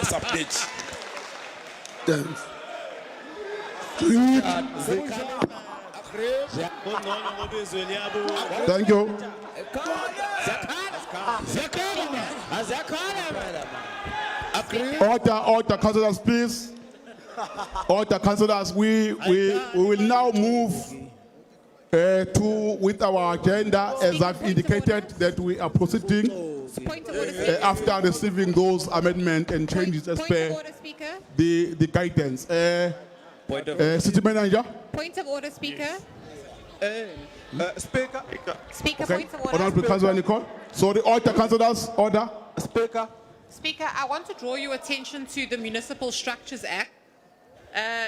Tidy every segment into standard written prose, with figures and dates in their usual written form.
submit. Thank you. Order, councillors, please. Order, councillors. We will now move with our agenda, as I've indicated that we are proceeding after receiving those amendments and changes as per the guidance. City Manager. Point of order, Speaker. Speaker. Speaker, Okay. point of order. Honourable Councillor Nicole. So the order, councillors, order. Speaker. Speaker, I want to draw your attention to the Municipal Structures Act,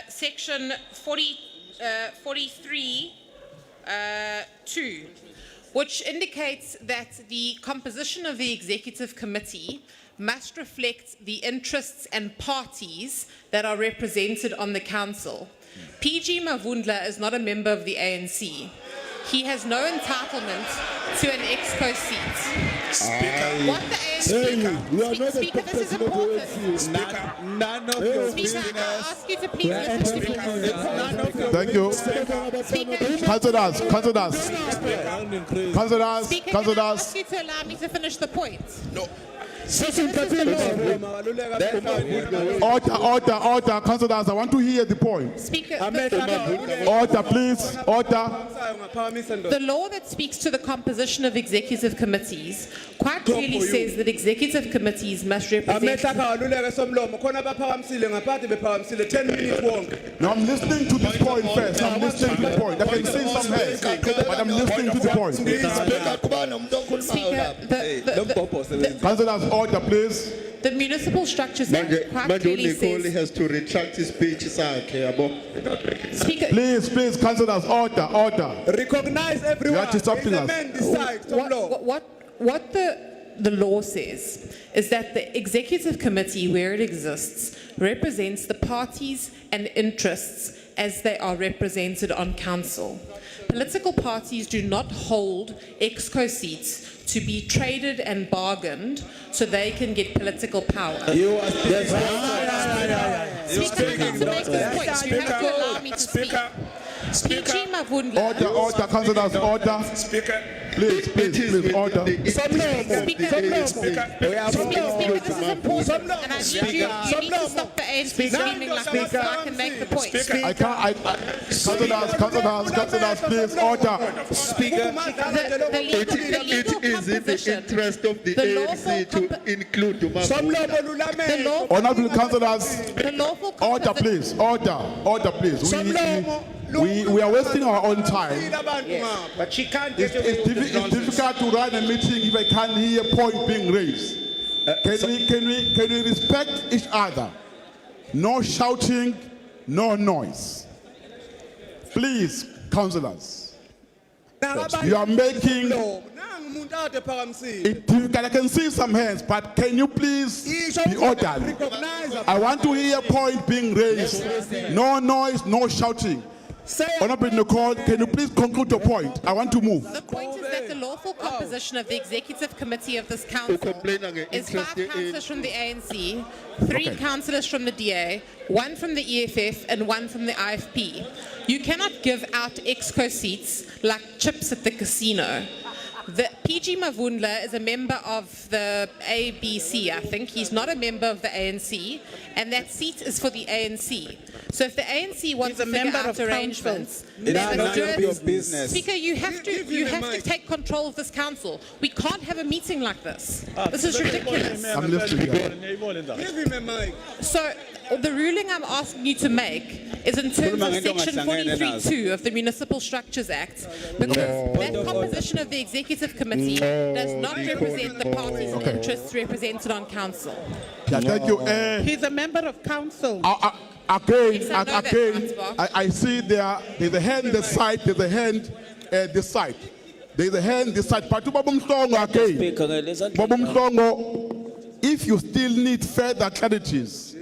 section 43(2), which indicates that the composition of the Executive Committee must reflect the interests and parties that are represented on the Council. PG Mavundla is not a member of the ANC. He has no entitlement to an exco seat. What the ANC... Speaker, this is important. None of your Speaker, I ask you to please listen to me. Thank you. Speaker, Councillors. Speaker, can I ask you to allow me to finish the point? No. Order, councillors. I want to hear the point. Speaker, Order, please. Order. the law that speaks to the composition of executive committees quite clearly says that executive committees must represent... Now I'm listening to this point first. I'm listening to the point. I can see some heads, but I'm listening to the point. Speaker, Councillors, order, please. the Municipal Structures Act quite clearly says... has to retract his speech. Speaker, Please, councillors, order. Recognize everyone. You are disrupting us. what the law says is that the executive committee, where it exists, represents the parties and interests as they are represented on council. Political parties do not hold exco seats to be traded and bargained so they can get political power. Speaker, I have to make this point. You have to allow me to speak. PG Mavundla. Order, councillors, order. Speaker. Please, order. Speaker, this is important, and I need you to stop the ANC screaming like this so I can make the point. I can't. Councillors, please, order. Speaker, The legal composition, interest of the ANC to include the lawful Honourable councillors, the lawful order, please. Order, please. We are wasting our own time. But she can't It's difficult to run a meeting if I can't hear a point being raised. Can we respect each other? No shouting, no noise. Please, councillors. You are making it difficult. I can see some hands, but can you please be orderly? I want to hear a point being raised. No noise, no shouting. Honourable Nicole, can you please conclude your point? I want to move. The point is that the lawful composition of the executive committee of this council is 5 councillors from the ANC, 3 councillors from the DA, 1 from the EFF and 1 from the IFP. You cannot give out exco seats like chips at the casino. The PG Mavundla is a member of the ABC, I think. He's not a member of the ANC, and that seat is for the ANC. So if the ANC wants to figure out arrangements, then let's do it. Speaker, you have to take control of this council. We can't have a meeting like this. This is ridiculous. I'm listening. So the ruling I'm asking you to make is in terms of section 43(2) of the Municipal Structures Act, because that composition of the executive committee does not represent the parties and interests represented on council. Yeah, thank you. He's a member of council. Again, I see there's a hand this side, there's a hand this side. There's a hand this side. But if you still need further clarities,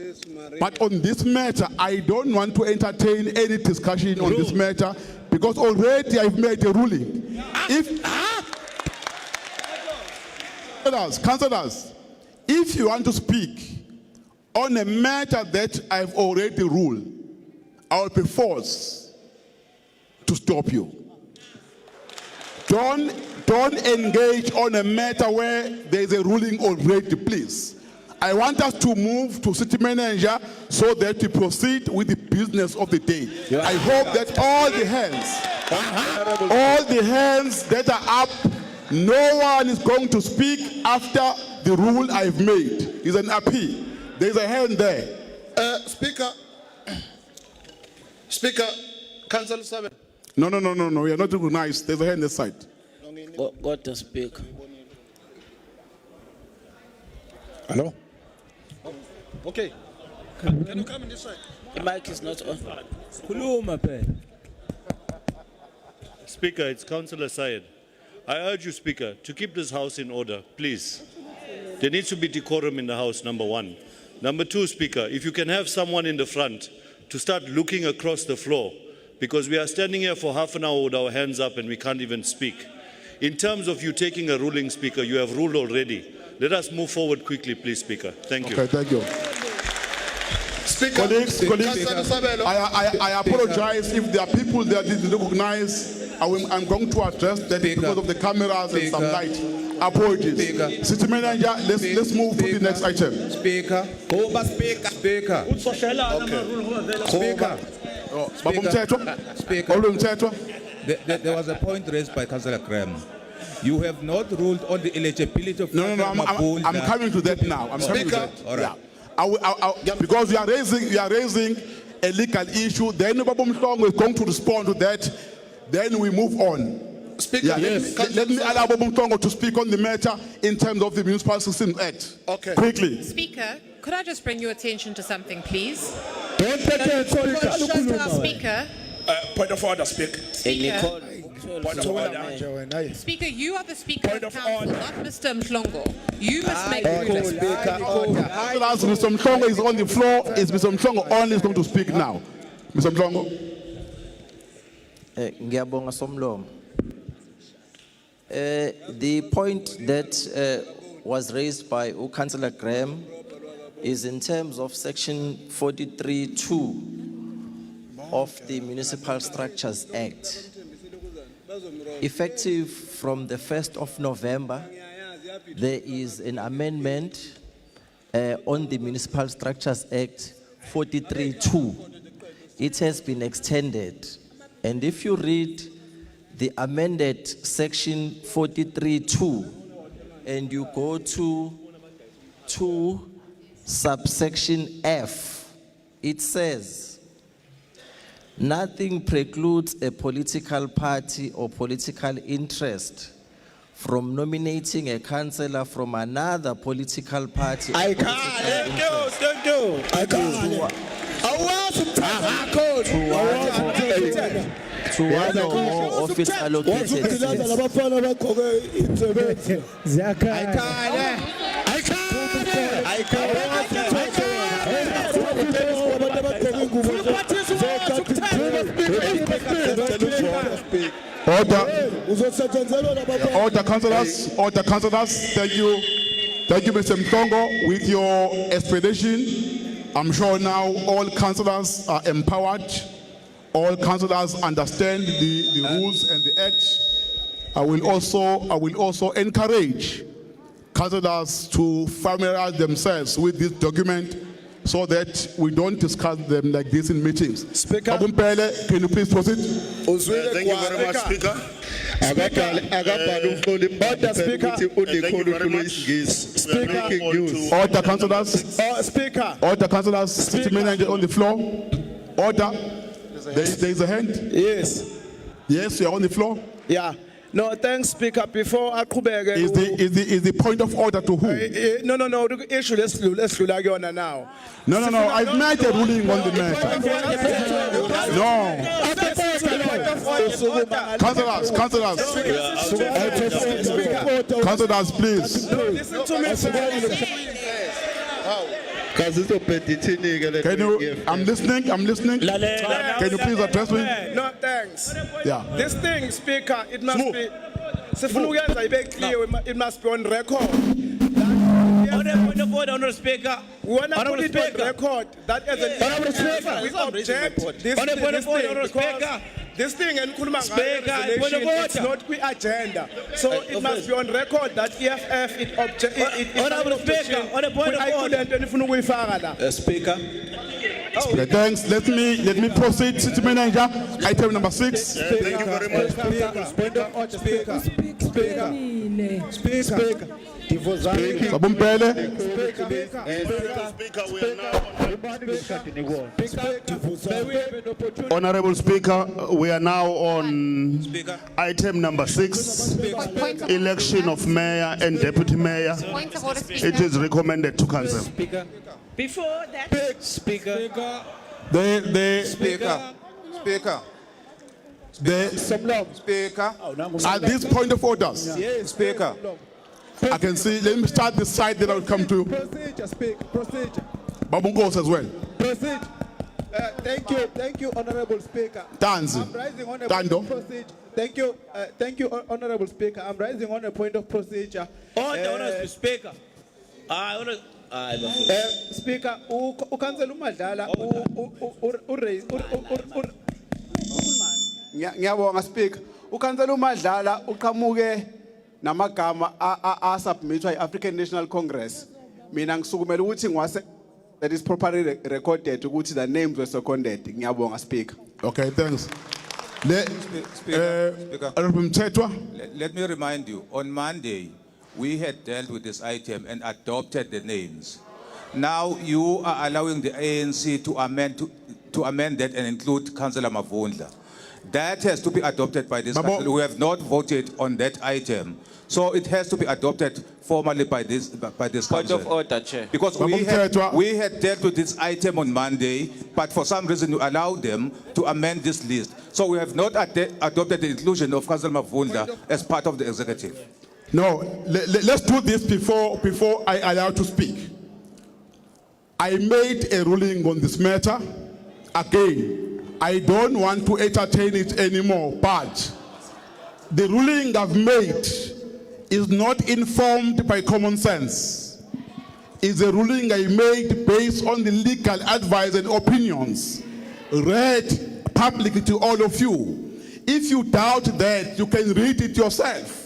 but on this matter, I don't want to entertain any discussion on this matter because already I've made a ruling. Councillors, if you want to speak on a matter that I've already ruled, I will be forced to stop you. Don't engage on a matter where there is a ruling already, please. I want us to move to city manager so that we proceed with the business of the day. I hope that all the hands that are up, no one is going to speak after the rule I've made. It's an appeal. There's a hand there. Speaker, Council 7. No. We are not recognized. There's a hand this side. Got the speaker. Hello? Okay. Can you come in this side? The mic is not on. Speaker, it's Councillor Syed. I urge you, Speaker, to keep this House in order, please. There needs to be decorum in the House, number one. Number two, Speaker, if you can have someone in the front to start looking across the floor, because we are standing here for half an hour with our hands up and we can't even speak. In terms of you taking a ruling, Speaker, you have ruled already. Let us move forward quickly, please, Speaker. Thank you. Okay, thank you. Speaker, Colleagues, Councillor Sabelo. I apologize if there are people that didn't recognize. I'm going to address that because of the cameras and some light. Apologies. City manager, let's move to the next item. Speaker. Speaker. Speaker. There was a point raised by Councillor Graham. You have not ruled on the eligibility of No, I'm coming to that now. I'm coming to that. All right. Yeah. Because you are raising a legal issue, then Babu Mhlongo is going to respond to that. Then we move on. Speaker, Yeah, let me allow Babu Mhlongo to speak on the matter in terms of the Municipal Systems Act. Okay. Quickly. Speaker, could I just bring your attention to something, please? Speaker, Point of order, Speaker. Speaker, Point of order. Speaker, you are the Speaker of Council, not Mr. Mhlongo. You must make the ruling. As Mr. Mhlongo is on the floor, is Mr. Mhlongo only is going to speak now. Mr. Mhlongo. Ngiyabonga Somlomo. The point that was raised by Councillor Graham is in terms of section 43(2) of the Municipal Structures Act. Effective from the 1st of November, there is an amendment on the Municipal Structures Act 43(2). It has been extended. And if you read the amended section 43(2) and you go to subsection F, it says, nothing precludes a political party or political interest from nominating a councillor from another political party. I can't. Don't. I can't. To one or more office allocated seats. Order, councillors. Thank you, Mr. Mhlongo, with your explanation. I'm sure now all councillors are empowered. All councillors understand the rules and the act. I will also encourage councillors to familiarize themselves with this document so that we don't discuss them like this in meetings. Speaker. Babu Mpele, can you please proceed? Thank you very much, Speaker. Order, councillors. Speaker. Order, councillors. City manager on the floor. Order. There is a hand. Yes. Yes, you are on the floor. Yeah. No, thanks, Speaker. Before I come back, Is the point of order to who? no. The issue let's do like you now. No. I've made a ruling on the matter. No. Councillors, please. Listen to me. Can you? I'm listening. Can you please address me? No, thanks. Yeah. This thing, Speaker, it must be. It must be on record. Point of order, Honourable Speaker. We want to put Honorable it on Speaker. record that as an Honorable Speaker. we object this On a point of order, Honorable because Speaker. this thing and Speaker, point of it's order. not the agenda. So it must be on record that EFF it object. Honorable Speaker, on a point of order. Speaker. Okay, thanks. Let me proceed, City Manager. Item number 6. Thank you very much. Sabumpele. Speaker, we are now Honorable Speaker, we are now on item number 6, election of mayor and deputy mayor. Point of order, Speaker. It is recommended to council. Before that, Speaker. At this point of orders, Speaker. I can see, let me start this side, then I'll come to Procedure, Speaker. Procedure. Babungos as well. Procedure. Thank you, Honorable Speaker. Tanzi. I'm rising on a Tando. point of procedure. Thank you, Honorable Speaker. I'm rising on a point of procedure. Honorable Speaker. Speaker, ukansela uMadlala ngiyabonga Speaker. Ukansela uMadlala uqhamuke namagama asubmitwa yi-African National Congress. Mina ngisukumela ukuthi ngwase that is properly recorded ukuthi the names were seconded. Ngiyabonga Speaker. Okay, thanks. Speaker. Honorable Mtetwa. Let me remind you, on Monday, we had dealt with this item and adopted the names. Now you are allowing the ANC to amend that and include Councillor Mavundla. That has to be adopted by this council. We have not voted on that item. So it has to be adopted formally by this council. Point of order, Chair. Because we had dealt with this item on Monday, but for some reason you allowed them to amend this list. So we have not adopted the inclusion of Councillor Mavundla as part of the executive. No, let's do this before I allow to speak. I made a ruling on this matter. Again, I don't want to entertain it anymore, but the ruling I've made is not informed by common sense. It's a ruling I made based on the legal advice and opinions read publicly to all of you. If you doubt that, you can read it yourself.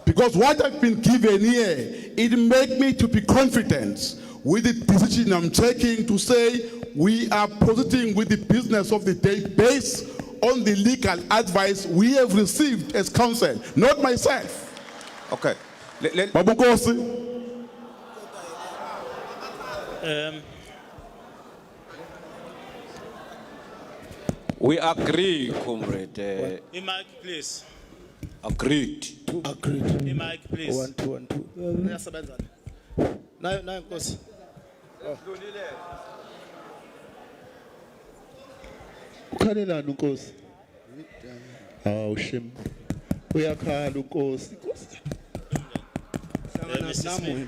Because what I've been given here, it makes me to be confident with the decision I'm taking to say we are proceeding with the business of the day based on the legal advice we have received as council, not myself. Okay. Babukosi. We agree, comrade. Mic, please. Agreed. Mic, please. 1, 2, 1, 2. Niyasebenza. Nayo Nkosi. Ukhalelana Nkosi. Hawu shim. Uyakhala Nkosi. Namu.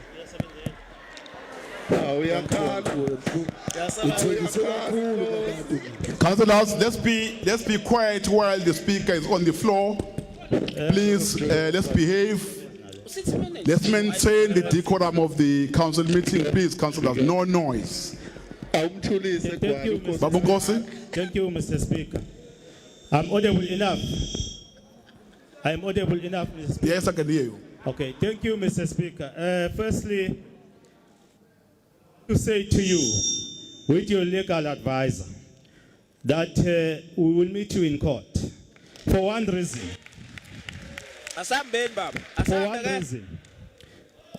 Councillors, let's be quiet while the speaker is on the floor. Please, let's behave. Let's maintain the decorum of the council meeting. Please, councillors, no noise. Thank you, Babungosi. Thank you, Mr. Speaker. I'm audible enough. I'm audible enough, Mr. Speaker. Yes, I can hear you. Okay, thank you, Mr. Speaker. Firstly, to say to you, with your legal advisor, that we will meet you in court for one reason. For one reason.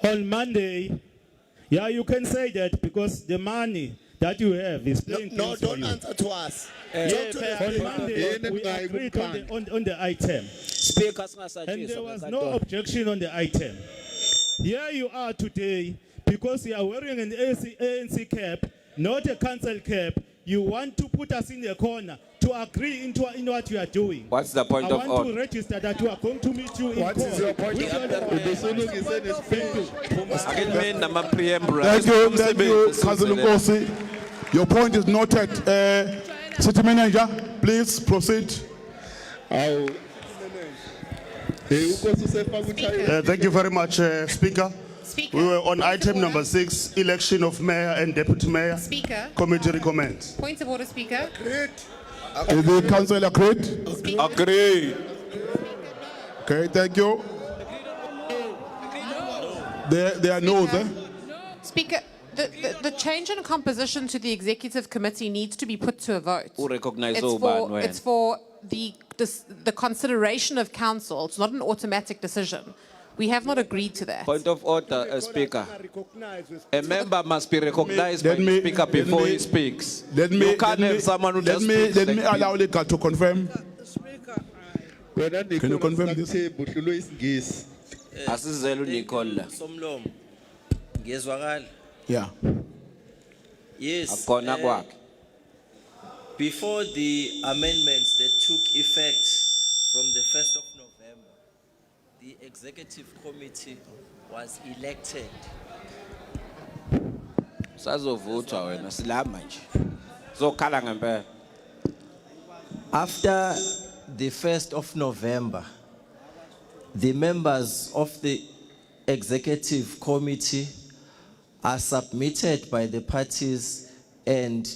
On Monday, yeah, you can say that because the money that you have is playing No, things for don't you. answer to us. On Monday, we agreed on the item. And there was no objection on the item. Here you are today, because you are wearing an ANC cap, not a council cap. You want to put us in a corner to agree in what you are doing. What's the point of I want order? to register that you are going to meet you in court. What is your point of Thank you, Councillor Nkosi. Your point is noted. City Manager, please proceed. Thank you very much, Speaker. Speaker. We were on point of item order. number 6, election of mayor and deputy mayor. Speaker. Committee recommends. Point of order, Speaker. Is the council agreed? Speaker. Agreed. Okay, thank you. There are no's, eh? Speaker, the change in composition to the executive committee needs to be put to a vote. Who recognize It's Oban for, when? it's for the consideration of council. It's not an automatic decision. We have not agreed to that. Point of order, Speaker. A member must be recognized by Let the me- Speaker let before me- he speaks. Let me, You can't have someone who just speaks. let me like allow Lika to confirm. Can you confirm this? Asizele uNicole. Somlomo. Ngiyezwakala. Yeah. Yes. Akona kwakhe. Before the amendments that took effect from the 1st of November, the executive committee was elected. Sazovuthwa wena silama nje. Zokhala ngempela. After the 1st of November, the members of the executive committee are submitted by the parties, and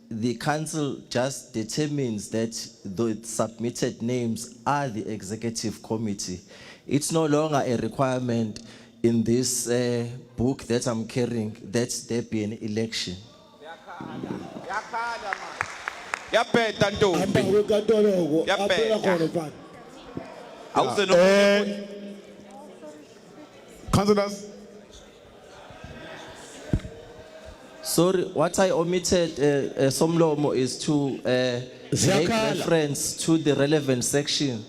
the council just determines that the submitted names are the executive committee. It's no longer a requirement in this book that I'm carrying that there be an election. Yapeta ntombi. Yapeta. Awuze no. Councillors, Sorry, what I omitted, Somlomo, is to make reference to the relevant section.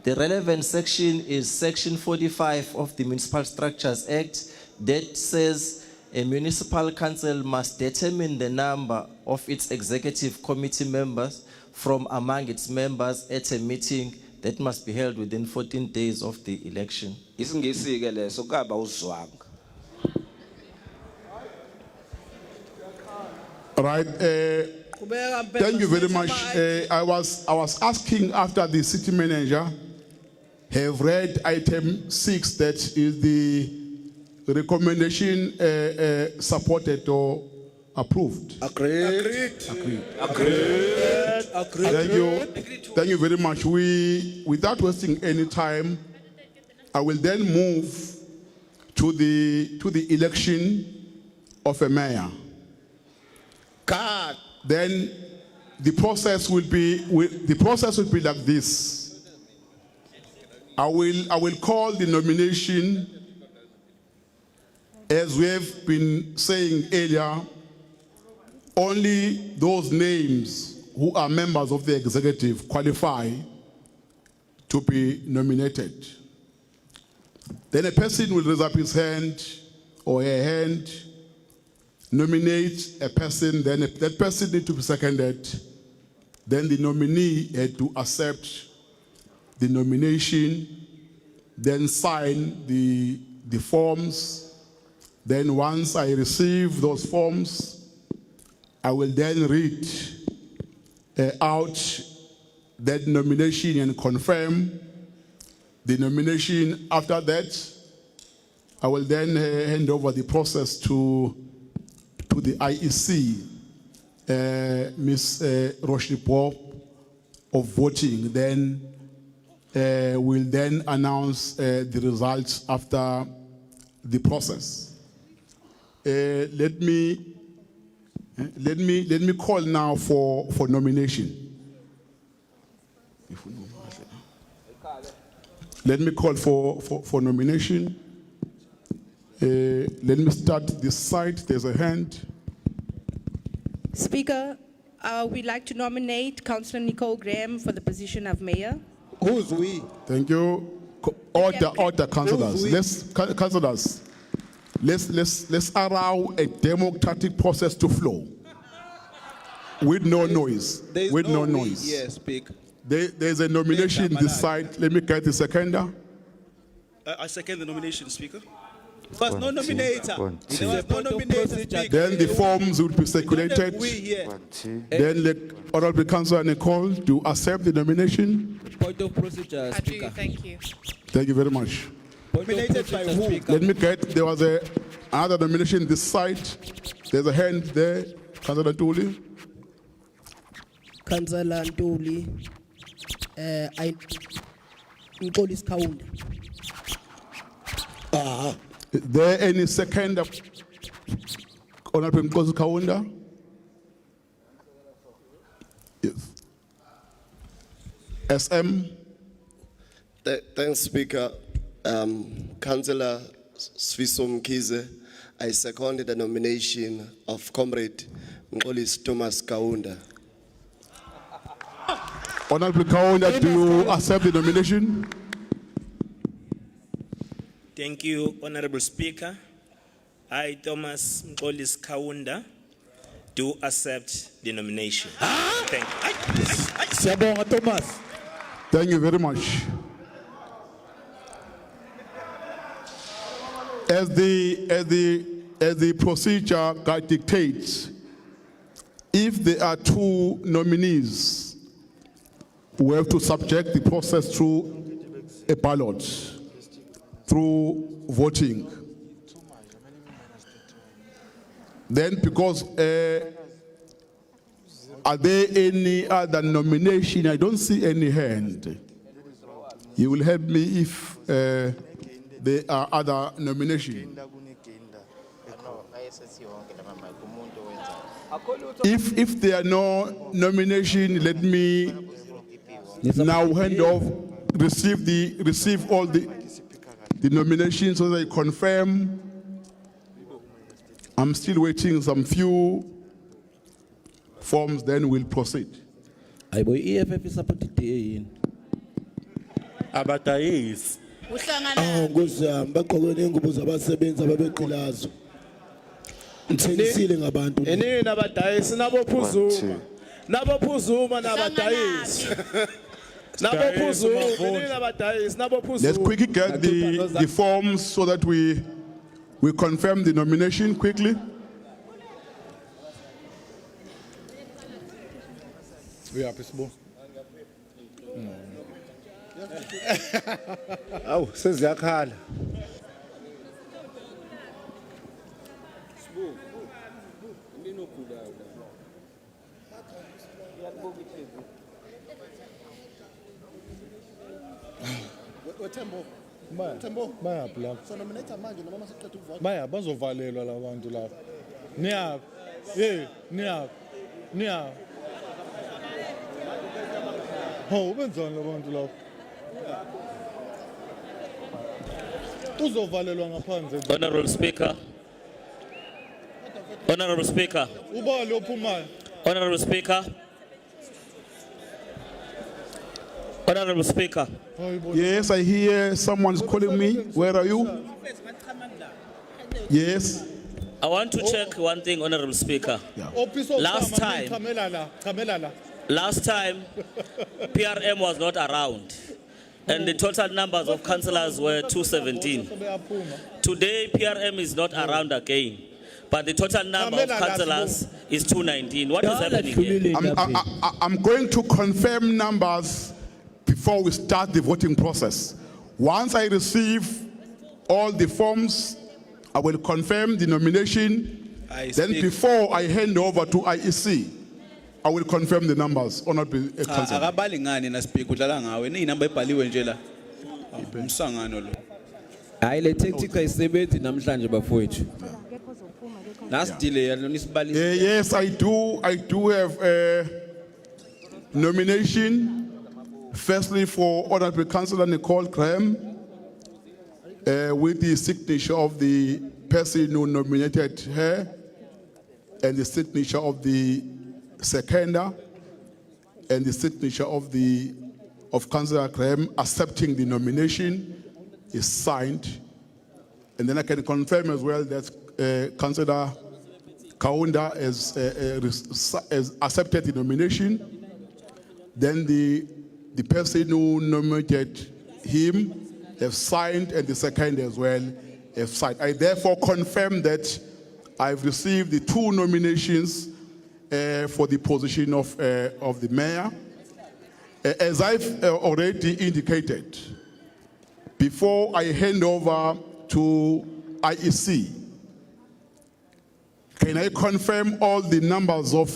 The relevant section is section 45 of the Municipal Structures Act that says a municipal council must determine the number of its executive committee members from among its members at a meeting that must be held within 14 days of the election. Isingisi ke leso kaba uzwanga. right. Thank you very much. I was asking after the city manager have read item 6, that is the recommendation supported or approved. Agreed. Thank you very much. Without wasting any time, I will then move to the election of a mayor. Then the process will be like this. I will call the nomination, as we have been saying earlier. Only those names who are members of the executive qualify to be nominated. Then a person will raise up his hand or her hand, nominate a person, then that person needs to be seconded. Then the nominee had to accept the nomination, then sign the forms. Then once I receive those forms, I will then read out that nomination and confirm the nomination. After that, I will then hand over the process to the IEC, Ms. Roshni Pop, of voting. Then we'll then announce the results after the process. Let me call now for nomination. Let me call for nomination. Let me start this side. There's a hand. Speaker, we'd like to nominate Councillor Nicole Graham for the position of mayor. Who's we? Thank you. Order, councillors. Councillors. Let's allow a democratic process to flow with no noise. With no noise. Yes, Speaker. There's a nomination this side. Let me get the seconder. I second the nomination, Speaker. There was no nominator. There was no nominator, Speaker. Then the forms will be circulated. Then let Honorable Councillor Nicole to accept the nomination. Point of procedure, Speaker. Thank you. Thank you very much. Nominated by who? Let me get, there was another nomination this side. There's a hand there, Councillor Ntuli. Councillor Ntuli, I Nkolis Kaunda. Is there any second of Honorable Nkosi Kaunda? Yes. SM. Thanks, Speaker. Councillor Sviso Mkhize, I seconded the nomination of Comrade Nkolis Thomas Kaunda. Honorable Kaunda, do you accept the nomination? Thank you, Honorable Speaker. I, Thomas Nkolis Kaunda, do accept the nomination. Thank you. Thomas. Thank you very much. As the procedure guide dictates, if there are two nominees, we have to subject the process through a ballot, through voting. Then, because are there any other nomination? I don't see any hand. You will help me if there are other nominations. If there are no nomination, let me now hand off, receive all the nominations so that I confirm. I'm still waiting some few forms, then we'll proceed. I boy EFF is supported the Abatayis. Ngozam bagqoke nengubo zabasebenzi ababeqilazo. Ngithengisile ngabantu. Enini nabadayisi nabophuzuma. Nabophuzuma nabadayisi. Nabophuzuma, enini nabadayisi nabophuzuma. Let's quickly get the forms so that we confirm the nomination quickly. We are peaceful. Oh, says Yakhala. Maya bazovalelwa labantu lapha. Niyaphi? Niyaphi? Niyaphi? Oh, benzani labantu lapha? Uzovalelwa ngaphandle. Honorable Speaker. Honorable Speaker. Ubali ophumayo. Honorable Speaker. Honorable Speaker. Yes, I hear someone's calling me. Where are you? Yes. I want to check one thing, Honorable Speaker. Last time, PRM was not around, and the total numbers of councillors were 217. Today, PRM is not around again, but the total number of councillors is 219. What is happening here? I'm going to confirm numbers before we start the voting process. Once I receive all the forms, I will confirm the nomination. Then before I hand over to IEC, I will confirm the numbers. Honorable Council. Akabalingani na speak udlala ngawe ni number ebhaliwe nje la. Umsangano lo. Hayi le tactic ayisebenzi namhlanje bafowethu. Last delay nisibali. Yes, I do have a nomination. Firstly, for Honorable Councillor Nicole Graham, with the signature of the person who nominated her and the signature of the seconder and the signature of Councillor Graham accepting the nomination is signed. And then I can confirm as well that Councillor Kaunda has accepted the nomination. Then the person who nominated him have signed, and the second as well have signed. I therefore confirm that I've received the two nominations for the position of the mayor. As I've already indicated, Before I hand over to IEC, can I confirm all the numbers of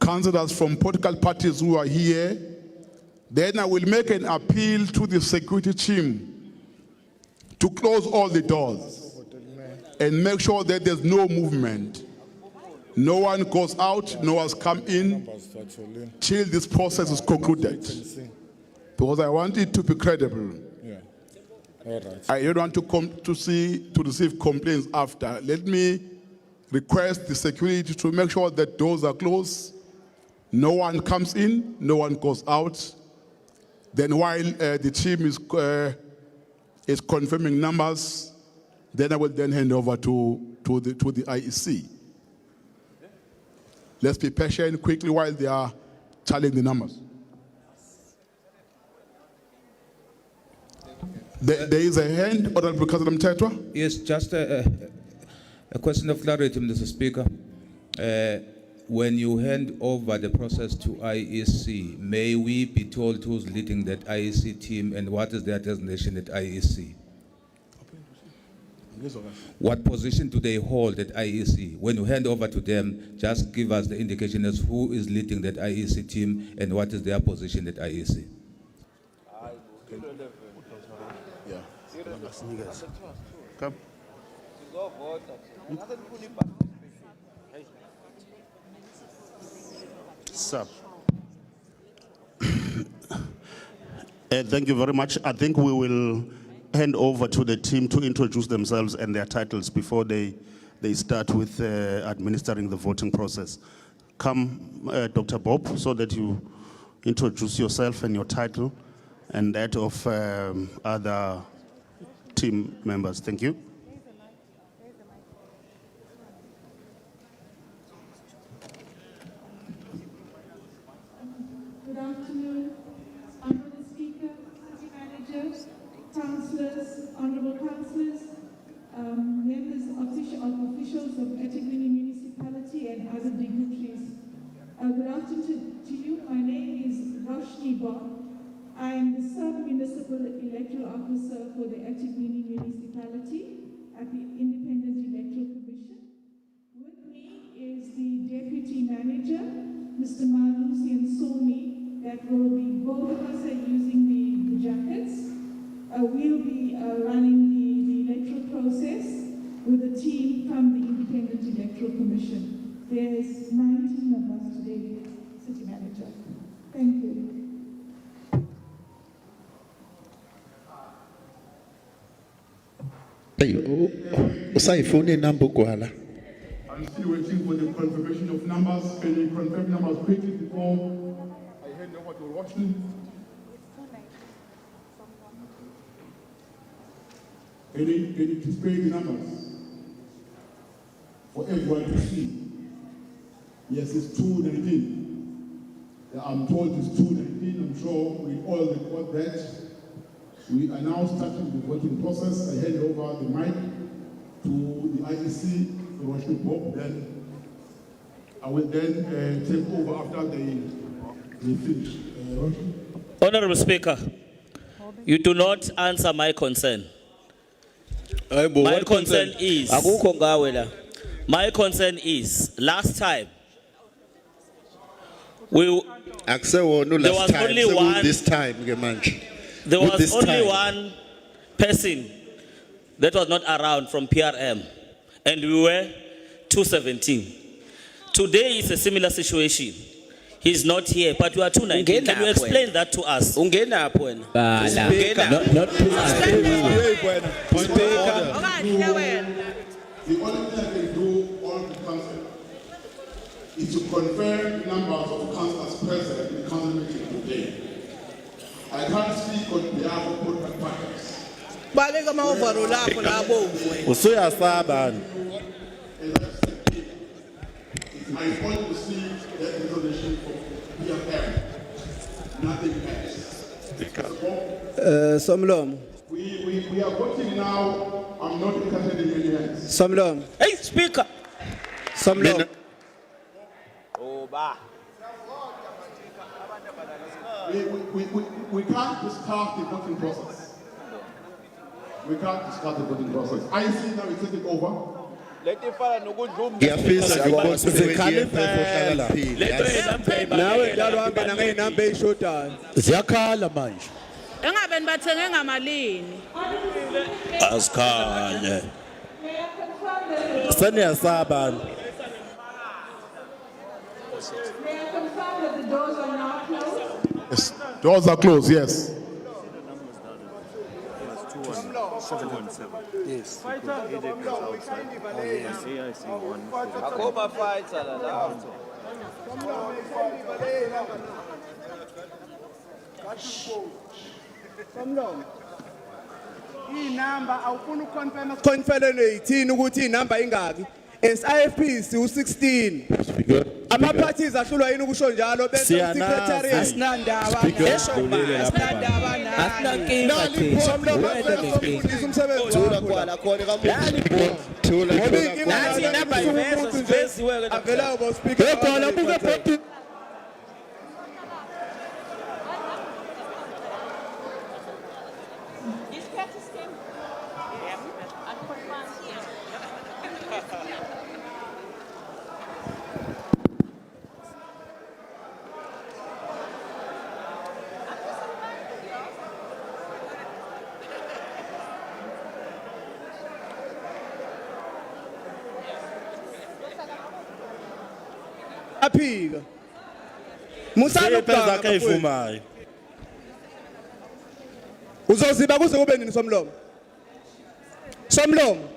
councillors from political parties who are here? Then I will make an appeal to the security team to close all the doors and make sure that there's no movement. No one goes out, no one's come in till this process is concluded. Because I want it to be credible. All right. I don't want to receive complaints after. Let me request the security to make sure that doors are closed. No one comes in, no one goes out. Then while the team is confirming numbers, then I will then hand over to the IEC. Let's be patient quickly while they are tallying the numbers. There is a hand, Honorable Councillor Mtetwa. Yes, just a question of clarity, Mr. Speaker. When you hand over the process to IEC, may we be told who's leading that IEC team and what is their designation at IEC? What position do they hold at IEC? When you hand over to them, just give us the indication as who is leading that IEC team and what is their position at IEC. Come. Sir. Thank you very much. I think we will hand over to the team to introduce themselves and their titles before they start with administering the voting process. Come, Dr. Bob, so that you introduce yourself and your title and that of other team members. Thank you. Good afternoon, Honourable Speaker, City Managers, Councillors, Honourable Councillors, members officials of Ethekwini Municipality and other dignitaries. Good afternoon to you. My name is Roshni Bond. I am the Sub-Municipal Electoral Officer for the Ethekwini Municipality at the Independent Electoral Commission. With me is the Deputy Manager, Mr. Malusi and Somi, that will be, both of us are using the jackets. We'll be running the electoral process with a team from the Independent Electoral Commission. There's 19 of us today, City Manager. Thank you. Usayifuna inamba ugwala. I'm still waiting for the confirmation of numbers. Can you confirm numbers quickly before I hand over to Washington? Can you display the numbers for everyone to see? Yes, it's 219. I'm told it's 219. I'm sure we all record that. We are now starting the voting process. I hand over the mic to the IEC, the Russian Pope. Then I will then take over after they finish. Honorable Speaker, you do not answer my concern. My concern is last time there was only one. This time, there was only one person that was not around from PRM, and we were 217. Today is a similar situation. He's not here, but we are 219. Can you explain that to us? The only thing I can do on the council is to confirm numbers of councillors present in the council meeting today. I can't speak on behalf of political parties. It's my fault to see that information from PFM. Nothing else. Somlom. We are voting now. I'm not interested in any hands. Somlom. Hey, Speaker. Somlom. We can't start the voting process. We can't discuss the voting process. I see now it's taking over. Ngiyafisa nawe njalo hambena ngey'namba ey'shodayo ziyakhala manje Engabe nibathenge ngamalini? Asikhanye. Seniyasaba. May I confirm that the doors are now closed? Yes, doors are closed, yes. yes inamba awufuna ukonfirm konference yithini ukuthi inamba ingaki SIFP u16 ama parties ahlulwa yini ukusho njalo bese secretary asinandaba asinandaba nathi somlo kwala khona kamuntu thula nathi inamba ivezo siveziwe ke avela ubo speaker khona buke aphika musana Pheza ke ivumayo. uzoziba kuze kube nini somlomo somlomo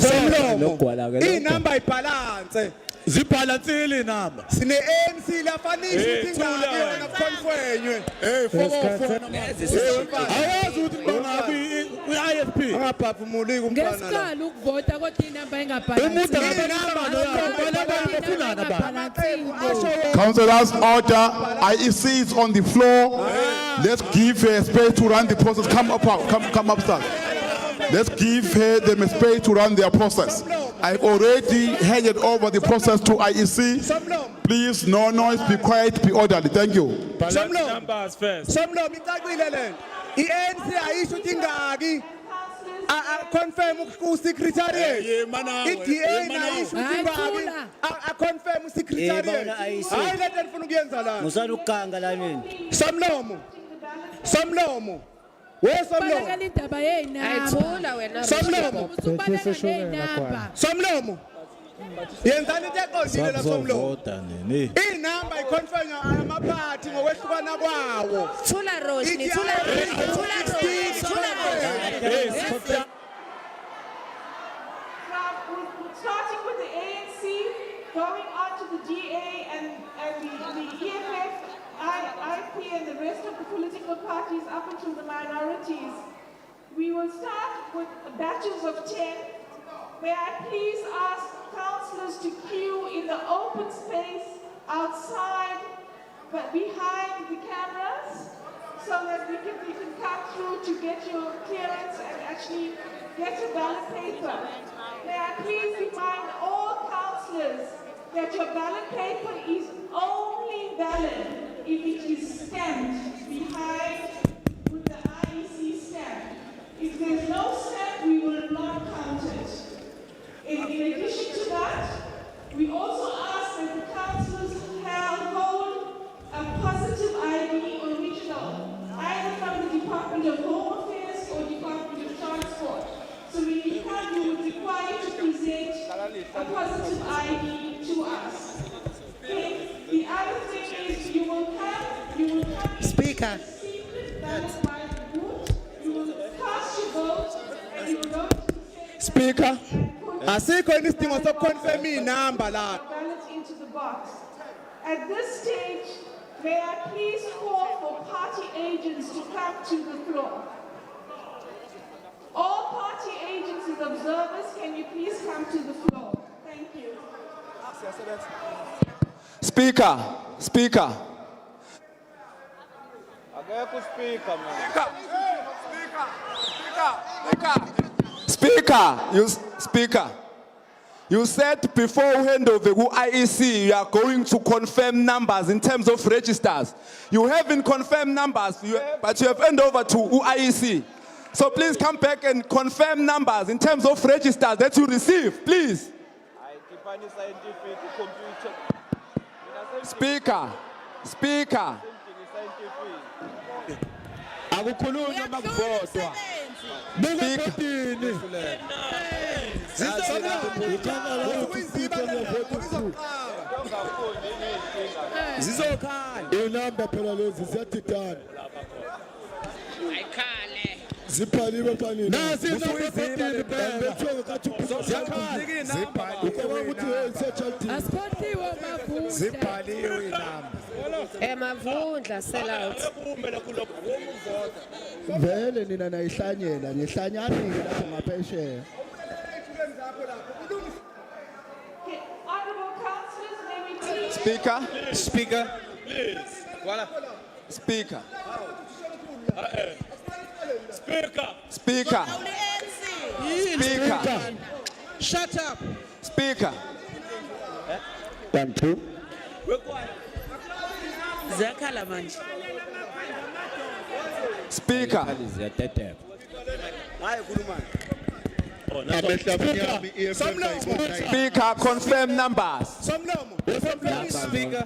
somlomo inamba ibalance zibhalansile inamba sine ANC lafanisha ukuthi ngakuyona konfwenywe ayazi ukuthi bangabi kwi-IFP angaphefumuli kumfana Ngesikhala ukuvota kodwa inamba engabhalansi. Councillors, order. IEC is on the floor. Let's give her space to run the process. Come up, come upstairs. Let's give her the space to run their process. I've already handed over the process to IEC. Please, no noise, be quiet, be orderly. Thank you. Numbers first. somlomo icacile lento iANC ayisho ukuthi ingaki confirm ku secretariat iDA ayisho ukuthi ingaki confirm u secretariat hayi lento ngifuna ukuyenza la musana ukuganga la nini somlomo somlomo Balekela indaba yey'namba. Wena. somlomo Usubaleka ngey'namba. somlomo yenzani into eqondile la somlomo Vota nini. inamba iconfirm amaphathi ngokwehlukana kwawo Thula Roshni, thula Roshni. Starting with the ANC, going on to the DA and the EFF, IFP and the rest of the political parties up until the minorities. We will start with batches of 10. May I please ask councillors to queue in the open space outside, but behind the cameras, so that we can come through to get your clearance and actually get a ballot paper. May I please remind all councillors that your ballot paper is only valid if it is stamped behind with the IEC stamp. If there's no stamp, we will not count it. In addition to that, we also ask that the councillors hold a positive ID original, either from the Department of Home Affairs or Department of Transport. So when you come, you would require to present a positive ID to us. Okay? The other thing is you will come Speaker. ballot by the vote, you will cast your vote, and you will vote Speaker asikho isidingo sokuconfirm inamba la ballot into the box. At this stage, may I please call for party agents to come to the floor. All party agents and observers, can you please come to the floor? Thank you. Speaker. Speaker. You said before we hand over to IEC, you are going to confirm numbers in terms of registers. You haven't confirmed numbers, but you have handed over to IEC. So please come back and confirm numbers in terms of registers that you receive, please. Speaker. Akukhulunywa makuvotwa. Zizokhala. Inamba phela lezi ziyadidana. Ayikhale. Ziphaliwe panini. Nasi inamba phela. Bethiwe kathi Asikhothiwe mavundla. Ziphaliwe inamba. Mavundla sell out. Vele nina nayihlanyela, nihlanyanile lapho ngaphesheya. Speaker. Please. Speaker. Speaker. Shut up. Speaker. 1, 2. Zakhala manje. Speaker. Speaker, confirm numbers. Speaker.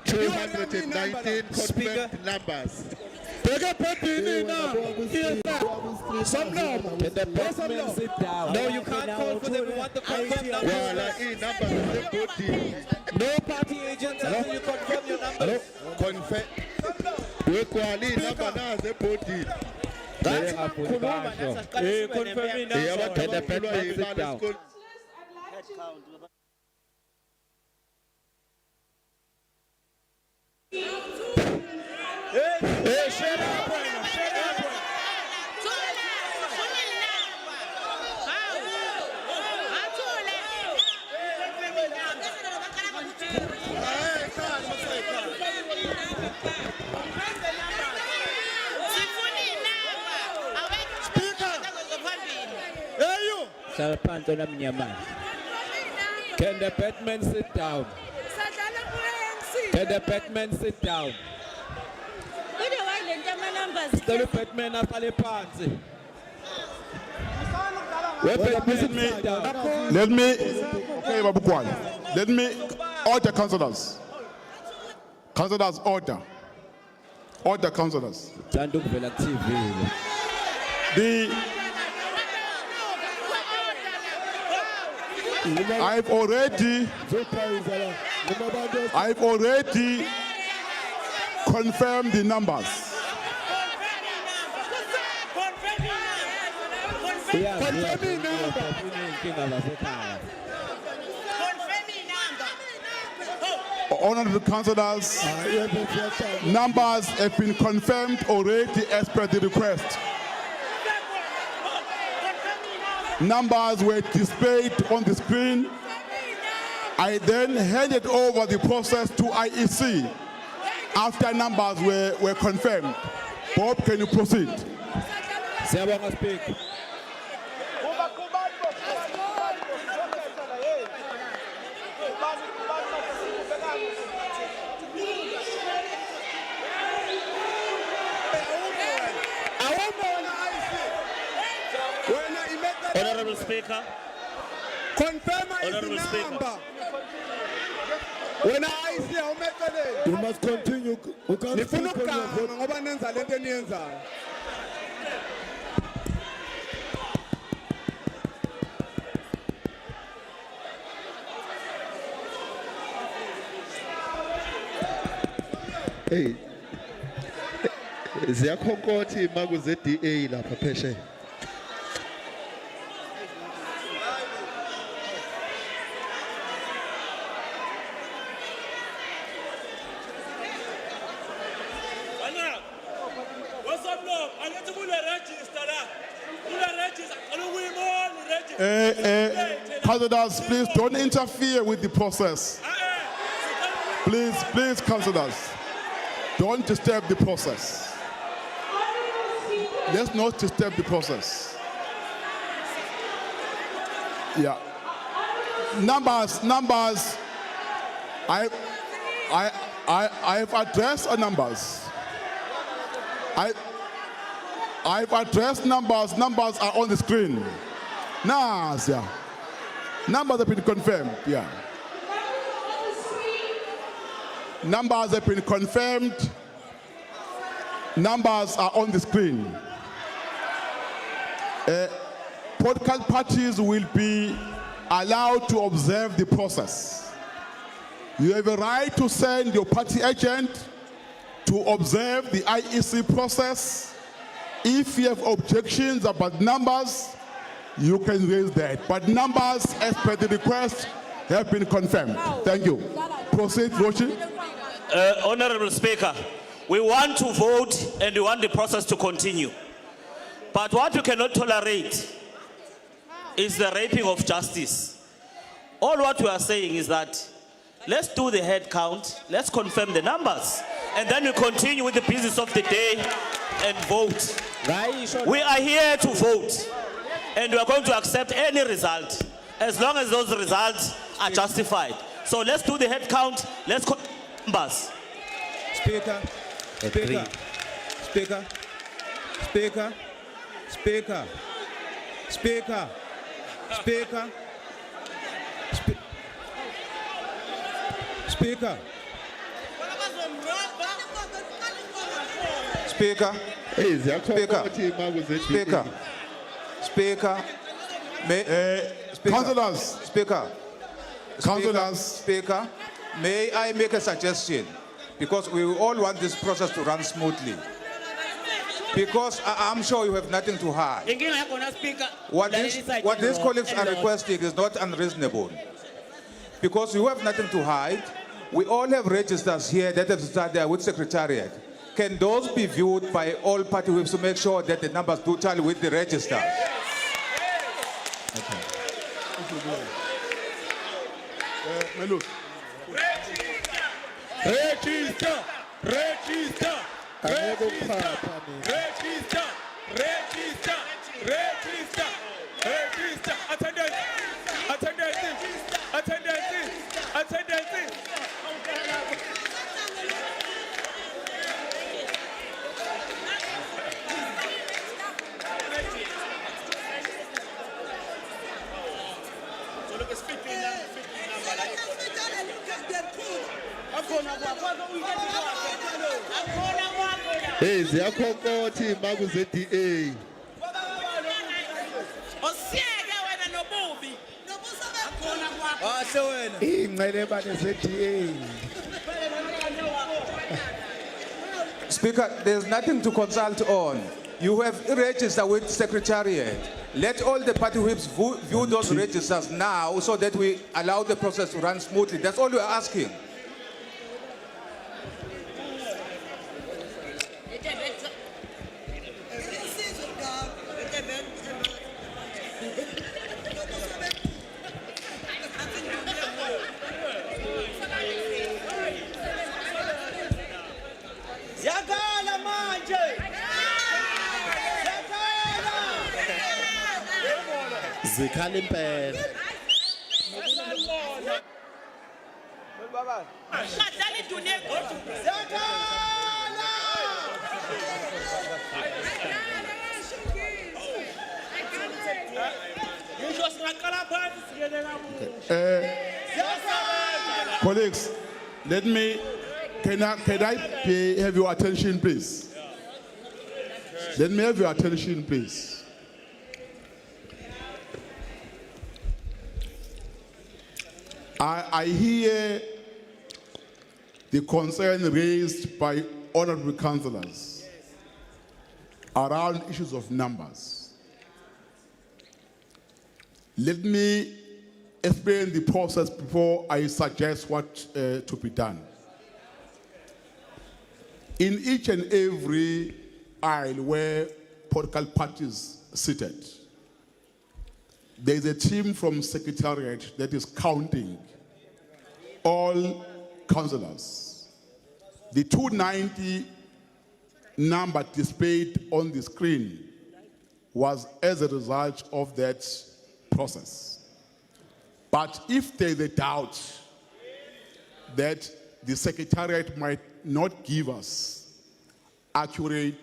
219 confirmed numbers. Sit down. No, you can't call for them. We want the confirmed numbers. No party agents until you confirm your numbers. Confirm. Wekwali number naze body. Confirming numbers. Sit down. Hey, shut up, Can the Batman sit down? Can the Batman sit down? The Batman asale phansi. Let me order councillors. Councillors, order. Order councillors. I've already confirmed the numbers. Honorable councillors, numbers have been confirmed already as per the request. Numbers were displayed on the screen. I then handed over the process to IEC after numbers were confirmed. Bob, can you proceed? Speak. Honorable Speaker. Confirm Honorable Speaker. number. When I see You must continue. You can't speak on your vote. ngoba nenza lento eniyenzayo. Hey. Ziyakhonkotha imaku ze-DA lapha phesheya. Councillors, please don't interfere with the process. Please, councillors, don't disturb the process. Let's not disturb the process. Yeah. numbers. I've addressed numbers. I've addressed numbers. Numbers are on the screen. Yeah. Numbers have been confirmed. Yeah. Numbers have been confirmed. Numbers are on the screen. Political parties will be allowed to observe the process. You have a right to send your party agent to observe the IEC process. If you have objections about numbers, you can raise that. But numbers, as per the request, have been confirmed. Thank you. Proceed, Roshi. Honorable Speaker, we want to vote and we want the process to continue. But what we cannot tolerate is the raping of justice. All what we are saying is that let's do the head count, let's confirm the numbers, and then we continue with the business of the day and vote. We are here to vote, and we are going to accept any result as long as those results are justified. So let's do the head count, let's confirm numbers. Speaker, Speaker, Speaker, Speaker, Speaker, Speaker, Speaker, Speaker, Speaker, Speaker, Speaker, Councillors, Speaker, may I make a suggestion? Because we all want this process to run smoothly. Because I'm sure you have nothing to hide. What these colleagues are requesting is not unreasonable. Because you have nothing to hide. We all have registers here that have started there with Secretariat. Can those be viewed by all party whips to make sure that the numbers do tally with the registers? Okay. Register, register, register, register, register, register, register, attendance, attendance, attendance, attendance. Hey, ziyakhonkotha imbaku ze-DA. Ingqelebane ze-DA. Speaker, there's nothing to consult on. You have registered with Secretariat. Let all the party whips view those registers now so that we allow the process to run smoothly. That's all we're asking. Zikhala impela. Colleagues, can I have your attention, please? Let me have your attention, please. I hear the concern raised by honorable councillors around issues of numbers. Let me explain the process before I suggest what to be done. In each and every aisle where political parties seated, there is a team from Secretariat that is counting all councillors. The 290 number displayed on the screen was as a result of that process. But if there's a doubt that the Secretariat might not give us accurate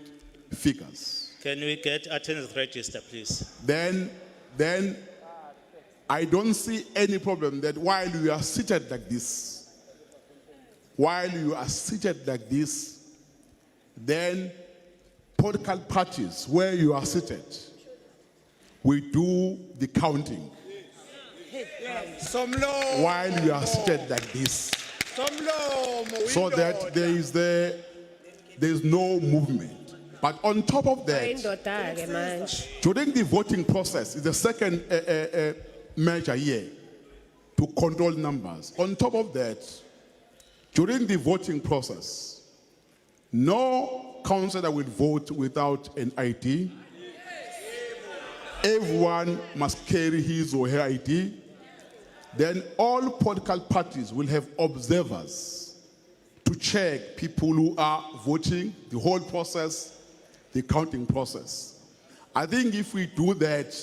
figures, Can we get attendance register, please? then I don't see any problem that while you are seated like this, then political parties where you are seated, we do the counting. While you are seated like this, so that there is no movement. But on top of that, during the voting process, is the second measure here to control numbers. On top of that, during the voting process, no councillor will vote without an ID. Everyone must carry his or her ID. Then all political parties will have observers to check people who are voting, the whole process, the counting process. I think if we do that,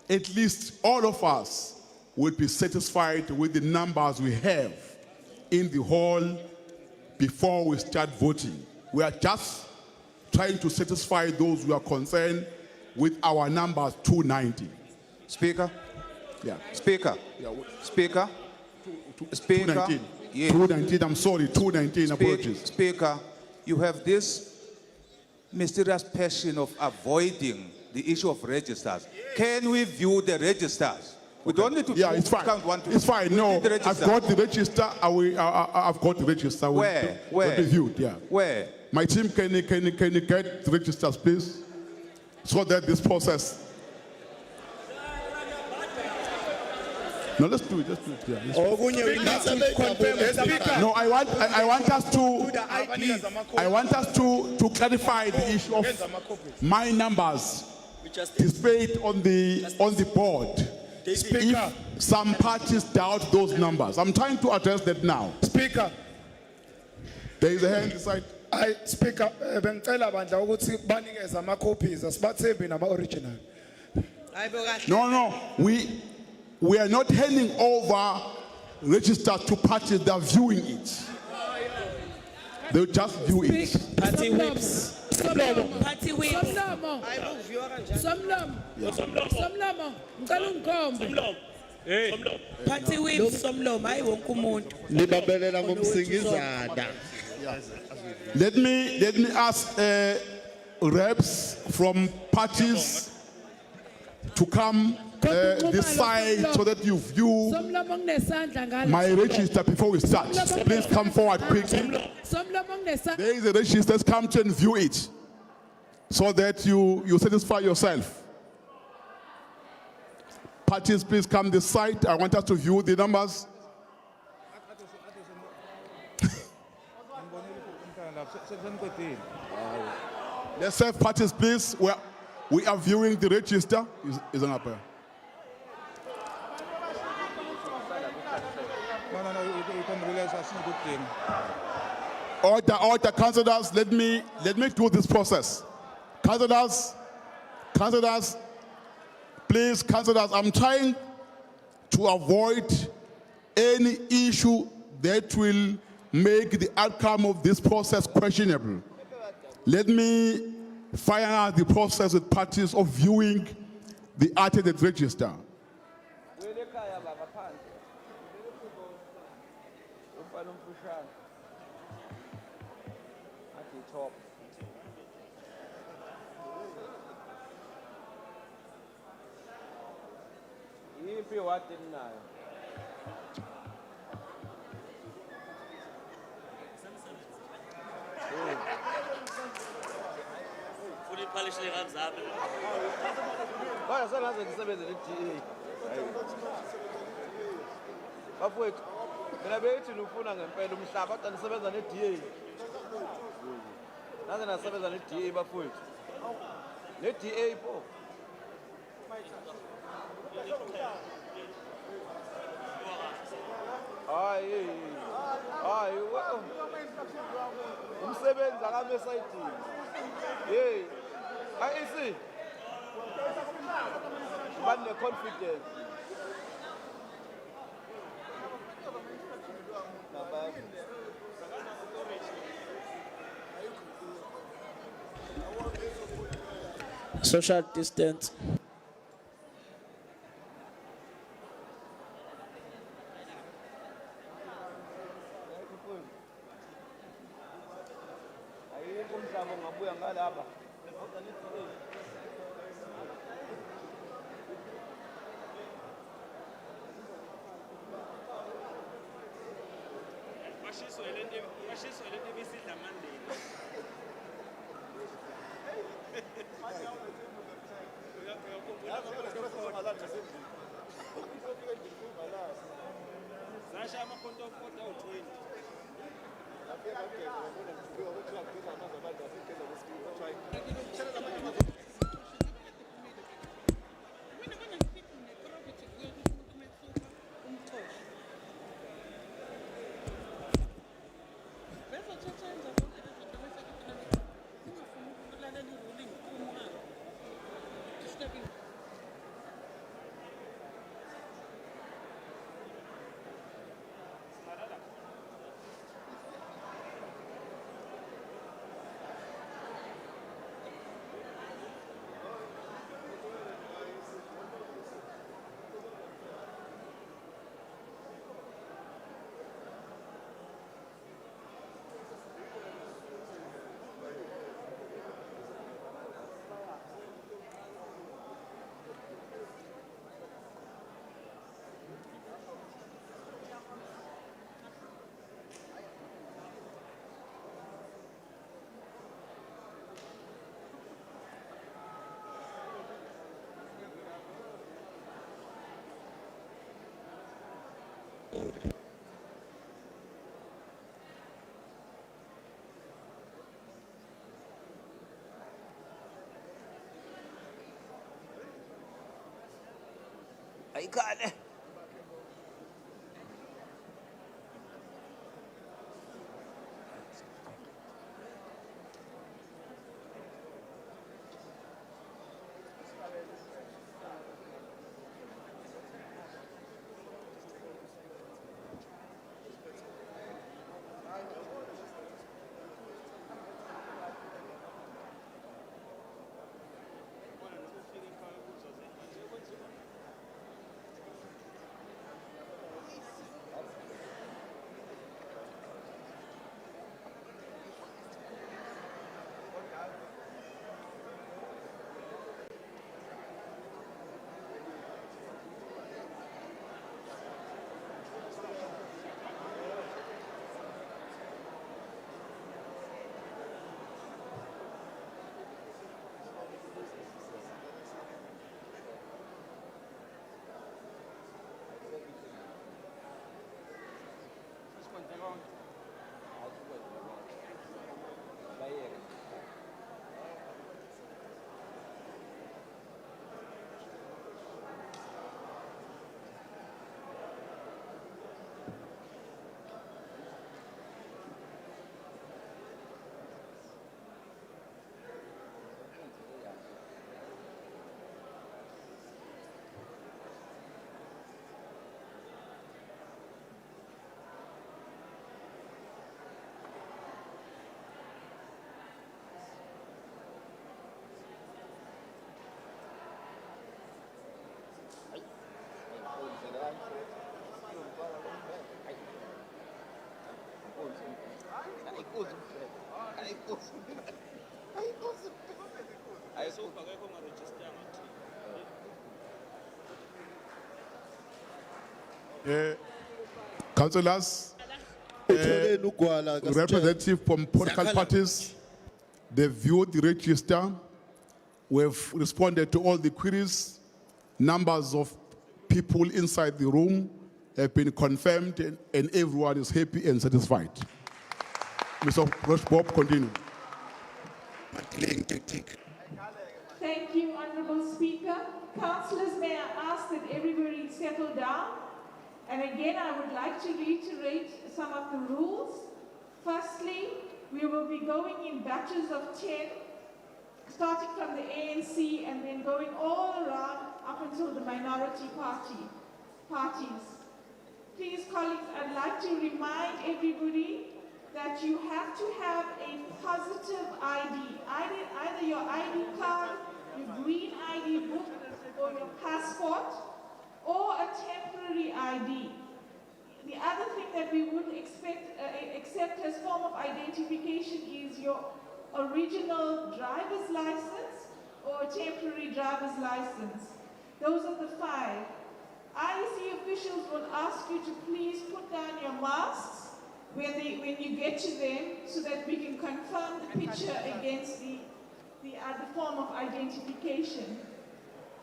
at least all of us will be satisfied with the numbers we have in the hall before we start voting. We are just trying to satisfy those who are concerned with our numbers 290. Speaker? Yeah. Speaker? Yeah. Speaker? 219. Yes. 219, I'm sorry, 219 approaches. Speaker, you have this mysterious passion of avoiding the issue of registers. Can we view the registers? We don't need to it's fine. count 1, 2. It's fine. No, The I've got the register. I've got the register. Where? Reviewed, yeah. Where? My team, can you get the registers, please? So that this process. No, let's do it. Let's do it. Yeah, no, I want us to clarify the issue of my numbers displayed on the board. If some parties doubt those numbers, I'm trying to address that now. Speaker. There is a hand inside. Speaker, bengicela bandla ukuthi banikeze ama copies asibathembi nama original. No, we are not handing over register to parties that are viewing it. They'll just view it. Party whips. Party whips. Party whips. Let me ask reps from parties to come this side so that you view my register before we start. Please come forward quickly. There is a register. Come to and view it so that you satisfy yourself. Parties, please come this side. I want us to view the numbers. Let's have parties, please. We are viewing the register. Is an up there. Order, councillors, let me do this process. Councillors, please, councillors, I'm trying to avoid any issue that will make the outcome of this process questionable. Let me finalize the process with parties of viewing the attendance register. Social distance. I got it. Councillors, representative from political parties, they viewed the register. We've responded to all the queries. Numbers of people inside the room have been confirmed, and everyone is happy and satisfied. Mr. Rochbob, continue. Thank you, Honourable Speaker. Councillors, may I ask that everybody settle down? And again, I would like to reiterate some of the rules. Firstly, we will be going in batches of 10, starting from the ANC and then going all around up until the minority parties. Please, colleagues, I'd like to remind everybody that you have to have a positive ID. Either your ID card, your green ID book, or your passport, or a temporary ID. The other thing that we would accept as form of identification is your original driver's license or a temporary driver's license. Those are the 5. IEC officials will ask you to please put down your masks when you get to them so that we can confirm the picture against the other form of identification.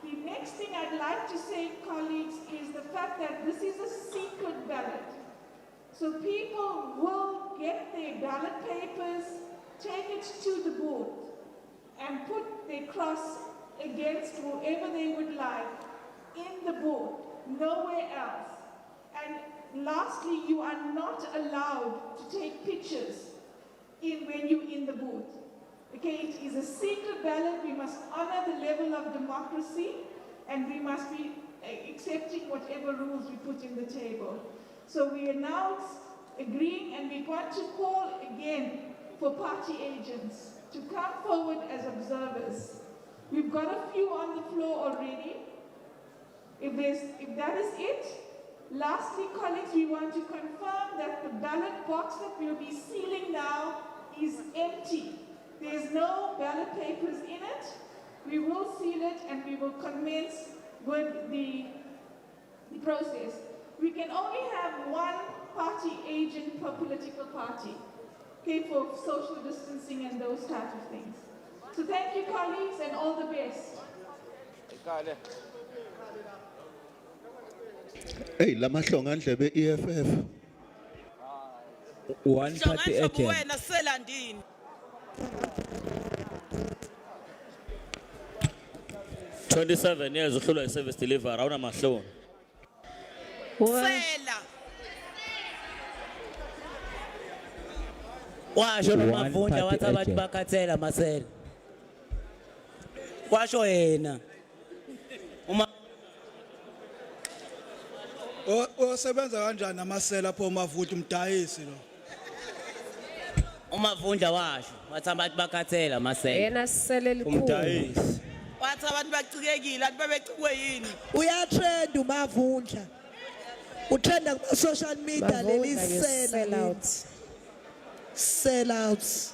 The next thing I'd like to say, colleagues, is the fact that this is a secret ballot. So people will get their ballot papers, take it to the booth, and put their cross against whoever they would like in the booth, nowhere else. And lastly, you are not allowed to take pictures when you're in the booth. Okay, it is a secret ballot. We must honor the level of democracy, and we must be accepting whatever rules we put in the table. So we are now agreeing, and we want to call again for party agents to come forward as observers. We've got a few on the floor already. If that is it, lastly, colleagues, we want to confirm that the ballot box that we'll be sealing now is empty. There's no ballot papers in it. We will seal it and we will commence with the process. We can only have 1 party agent per political party, okay, for social distancing and those types of things. So thank you, colleagues, and all the best. Hey, lama hlonga ndlebe EFF. One party agent. 27 years uhlulwa i-service delivery awunamahloni. Washo nomavunja wathi abantu bakhathela Masela. Washo yena. Osebenza kanjani namasela pho mavuthi umdayisi lo? Umavunja washo wathi abantu bakhathela Masela. Yena sisele likhulu. Umdayisi. Wathi abantu bacikekile, athi babecikwe yini? Uyatrend umavundla. Utrenda kuma social media leli sellouts. Sellouts.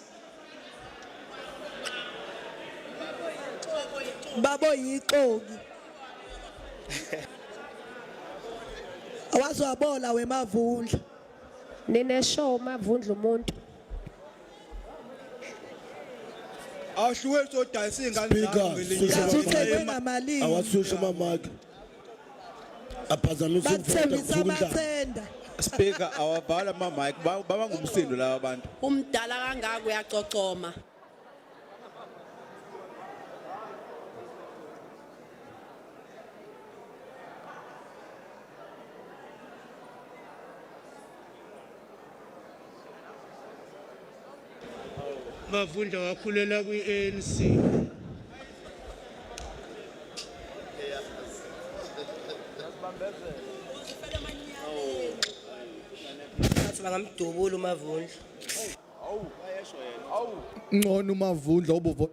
Babo yiqoki. Awazowabola wemavundla. Nine show mavundla umuntu. Awuhluke so dayisi ingane ngamali. Awasusha mamaki. Aphazamisa ukufunda. Speaker, awabhala ama mic baba ngumsindo laba bantu. Umdala kangaka uyacocoma. Mavundla wakhulela kwi-ANC. Bangamdubula umavundla. ngcono umavundla obuvo.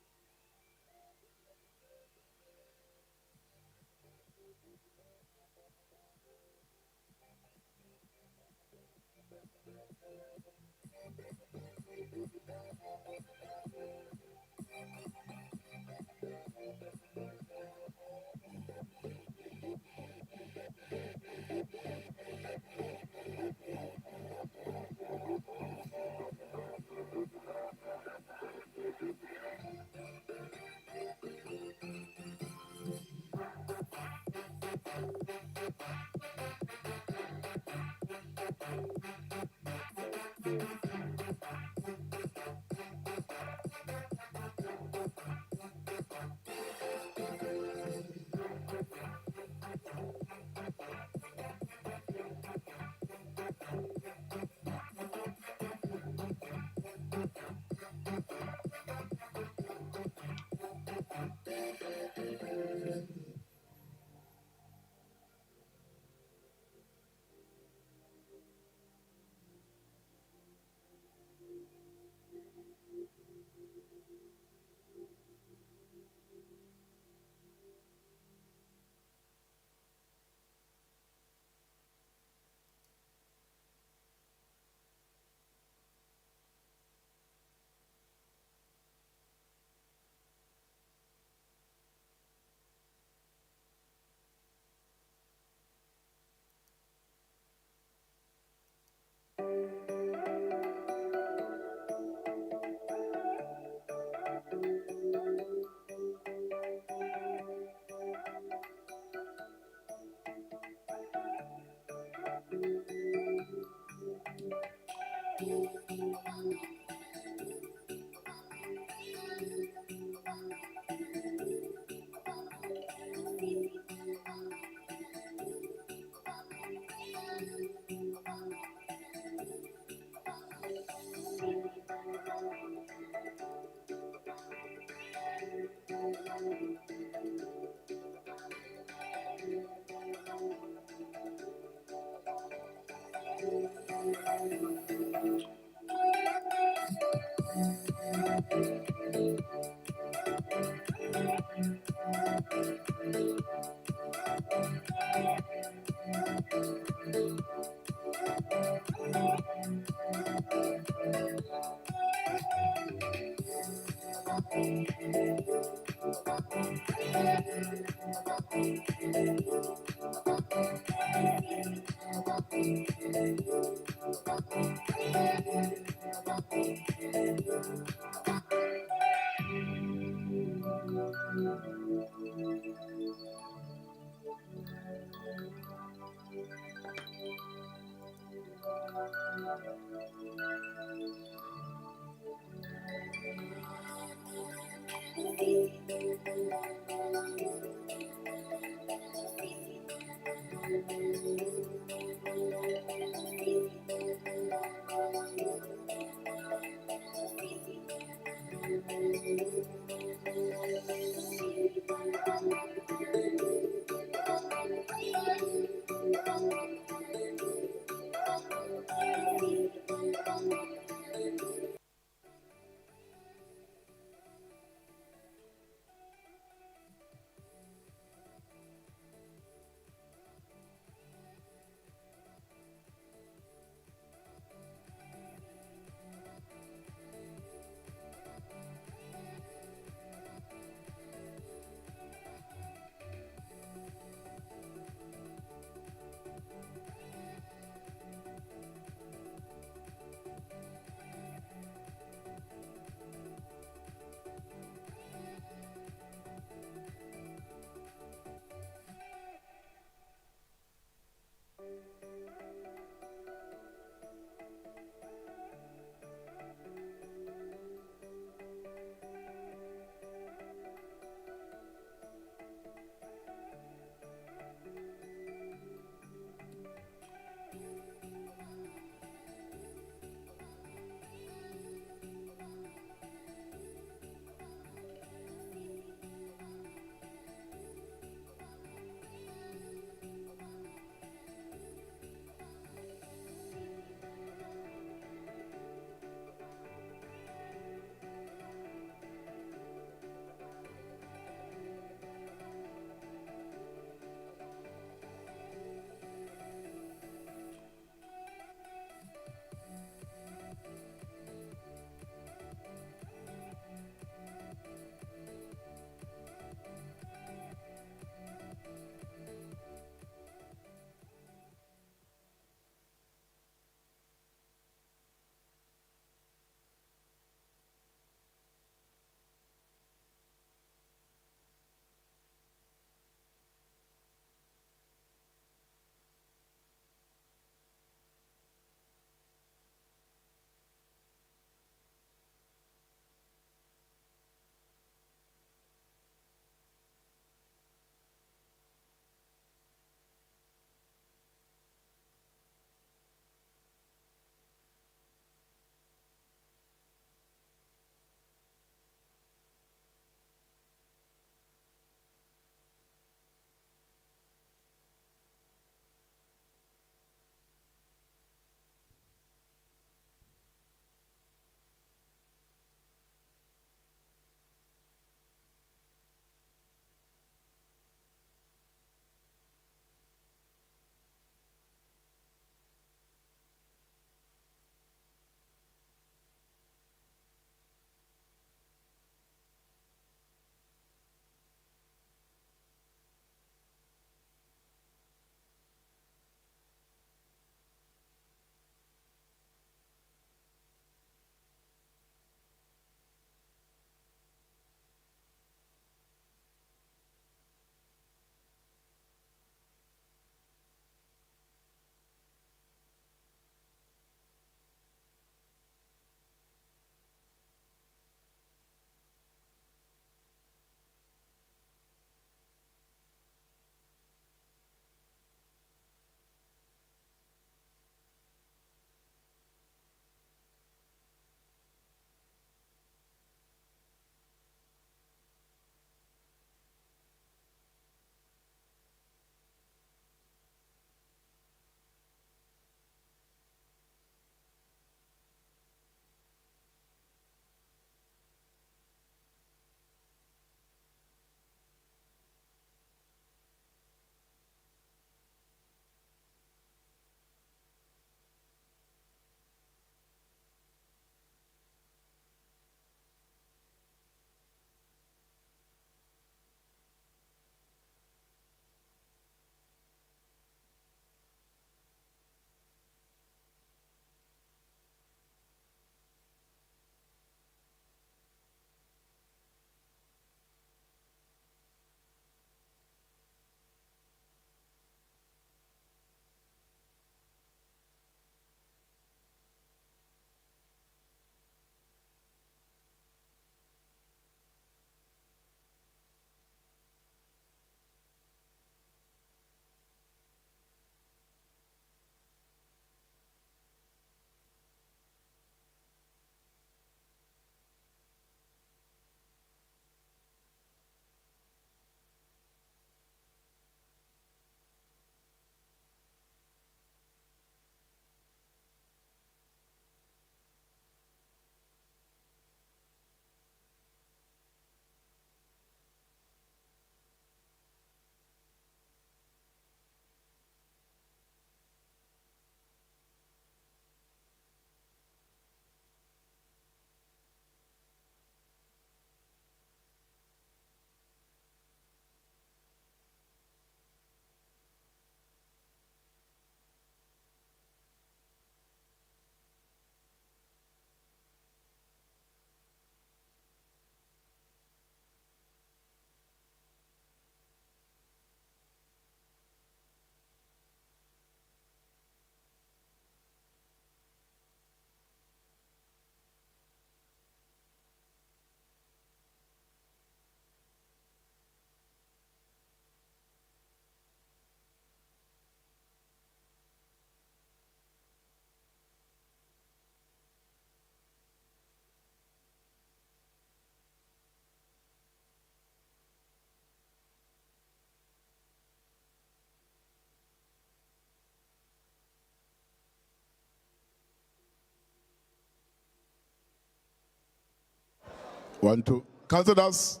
1, 2. Councillors,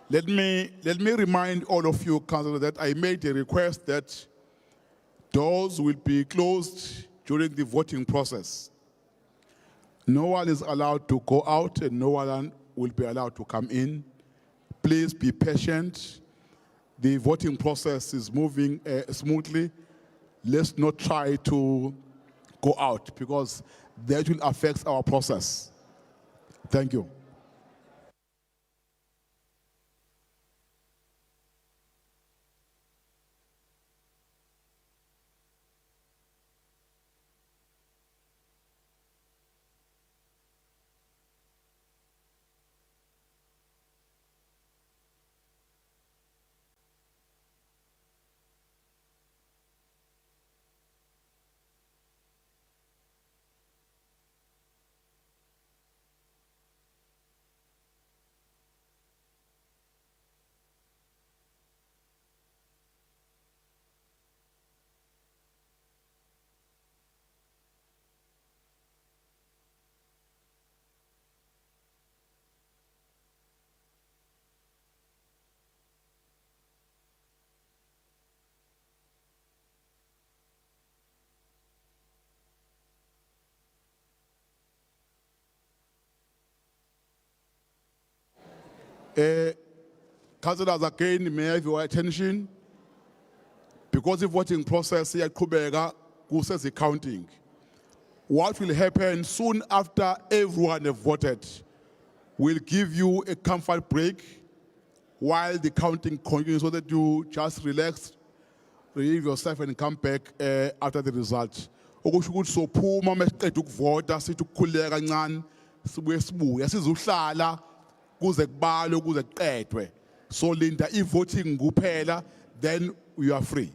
let me remind all of you, councillors, that I made a request that doors will be closed during the voting process. No one is allowed to go out and no one will be allowed to come in. Please be patient. The voting process is moving smoothly. Let's not try to go out because that will affect our process. Thank you. Councillors, again, may I have your attention? Because the voting process here says the counting. What will happen soon after everyone has voted? We'll give you a comfort break while the counting continues so that you just relax, relieve yourself and come back after the result. Okusho ukuthi sophuma masiqeda ukuvota sithi ukukhuleka kancane sibuye sibuye sizohlala kuze kubalwe kuze kuqedwe. So linda voting kuphela, then you are free.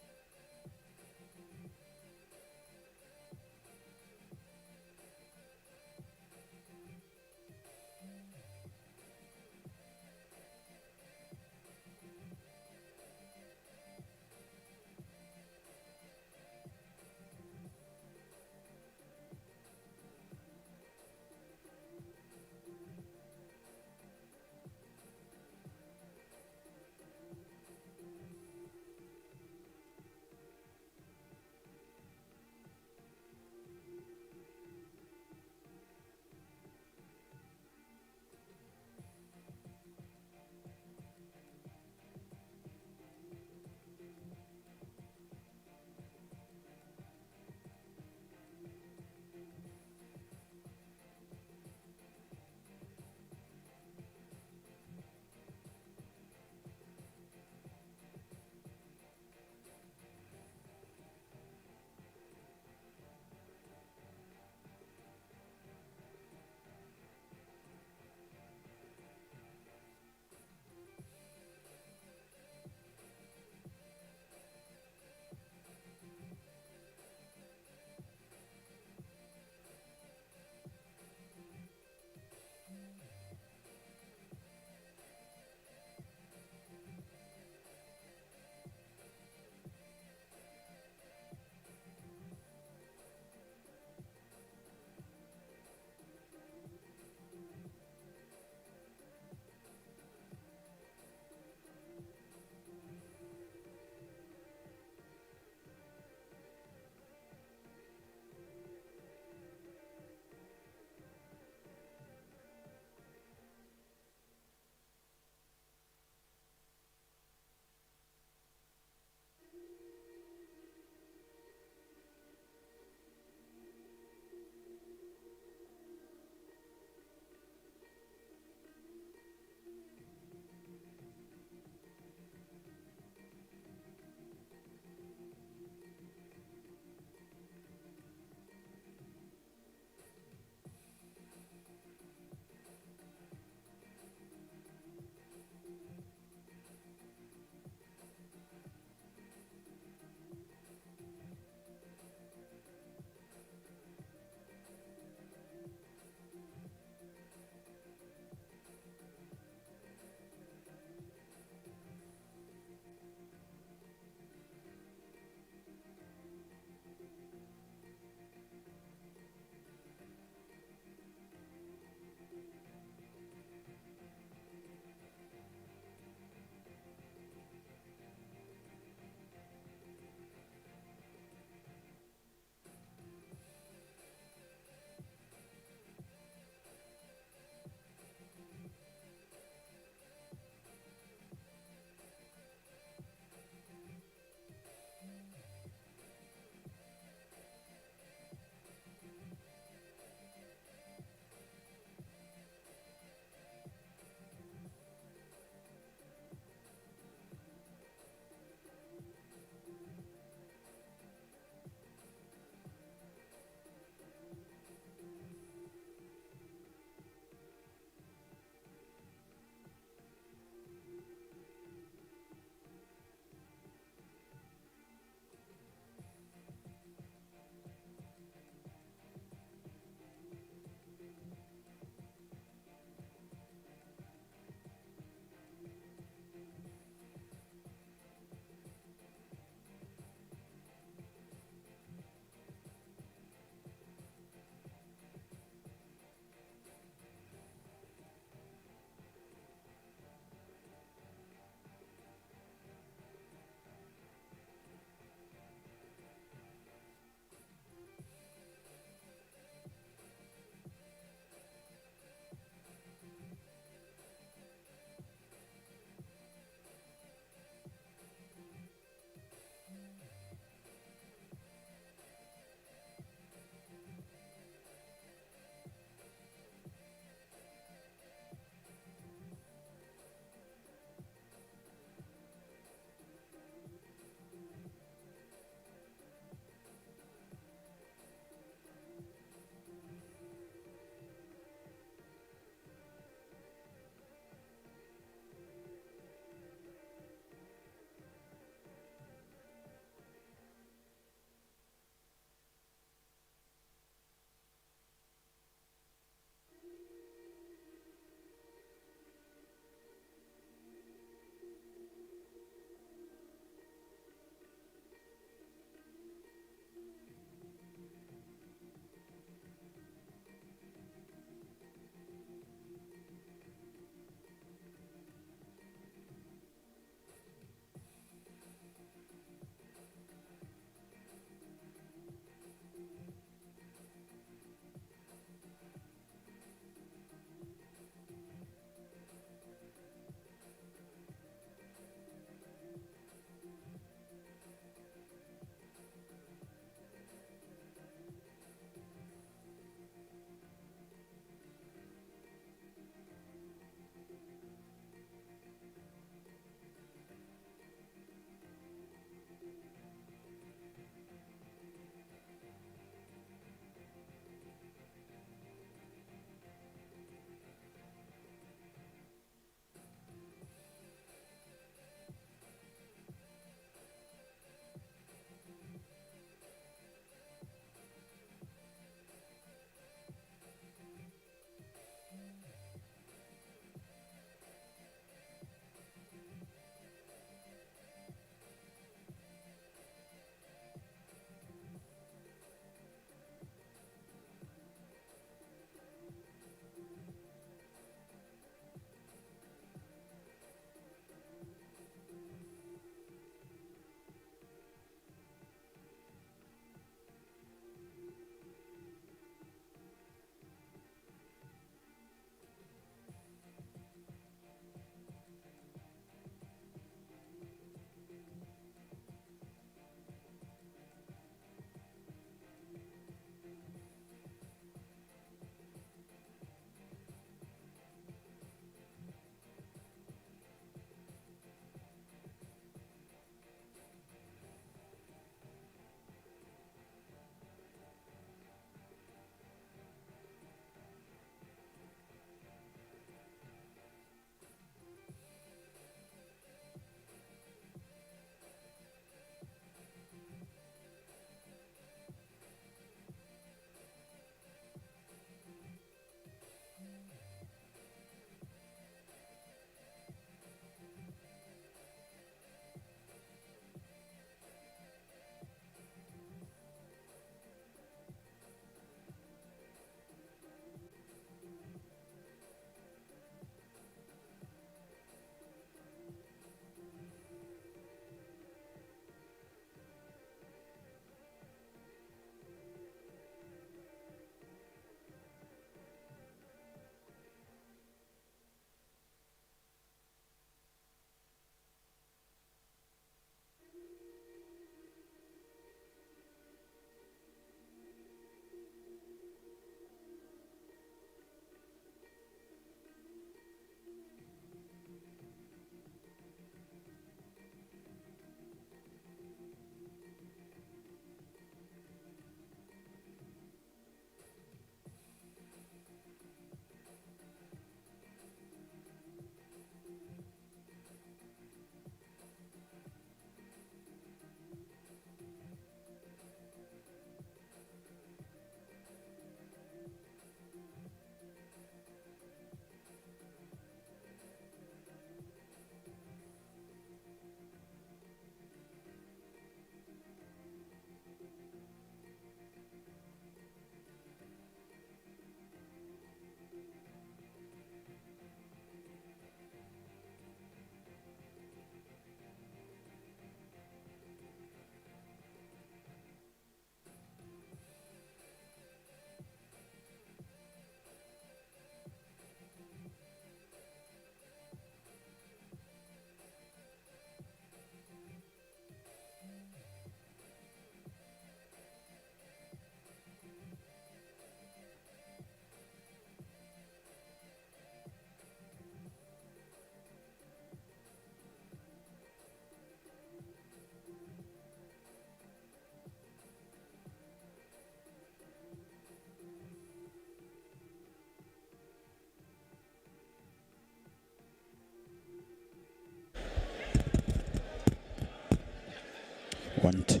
Want.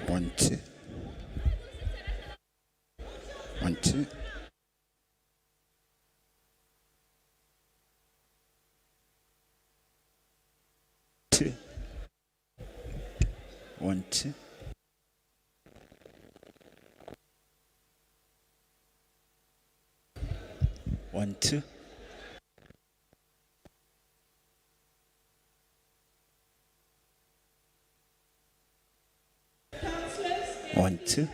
Want. Want. Want. Want. 2.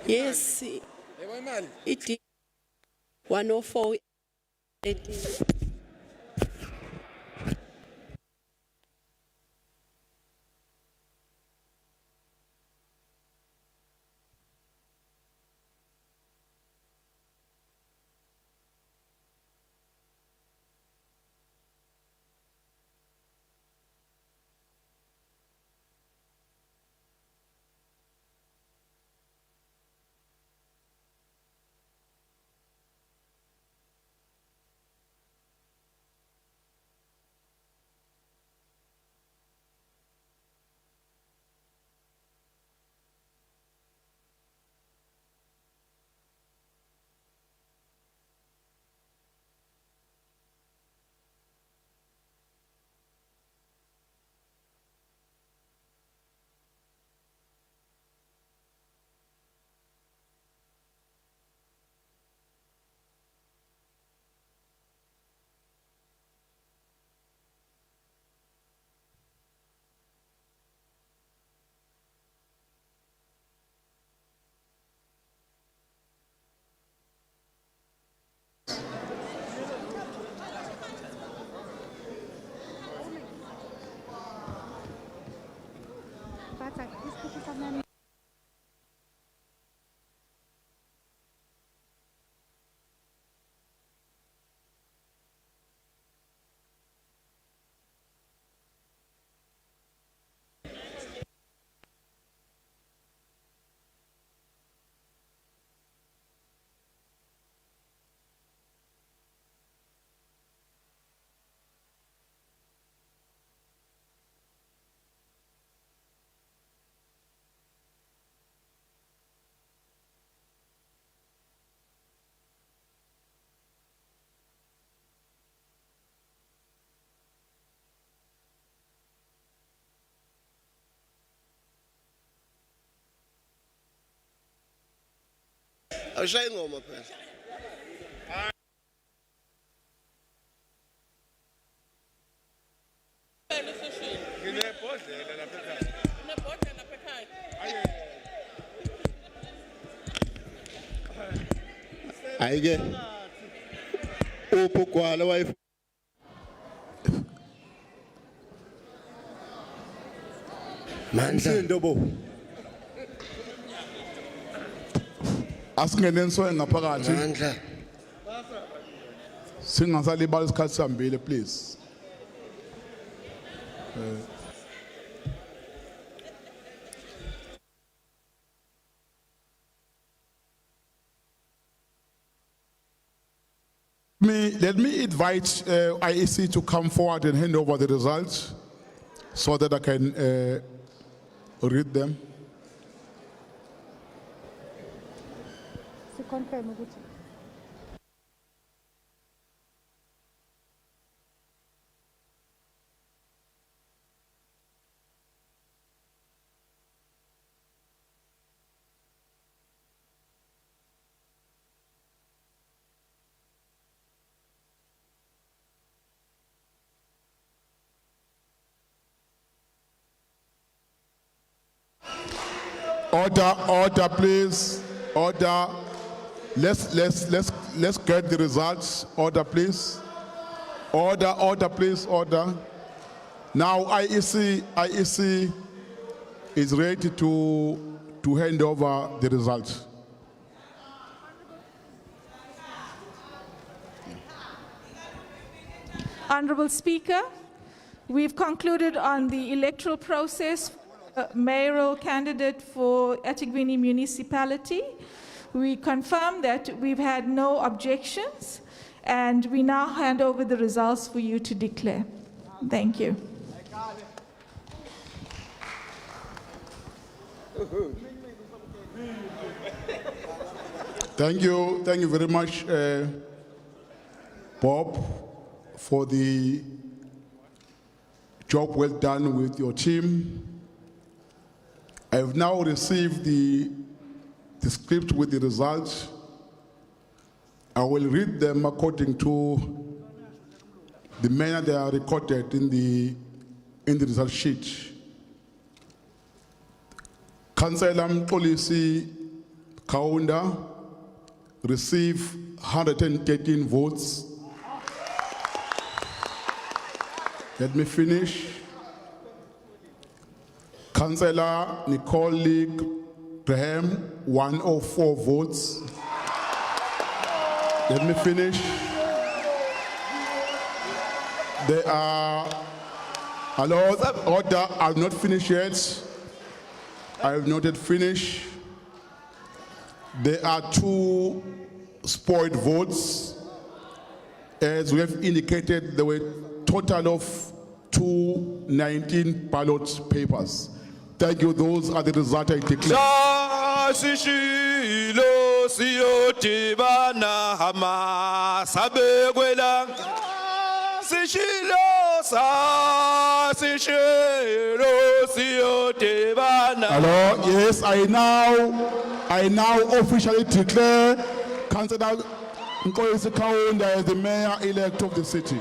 Yes. It 104. Awushayi ingoma phela. Ayike upugwala wayi Mandla ndobo. Asingene nisoye ngaphakathi. Mandla. Singasalibala isikhathi sihambile please. Let me invite IEC to come forward and hand over the results so that I can read them. Order, please. Order. Let's get the results. Order, please. Order, please. Order. Now, IEC is ready to hand over the results. Honorable Speaker, we've concluded on the electoral process. Mayoral candidate for Ethekwini Municipality. We confirm that we've had no objections, and we now hand over the results for you to declare. Thank you. Thank you very much, Bob, for the job well done with your team. I have now received the script with the results. I will read them according to the manner they are recorded in the result sheet. Councillor Mxolisi Kaunda received 113 votes. Let me finish. Councillor Nicole League Graham, 104 votes. Let me finish. There are a lot of order. I have not finished yet. I have not yet finished. There are 2 spoiled votes. As we have indicated, there were a total of 219 ballot papers. Thank you. Those are the results I declare. Hello, yes, I now officially declare Councillor Nkosi Kaunda as the mayor-elect of the city.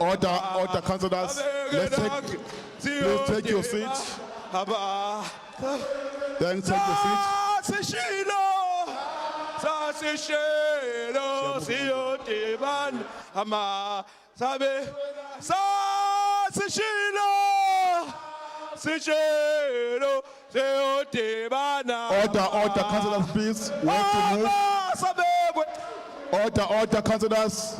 Order, councillors. Please take your seats. Then take your seats. Order, councillors, please. We have to move. Order, councillors.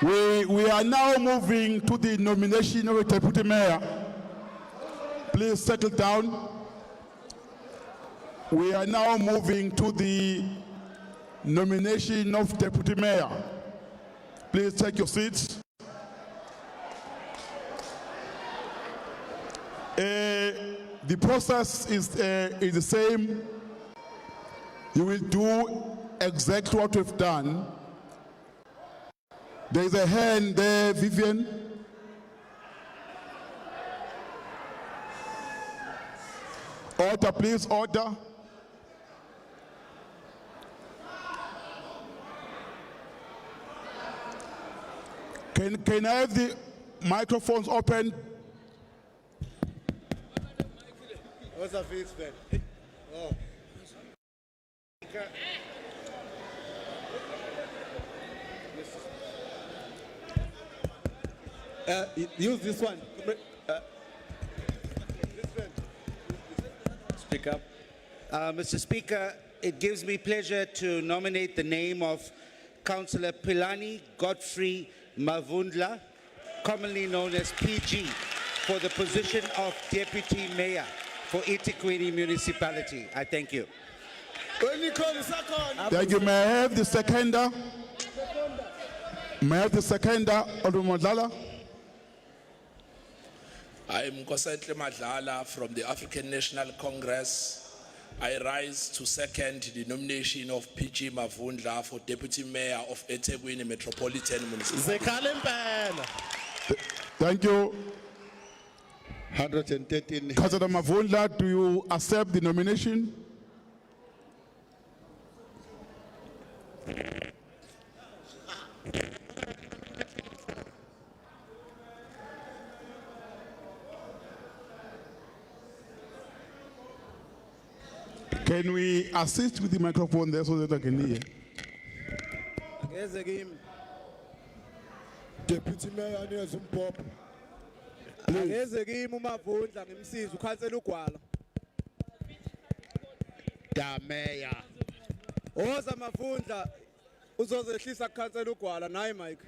We are now moving to the nomination of a deputy mayor. Please settle down. We are now moving to the nomination of deputy mayor. Please take your seats. The process is the same. You will do exactly what we've done. There is a hand there, Vivian. Order, please, order. Can I have the microphones open? What's the face, man? Oh. Use this one. Speak up. Mr. Speaker, it gives me pleasure to nominate the name of Councillor Pilani Godfrey Mavundla, commonly known as PG, for the position of Deputy Mayor for Ethekwini Municipality. I thank you. Thank you. May I have the seconder? May I have the seconder, Honorable Madlala? I am Nkosentle Madlala from the African National Congress. I rise to second the nomination of PG Mavundla for Deputy Mayor of Ethekwini Metropolitan Municipality. Thank you. 113. Councillor Mavundla, do you accept the nomination? Can we assist with the microphone there so that I can hear? Yes, again. Deputy Mayor Niels Mpop. Yes, again, Mavundla ngimsiza ukhansela ugwala. Da Mayor. Oza Mavundla uzozehlisa ukhansela ugwala nayi Mike.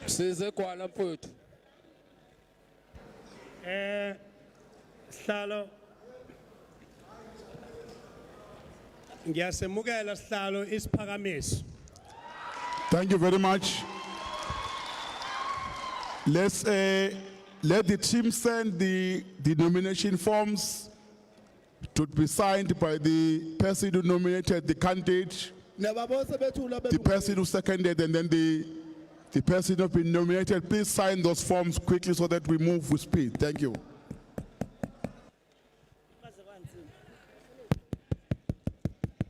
Size gwala mfowethu. Sihlalo Ngiyasemukela sihlalo isiphakamiso. Thank you very much. Let's let the team send the nomination forms to be signed by the person who nominated the candidate, the person who seconded, and then the person who has been nominated. Please sign those forms quickly so that we move with speed. Thank you.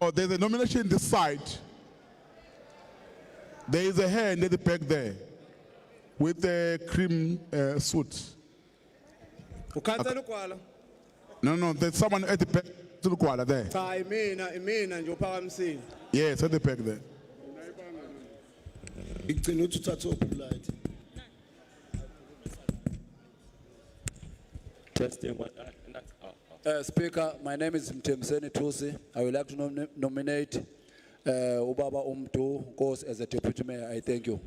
Oh, there's a nomination this side. There is a hand at the back there with the cream suit. No, there's someone at the back there. Yes, at the back there. Testing what? Speaker, my name is Mdntv Tusi. I would like to nominate Ubaba Umdu Nkosi as a deputy mayor. I thank you.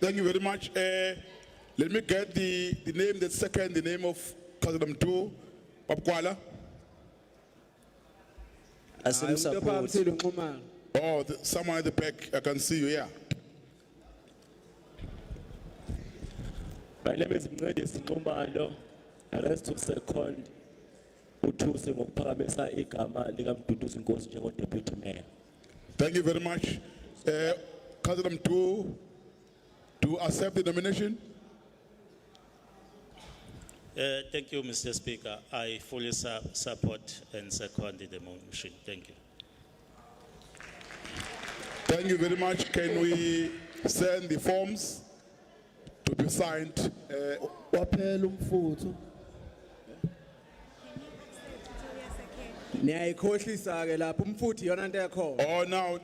Thank you very much. Let me get the name, the second, the name of Councillor Mtu Papkwala. Oh, someone at the back, I can see you, yeah. My name is Mdntv Nkombalo. Arrest to second uThusi ngokuphakamisa igama likaMduduzi Nkosi njengo-deputy mayor. Thank you very much. Councillor Mtu, to accept the nomination? Thank you, Mr. Speaker. I fully support and second the motion. Thank you. Thank you very much. Can we send the forms to be signed? Oh, now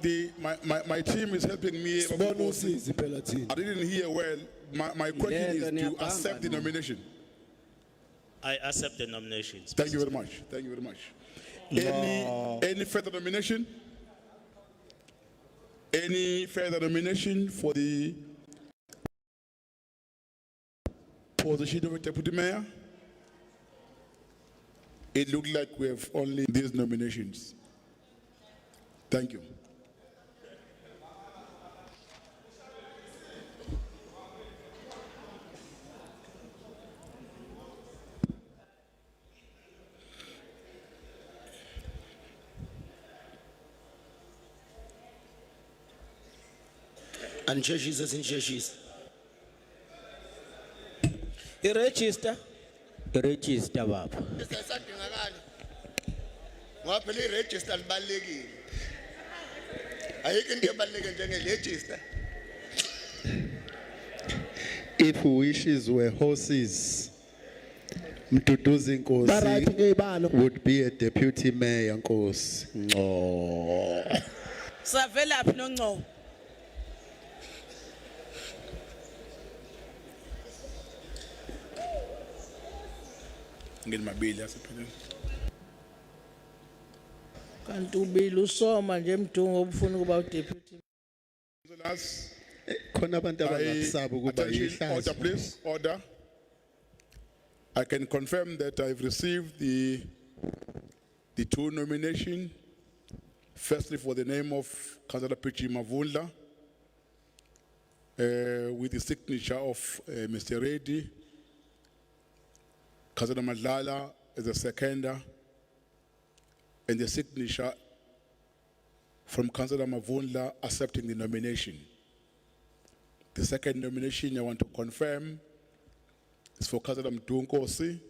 my team is helping me. I didn't hear well. My question is to accept the nomination. I accept the nominations. Thank you very much. Thank you very much. Any further nomination? Any further nomination for the position of a deputy mayor? It looks like we have only these nominations. Thank you. And judges and judges. Register baba. Ngaphela iregister libalekile. Ayikho into ebalekile njenge-register. If wishes were horses, Mduduzi Nkosi would be a deputy mayor Nkosi. No. Savela phi nonco. Get my bill, that's opinion. Kanti ubili usoma nje Mdungu obufuna ukuba udeputy. Khona abantu abangakusaba ukuba Attention, order please, order. I can confirm that I've received the two nominations. Firstly, for the name of Councillor PG Mavundla, with the signature of Mr. Reddy, Councillor Madlala as a seconder, and the signature from Councillor Mavundla accepting the nomination. The second nomination I want to confirm is for Councillor Mdu Nkosi,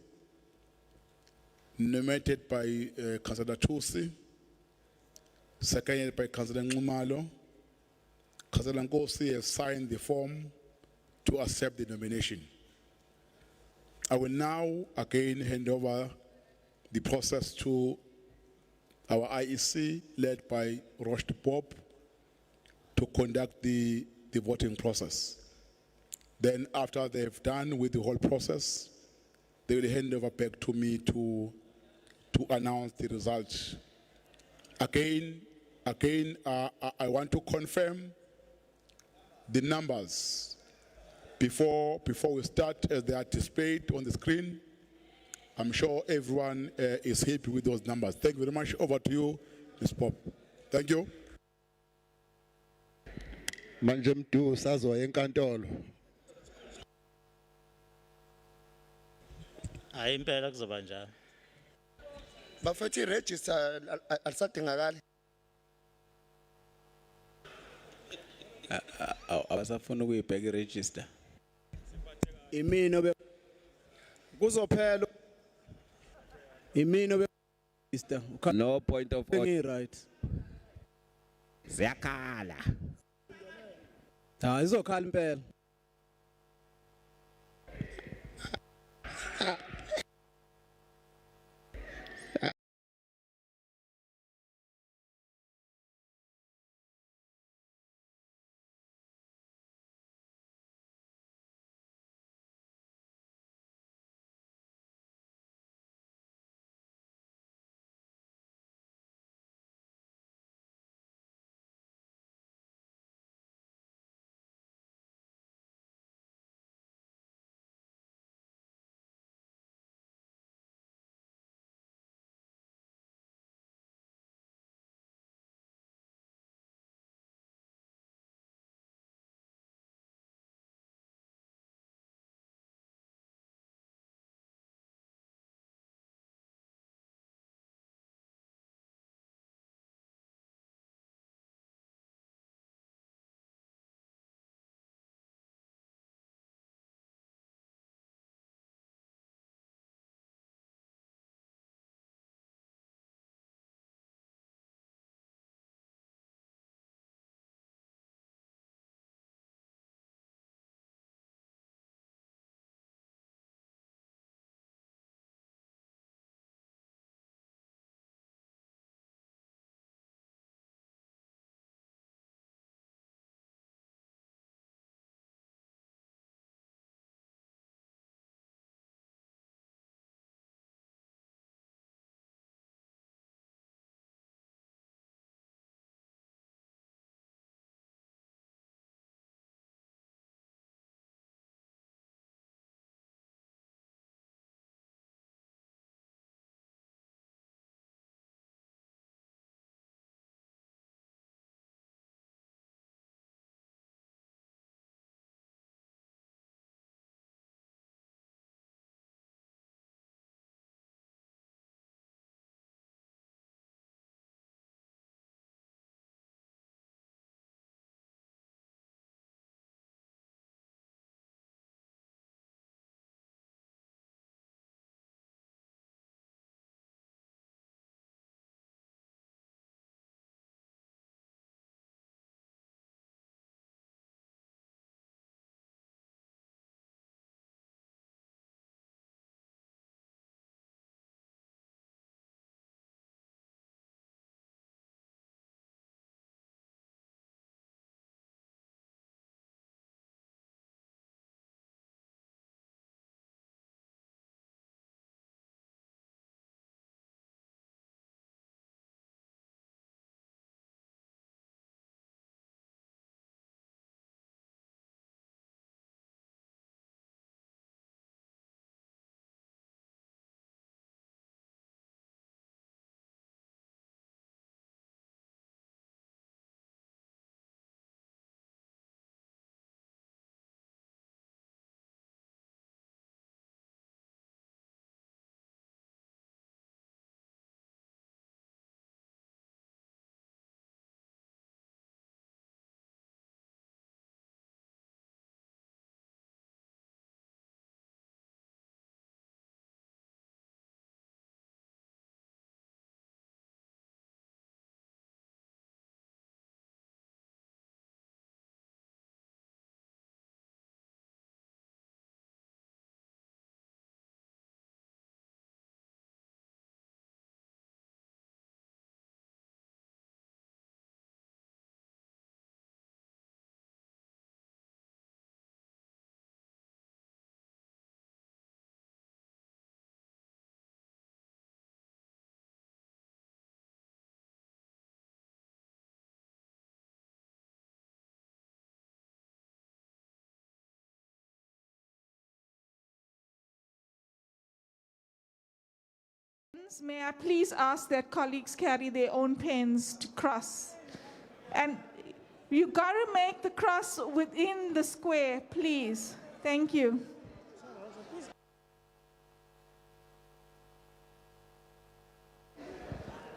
nominated by Councillor Tusi, seconded by Councillor Nxumalo. Councillor Nkosi has signed the form to accept the nomination. I will now again hand over the process to our IEC, led by Rost Bob, to conduct the voting process. Then after they've done with the whole process, they will hand over back to me to announce the results. Again, I want to confirm the numbers before we start, as they are displayed on the screen, I'm sure everyone is happy with those numbers. Thank you very much. Over to you, Ms. Pop. Thank you. Manje mdu sazo enkantolo. Hayi impela kuzoba njalo. Bafethu i-register alisadingakali. Abasafuna ukuyibheka i-register. Imino be kuzophela. Imino be register. No point of order. Right. Ziyakhala. Ha izokhala impela. pens, may I please ask that colleagues carry their own pens to cross? And you gotta make the cross within the square, please. Thank you.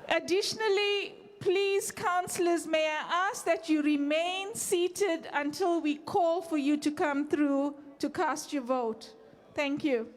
Additionally, please, councillors, may I ask that you remain seated until we call for you to come through to cast your vote. Thank you.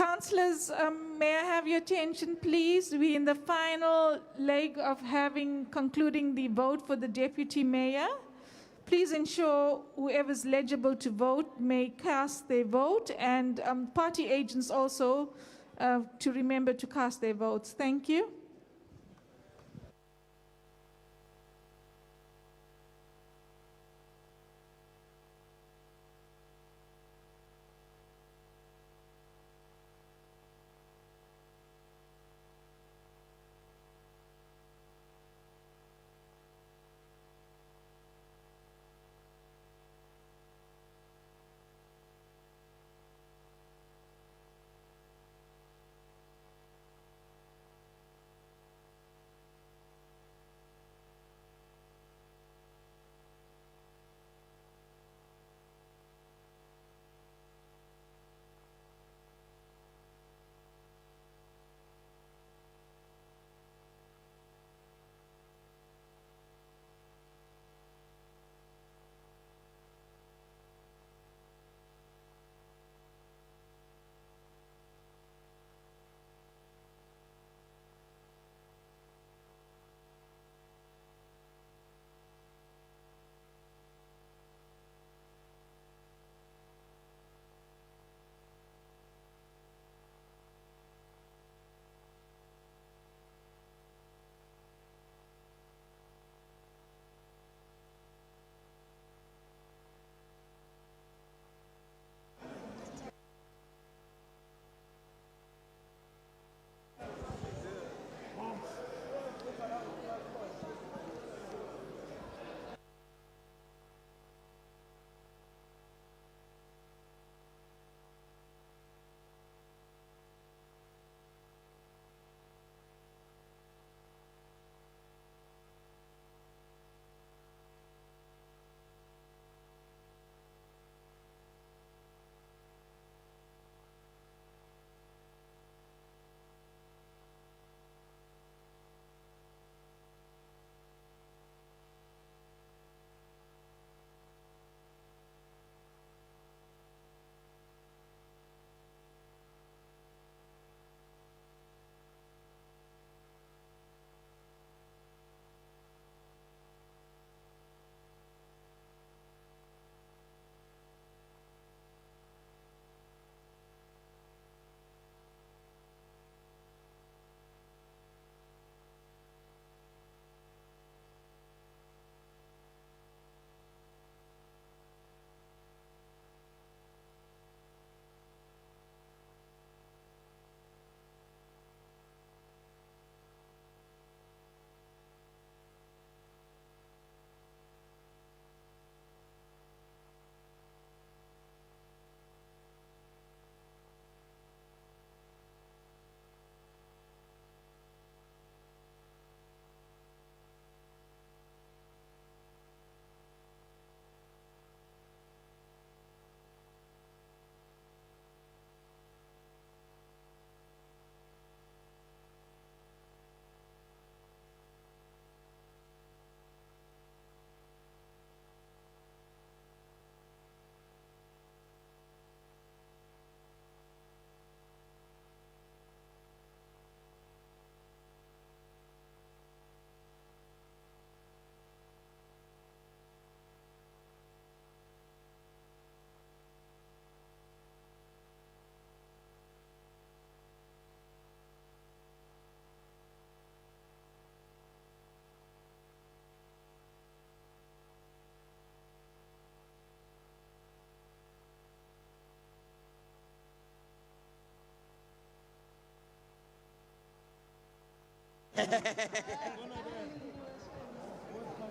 Councillors, may I have your attention, please? We're in the final leg of concluding the vote for the deputy mayor. Please ensure whoever's legible to vote may cast their vote, and party agents also to remember to cast their votes. Thank you.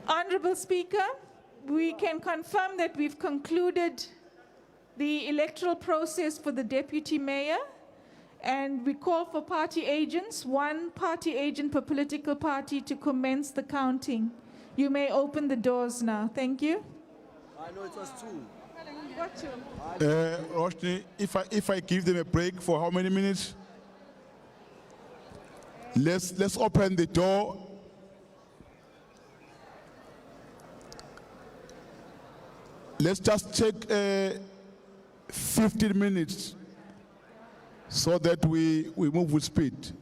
Honorable Speaker, we can confirm that we've concluded the electoral process for the deputy mayor, and we call for party agents, one party agent per political party, to commence the counting. You may open the doors now. Thank you. I know it was two. Roshni, if I give them a break for how many minutes? Let's open the door. Let's just take 15 minutes so that we move with speed.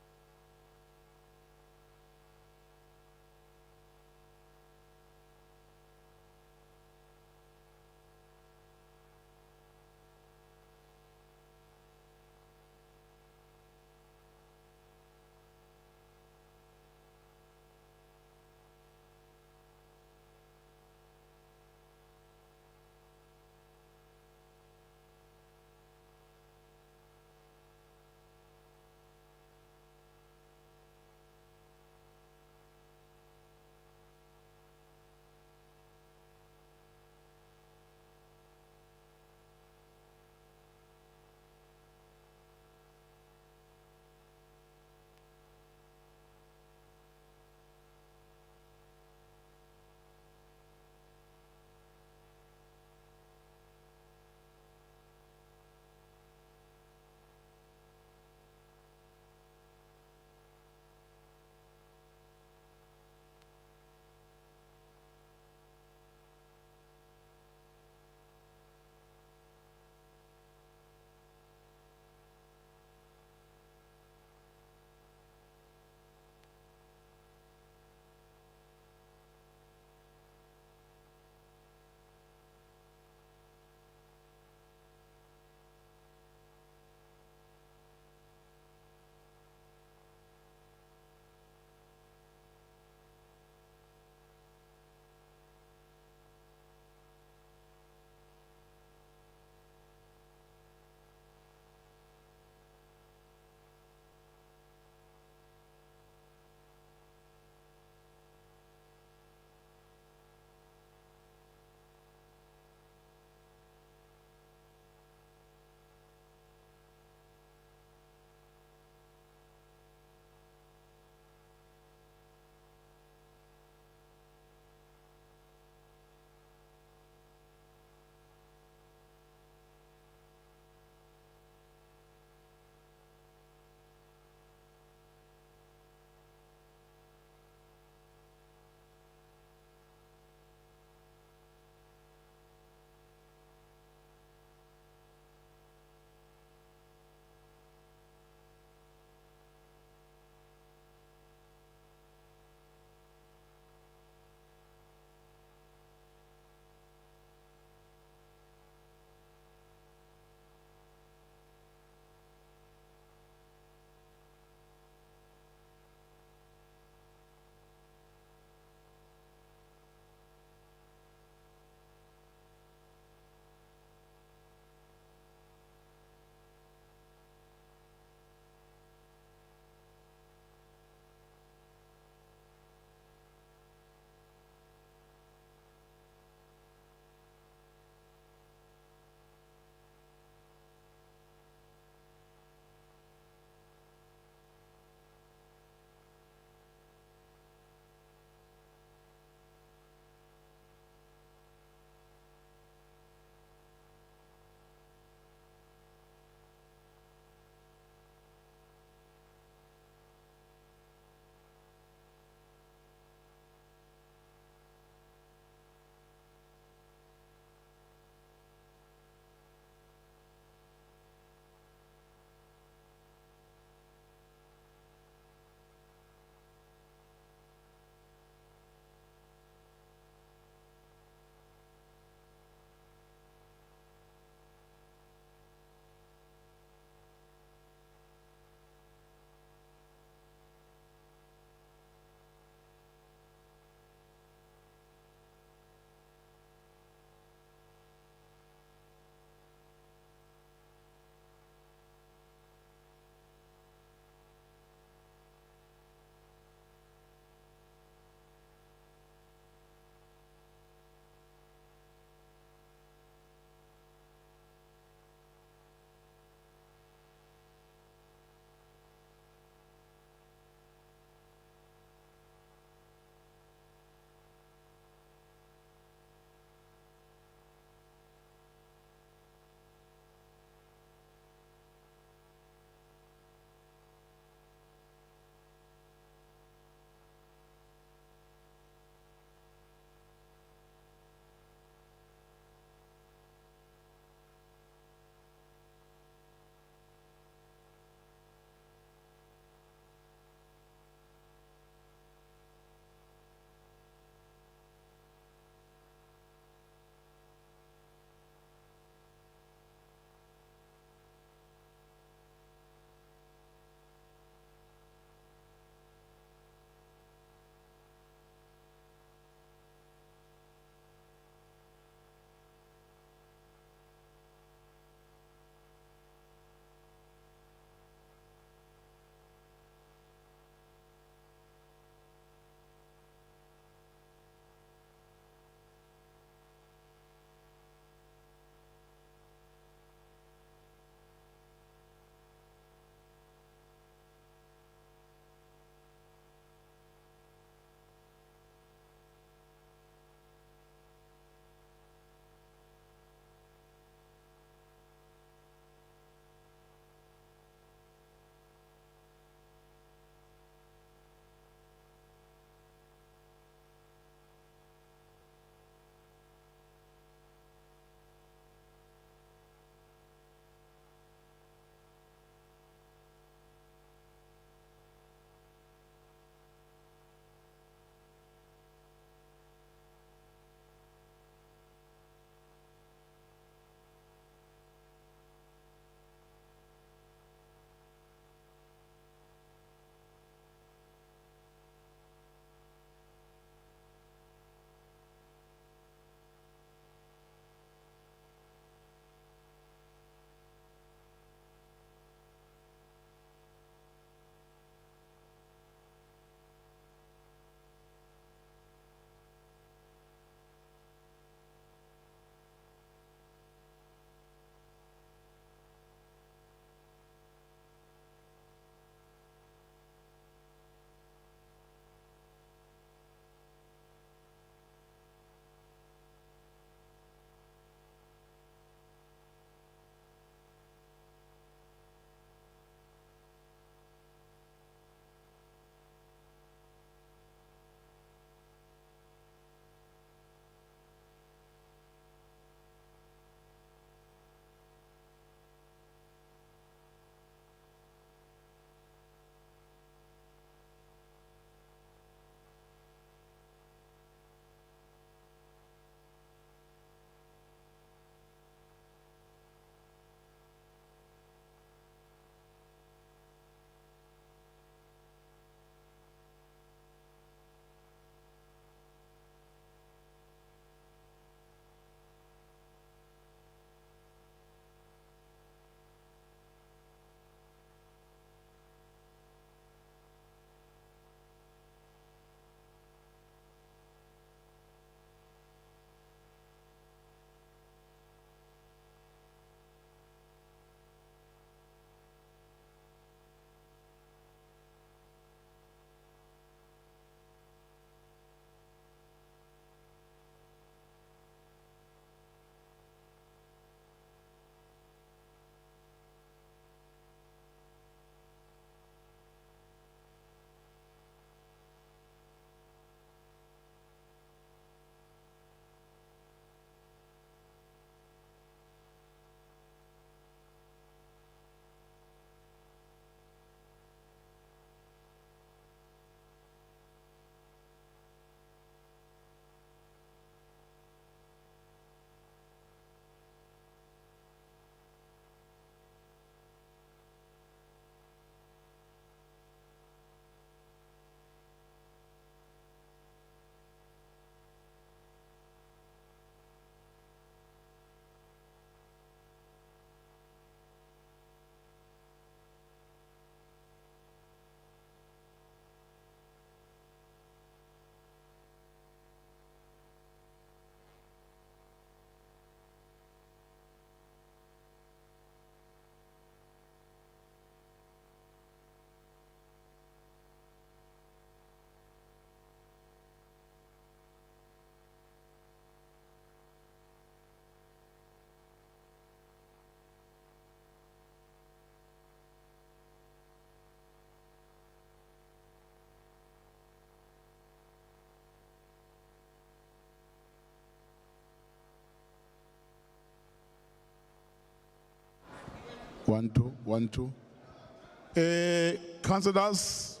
1, 2, 1, 2. Councillors,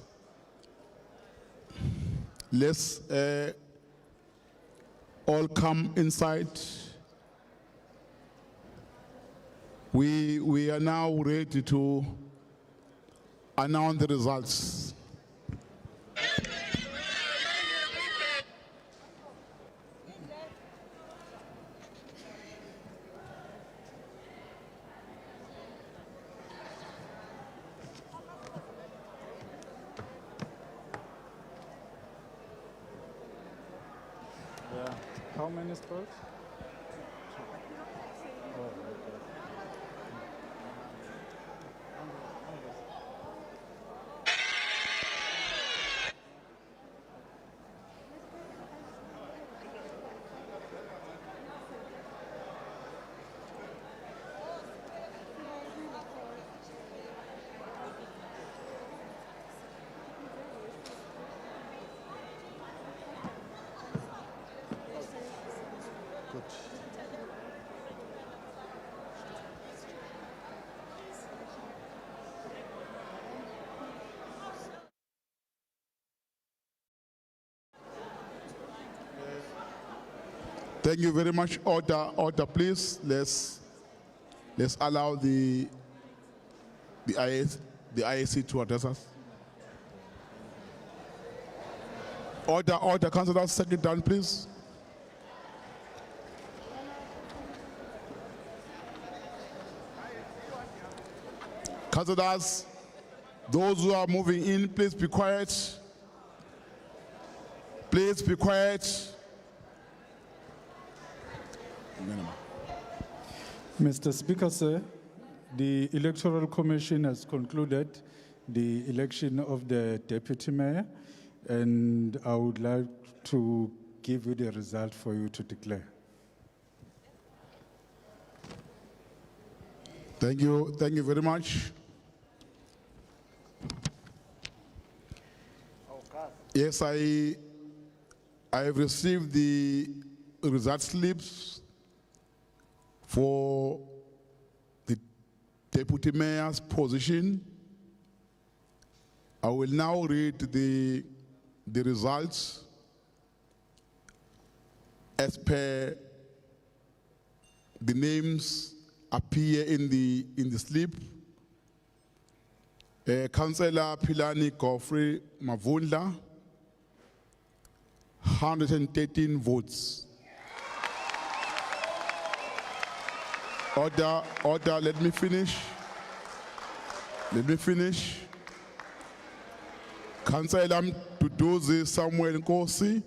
let's all come inside. We are now ready to announce the results. How many spots? Thank you very much. Order, please. Let's allow the IAC to address us. Order, councillors, second down, please. Councillors, those who are moving in, please be quiet. Please be quiet. Mr. Speaker, sir, the Electoral Commission has concluded the election of the Deputy Mayor, and I would like to give you the result for you to declare. Thank you very much. Yes, I have received the result slips for the Deputy Mayor's position. I will now read the results as per the names appear in the slip. Councillor Philani Godfrey Mavundla, 113 votes. Order, let me finish. Councillor Duduzi Samuel Nkosi,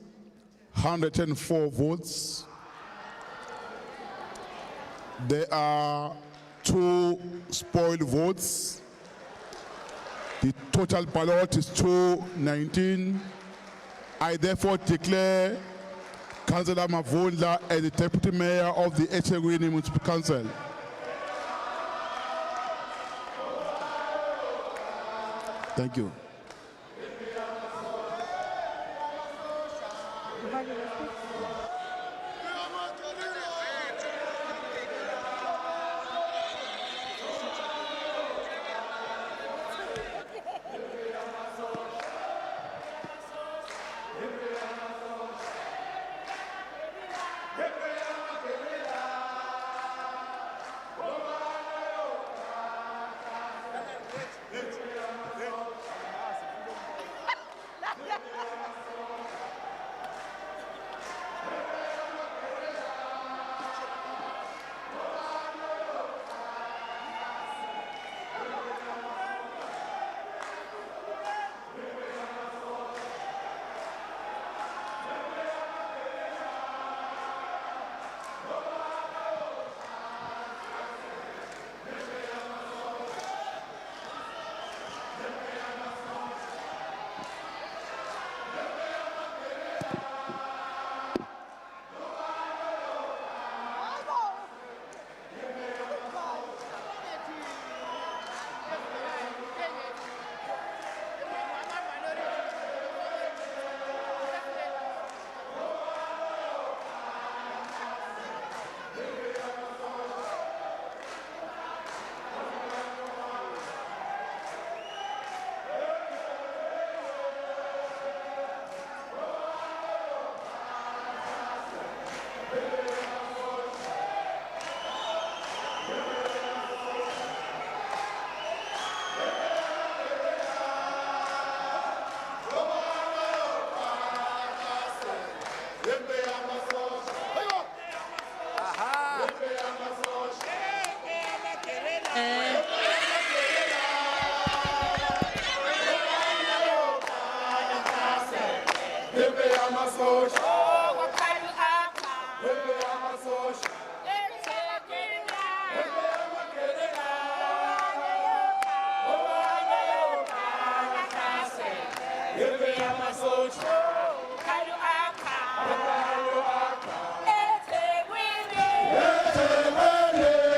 104 votes. There are 2 spoiled votes. The total ballot is 219. I therefore declare Councillor Mavundla as the Deputy Mayor of the Ethekwini Municipal Council. Thank you.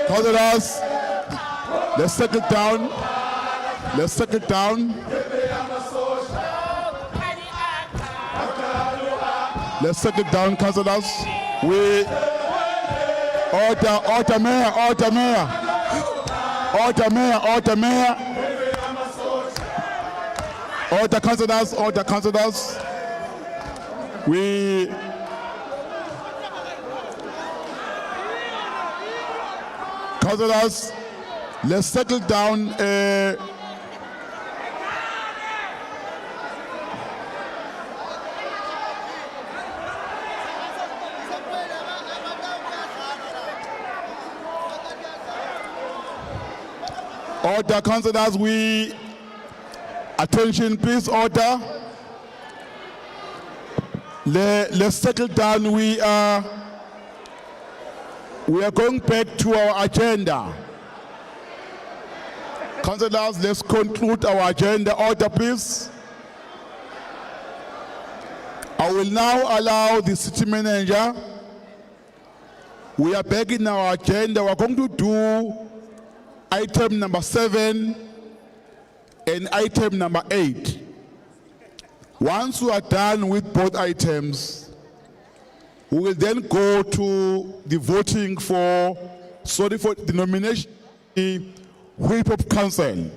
Councillors, let's settle down. Let's settle down. Let's settle down, councillors. We order mayor. Order councillors. We councillors, let's settle down. Order, councillors, attention, please, order. Let's settle down. We are going back to our agenda. Councillors, let's conclude our agenda. Order, please. I will now allow the city manager. We are back in our agenda. We're going to do item number 7 and item number 8. Once we are done with both items, we will then go to the voting for the nomination of the whip of council.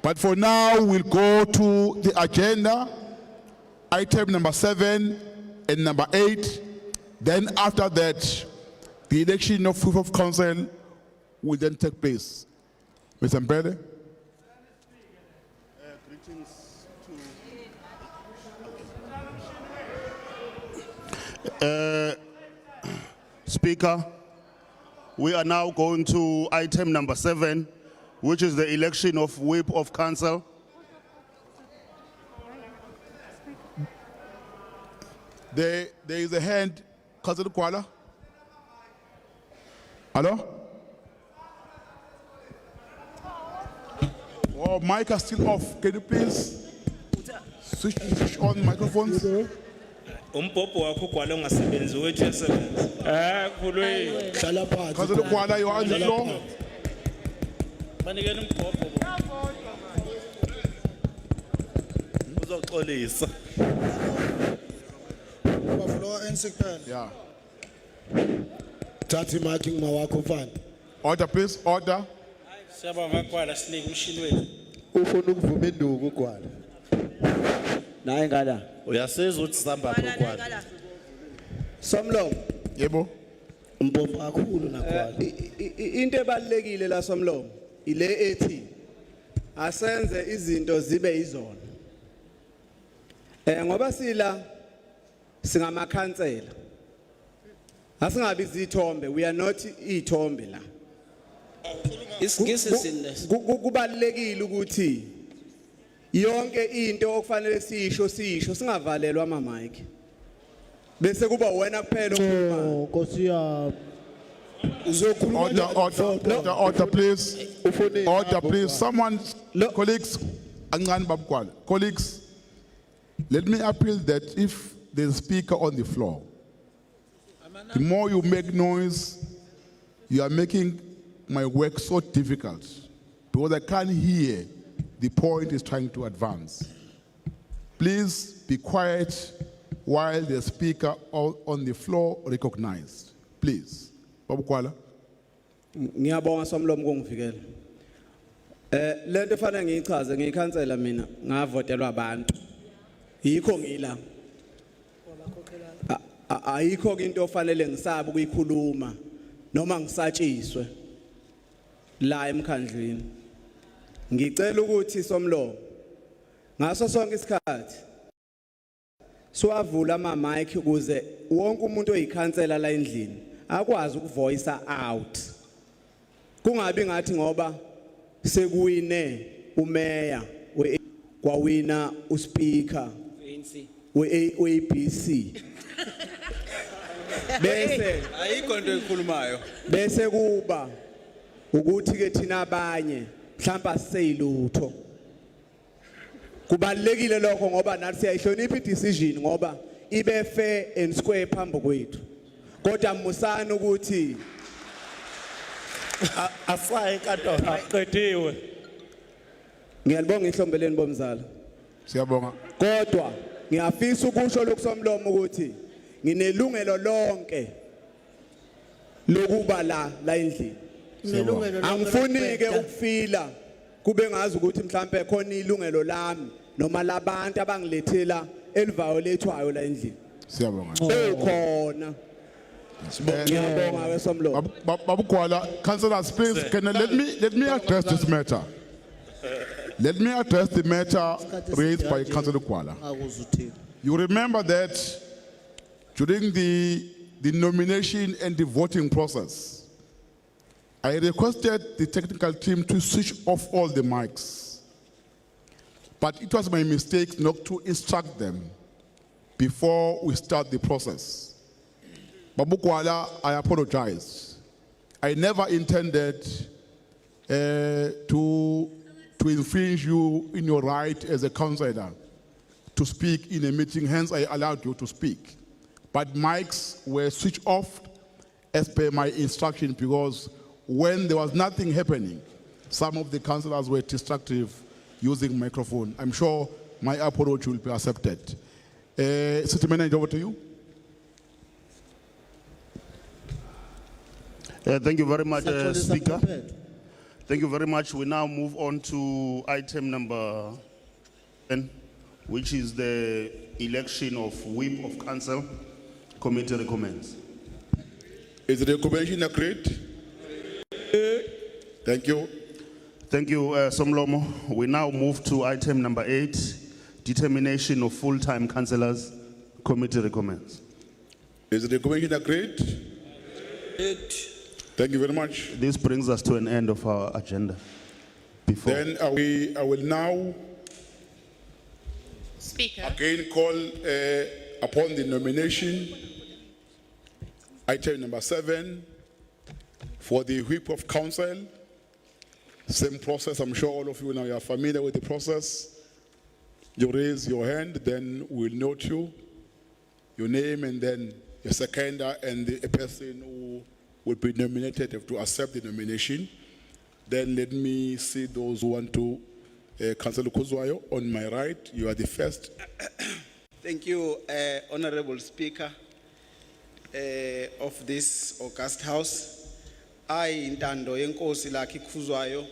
But for now, we'll go to the agenda, item number 7 and number 8. Then after that, the election of whip of council will then take place. Mr. Mbele. Greetings to Speaker. We are now going to item number 7, which is the election of whip of council. There is a hand, Councillor Kuala. Hello? Oh, mic is still off. Can you please switch on microphones? Umpopo wakho kwala ungasebenzi wethu yasebenza. Khulwe. Hlala phansi. Councillor Kuala, you are on the floor. Banikele umpopo. Uzoxolisa. Floor and second. Yeah. Tati marking mawako fan. Order, please. Order. Siyabonga kwala sinike umshini wethu. Ufuna ukuvuma induku kwala. Naye ngala. Uyasizwa ukuthi sihamba pho kwala. Somlomo. Yebo. Umpompo kakhulu nakwala. Into ebalekile la Somlomo ile ethi asenze izinto zibe izona. Ngoba sila singamakhansela. Asingabi izithombe, we are not ithombe la. Kubalekile ukuthi yonke into okufanele sisho singavalelwa ama mic. Bese kuba wena kuphela okhuluma. Nkosi yami. Order, please. Order, please. Someone, colleagues, colleagues, let me appeal that if there's a speaker on the floor, the more you make noise, you are making my work so difficult because I can't hear the point is trying to advance. Please be quiet while the speaker on the floor recognized. Please. Babu Kuala. Ngiyabonga Somlomo kongivikela. Lento efanele ngiyichaze ngikhansela mina ngavotelwa abantu. Yikho ngila. Ayikho into ofanele ngisabe ukuyikhuluma noma ngisatshiswe la emkhandlweni. Ngicela ukuthi Somlomo ngaso sonke isikhathi siwavula ama mic ukuze wonke umuntu oyikhansela la endlini akwazi ukuvoice out. Kungabi ngathi ngoba sekuwine umeya kwawina uspeaker we-ABC bese ayikho into ekhulumayo bese kuba ukuthi ke thina abanye mhlawumbe asiseyilutho kubalekile lokho ngoba nathi siyayihlonipha i-decision ngoba ibe fair and square phambi kwethu kodwa musana ukuthi Asaye enkantolo. Aqediwe. ngiyalibonga ihlombeleni bomzala Siyabonga. kodwa ngiyafisa ukusho lokusomlomo ukuthi nginelungelo lonke lokuba la endlini angifuni ke ukufila kube ngazi ukuthi mhlambe khona ilungelo lami noma labantu abangilethela eliviolate-wayo la endlini Siyabonga. khona ngiyabonga wesomlomo Babu Kuala, councillors, please, can I, let me address this matter. Let me address the matter raised by Councillor Kuala. You remember that during the nomination and the voting process, I requested the technical team to switch off all the mics. But it was my mistake not to instruct them before we start the process. Babu Kuala, I apologize. I never intended to infringe you in your right as a councillor to speak in a meeting, hence I allowed you to speak. But mics were switched off as per my instruction because when there was nothing happening, some of the councillors were destructive using microphone. I'm sure my approach will be accepted. City Manager, over to you. Thank you very much, Speaker. Thank you very much. We now move on to item number 10, which is the election of Whip of Council. Committee recommends. Is the recommendation agreed? Thank you. Thank you, Somlomo. We now move to item number 8, determination of full-time councillors. Committee recommends. Is the recommendation agreed? Thank you very much. This brings us to an end of our agenda. Then I will now Speaker. again call upon the nomination, item number 7, for the whip of council. Same process, I'm sure all of you now are familiar with the process. You raise your hand, then we'll note you, your name, and then your seconder and the person who will be nominated have to accept the nomination. Then let me see those who want to. Councillor Kuzwayo, on my right, you are the first. Thank you, Honorable Speaker of this August House. I, Ntando Yenkosi Laki Kuzwayo,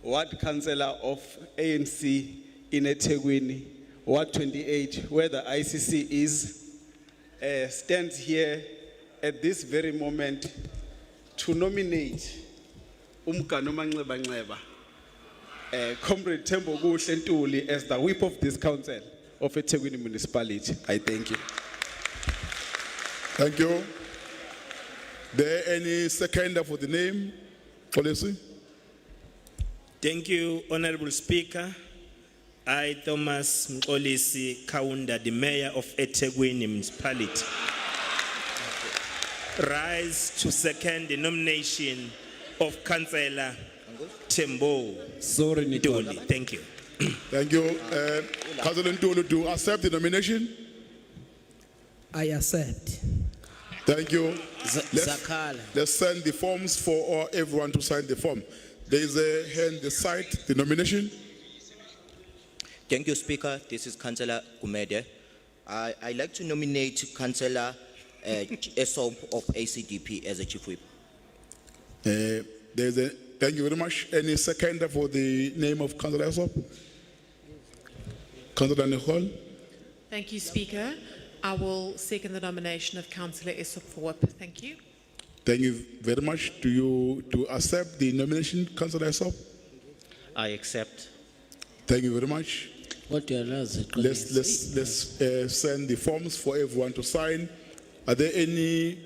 Ward Councillor of ANC in Ethekwini, Ward 28, where the ICC is, stands here at this very moment to nominate Umgano Mangleba Comrade Tembo Ntuli as the whip of this council of Ethekwini Municipality. I thank you. Thank you. There any seconder for the name? Policy? Thank you, Honorable Speaker. I, Thomas Mkolisi Kaunda, the Mayor of Ethekwini Municipality, rise to second the nomination of Councillor Tembo Ntuli. Thank you. Thank you. Councillor Ntuli, to accept the nomination? I accept. Thank you. Let's send the forms for everyone to sign the form. There is a hand beside the nomination. Thank you, Speaker. This is Councillor Gumede. I'd like to nominate Councillor Esop of ACDP as a chief whip. Thank you very much. Any seconder for the name of Councillor Esop? Councillor Nicole? Thank you, Speaker. I will second the nomination of Councillor Esop for whip. Thank you. Thank you very much. Do you accept the nomination, Councillor Esop? I accept. Thank you very much. Let's send the forms for everyone to sign. Are there any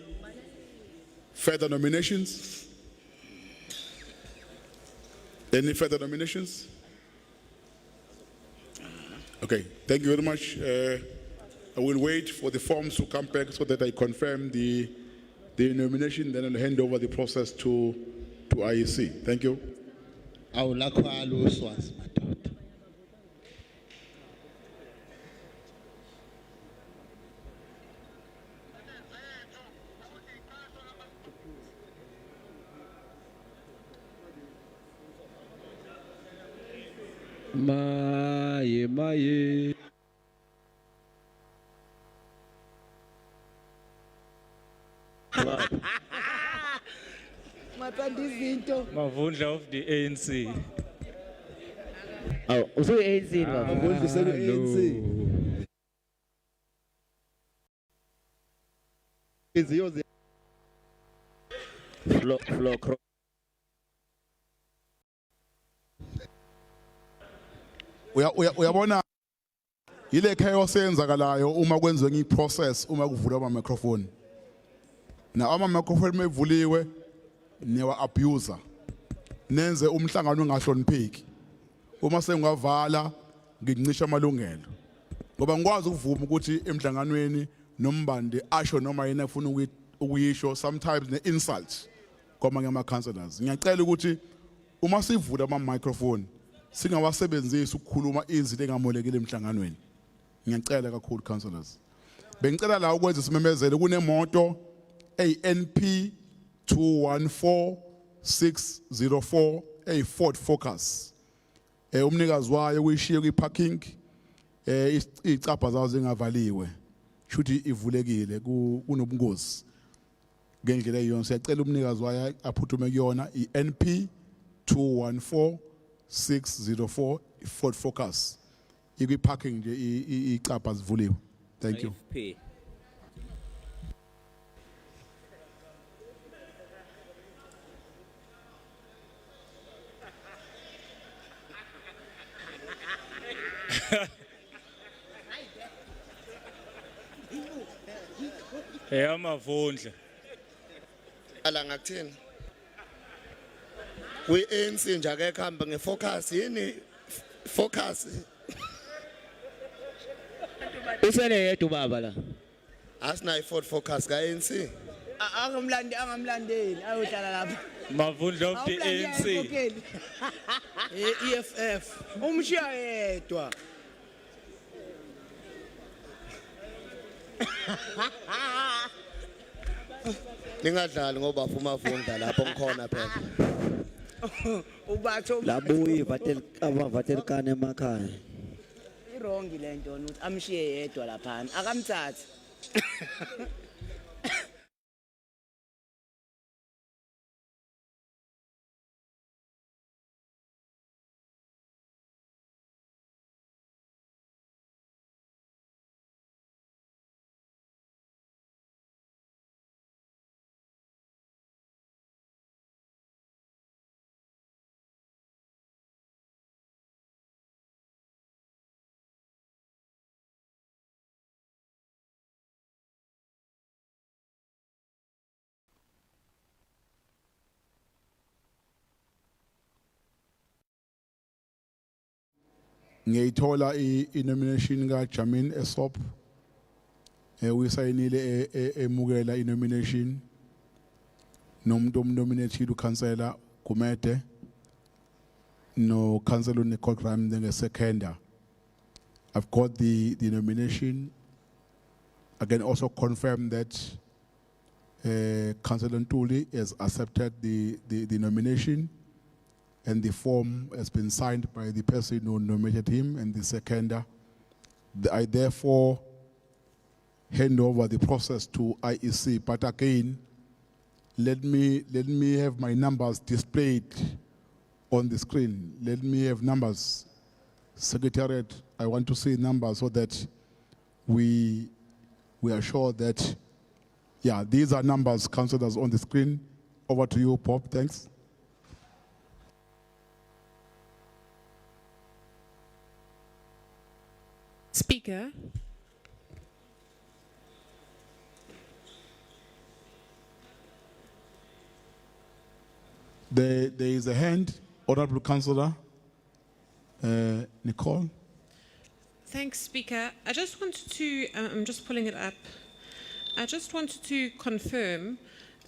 further nominations? Any further nominations? Okay, thank you very much. I will wait for the forms to come back so that I confirm the nomination, then I'll hand over the process to IEC. Thank you. Maye. Mavundla of the ANC. Oh, also ANC. Mavundla is ANC. Floor. Uyabona ile chaos eyenzakalayo uma kwenziwe iprocess uma kuvulwa ama microphone. Na ama microphone mevuliwe newa abuser. Nenze umhlangano ungahlonipheki. Uma sengavala ngincisha amalungelo. Ngoba ngikwazi ukuvuma ukuthi emhlanganweni nombande asho noma yena ufuna ukuyisho sometimes ne insult kwamanye ama councillors. Ngiyacela ukuthi uma sivula ama microphone singawasebenzisi ukukhuluma izinto engamolekile emhlanganweni. Ngiyacela kakhulu councillors. Bengicela la ukwenza isimemezelo kunemoto NP 214604 Ford Focus. Umnikazi wayo uyishiye kwi-parking icapha zawo zingavaliwe. Shuthi ivulekile kunobungozi. Ngendlela eyona siyacela umnikazi wayo aphuthume kuyona iNP 214604 Ford Focus. Ikwi-parking nje icapha zivuliwe. Thank you. Mavundla. Ala ngakuthini? We-ANC nje ake khamba ngefocus yini focus. Usele yedwa baba la. Asina i-Ford Focus ka-ANC. Angamlandeli ayohlala lapha. Mavundla of the ANC. EFF. Umshiya yedwa. Ningadlali ngoba afuma funda lapho ngikhona phela. Ubatho Labuyi abavatelikane emakhaya. irongi lento ukuthi amshiye yedwa lapha. Akamthathi. Ngiyithola i-nomination ka Jamin Esop. Uyisayinile emukela i-nomination. Nomuntu omnominated uCouncillor Kumede. No Councillor Nicole Graham then a seconder. I've got the nomination. I can also confirm that Councillor Ntuli has accepted the nomination. And the form has been signed by the person who nominated him and the seconder. I therefore hand over the process to IEC. But again, let me have my numbers displayed on the screen. Let me have numbers. Secretariat, I want to see numbers so that we are sure that, yeah, these are numbers, councillors on the screen. Over to you, Pop. Thanks. Speaker. There is a hand, Honorable Councillor Nicole. Thanks, Speaker. I just wanted to, I'm just pulling it up. I just wanted to confirm,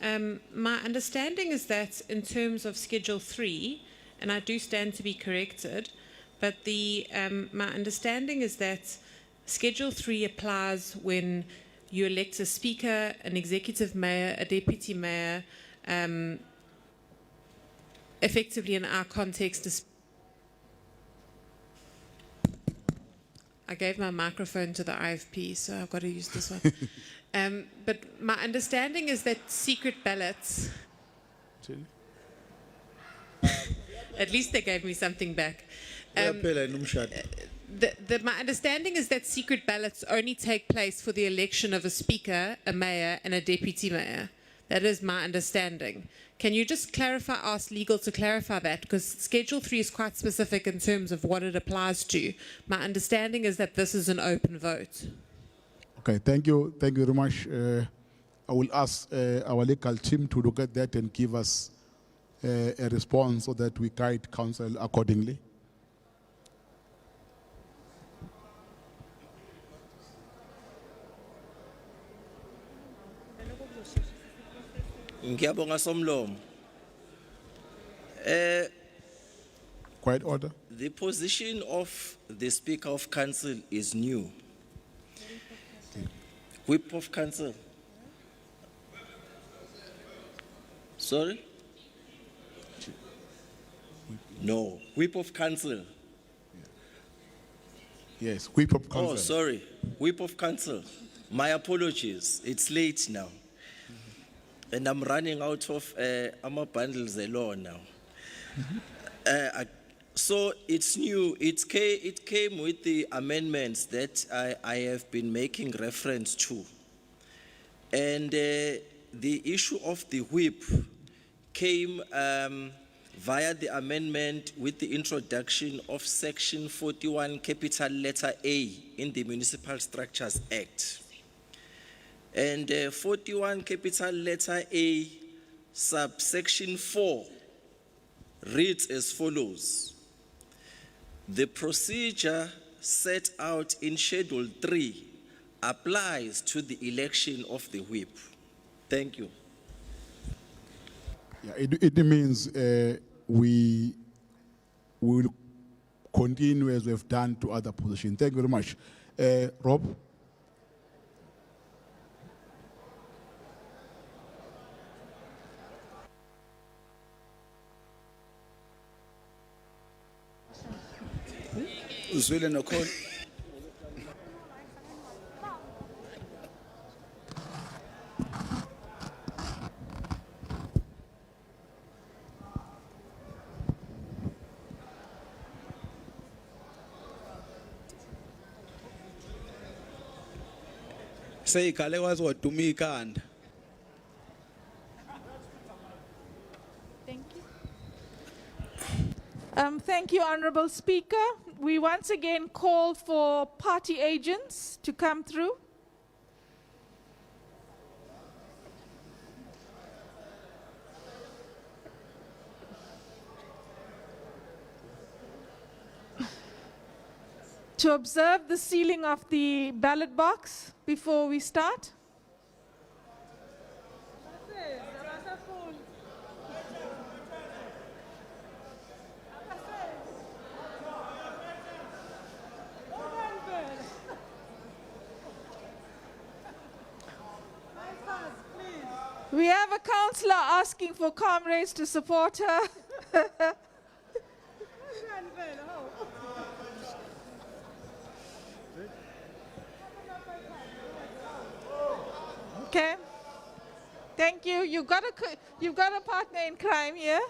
my understanding is that in terms of Schedule 3, and I do stand to be corrected, but my understanding is that Schedule 3 applies when you elect a speaker, an executive mayor, a deputy mayor, effectively in our context. I gave my microphone to the IFP, so I've got to use this one. But my understanding is that secret ballots, at least they gave me something back. My understanding is that secret ballots only take place for the election of a speaker, a mayor, and a deputy mayor. That is my understanding. Can you just clarify, ask legal to clarify that? Because Schedule 3 is quite specific in terms of what it applies to. My understanding is that this is an open vote. Okay, thank you very much. I will ask our legal team to look at that and give us a response so that we guide council accordingly. Ngiyabonga somlomo. Quiet order. The position of the Speaker of Council is new. Whip of Council. Sorry? No, Whip of Council. Yes, Whip of Council. Oh, sorry, Whip of Council. My apologies, it's late now. And I'm running out of bundles alone now. So it's new. It came with the amendments that I have been making reference to. And the issue of the whip came via the amendment with the introduction of Section 41, capital letter A in the Municipal Structures Act. And 41 capital letter A subsection 4 reads as follows. The procedure set out in Schedule 3 applies to the election of the whip. Thank you. Yeah, it means we will continue as we have done to other positions. Thank you very much. Rob? Uzwile nokhona. Seyikhale kwazi waduma ikhanda. Thank you, Honorable Speaker. We once again call for party agents to come through. To observe the sealing of the ballot box before we start. We have a councillor asking for comrades to support her. Okay. Thank you. You've got a partner in crime here.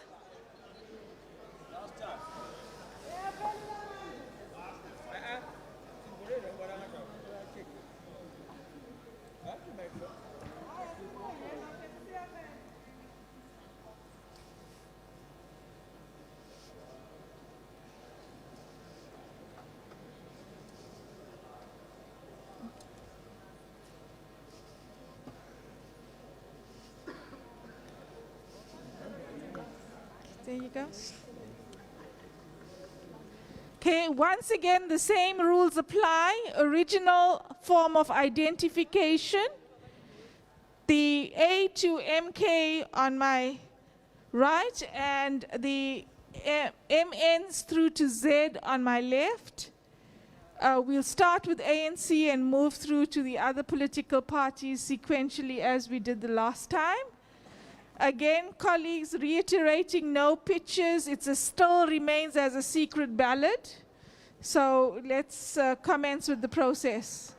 There you go. Okay, once again, the same rules apply. Original form of identification. The A to MK on my right and the MNs through to Z on my left. We'll start with ANC and move through to the other political parties sequentially as we did the last time. Again, colleagues, reiterating no pictures. It still remains as a secret ballot. So let's commence with the process.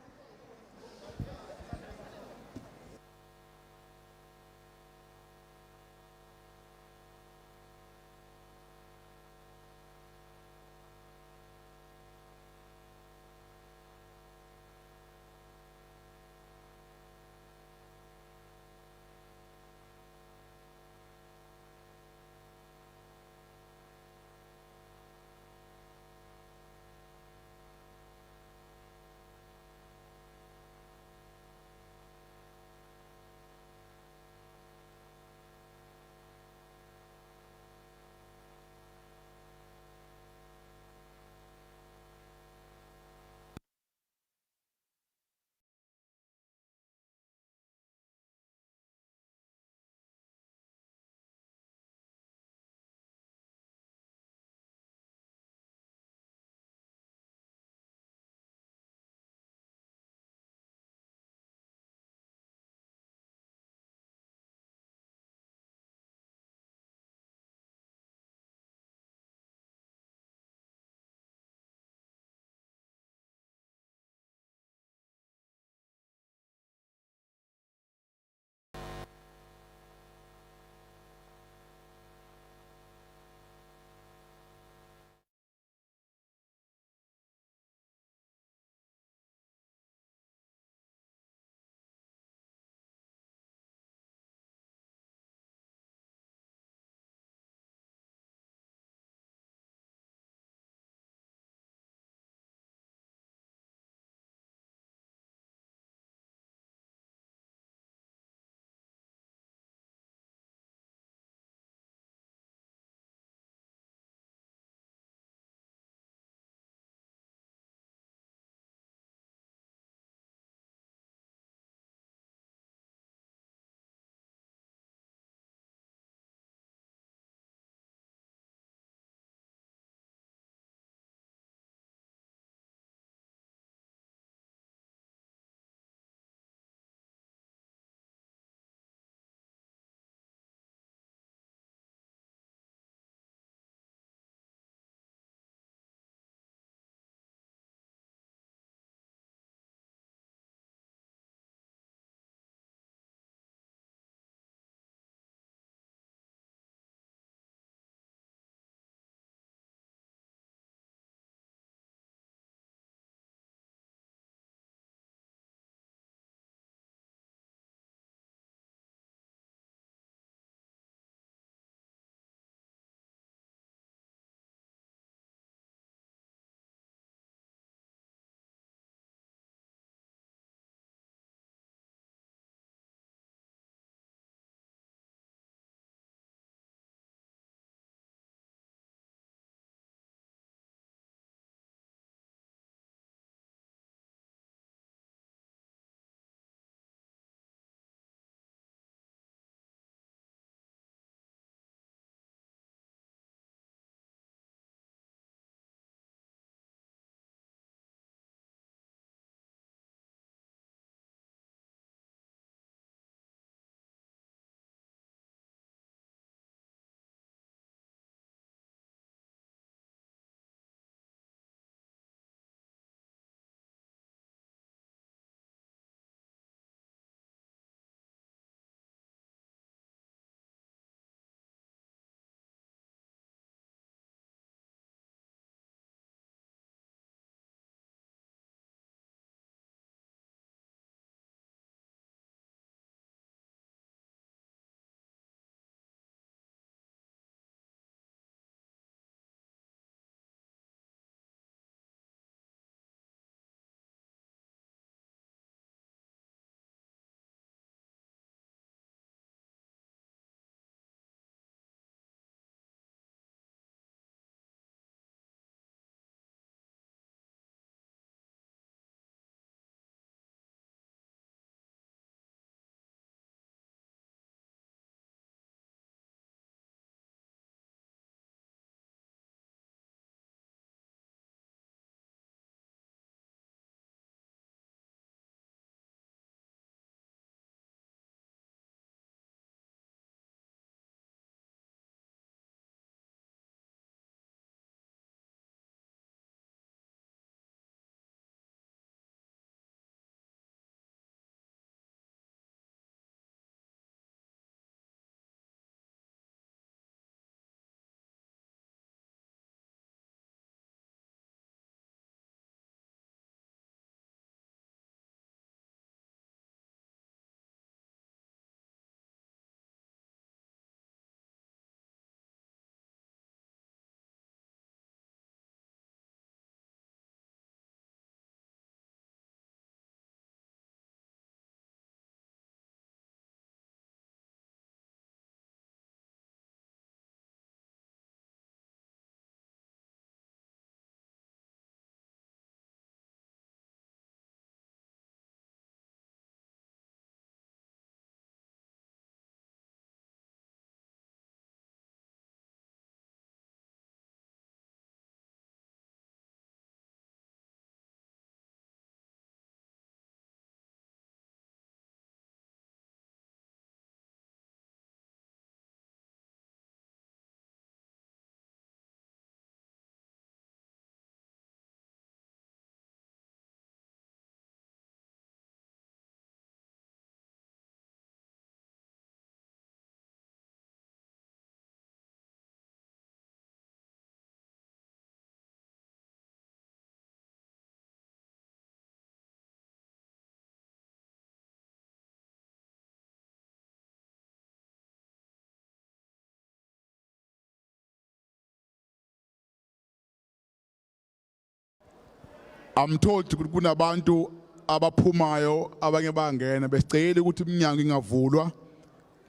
I'm told ukuthi kunabantu abaphumayo abanye bangena besicela ukuthi iminyango ingavulwa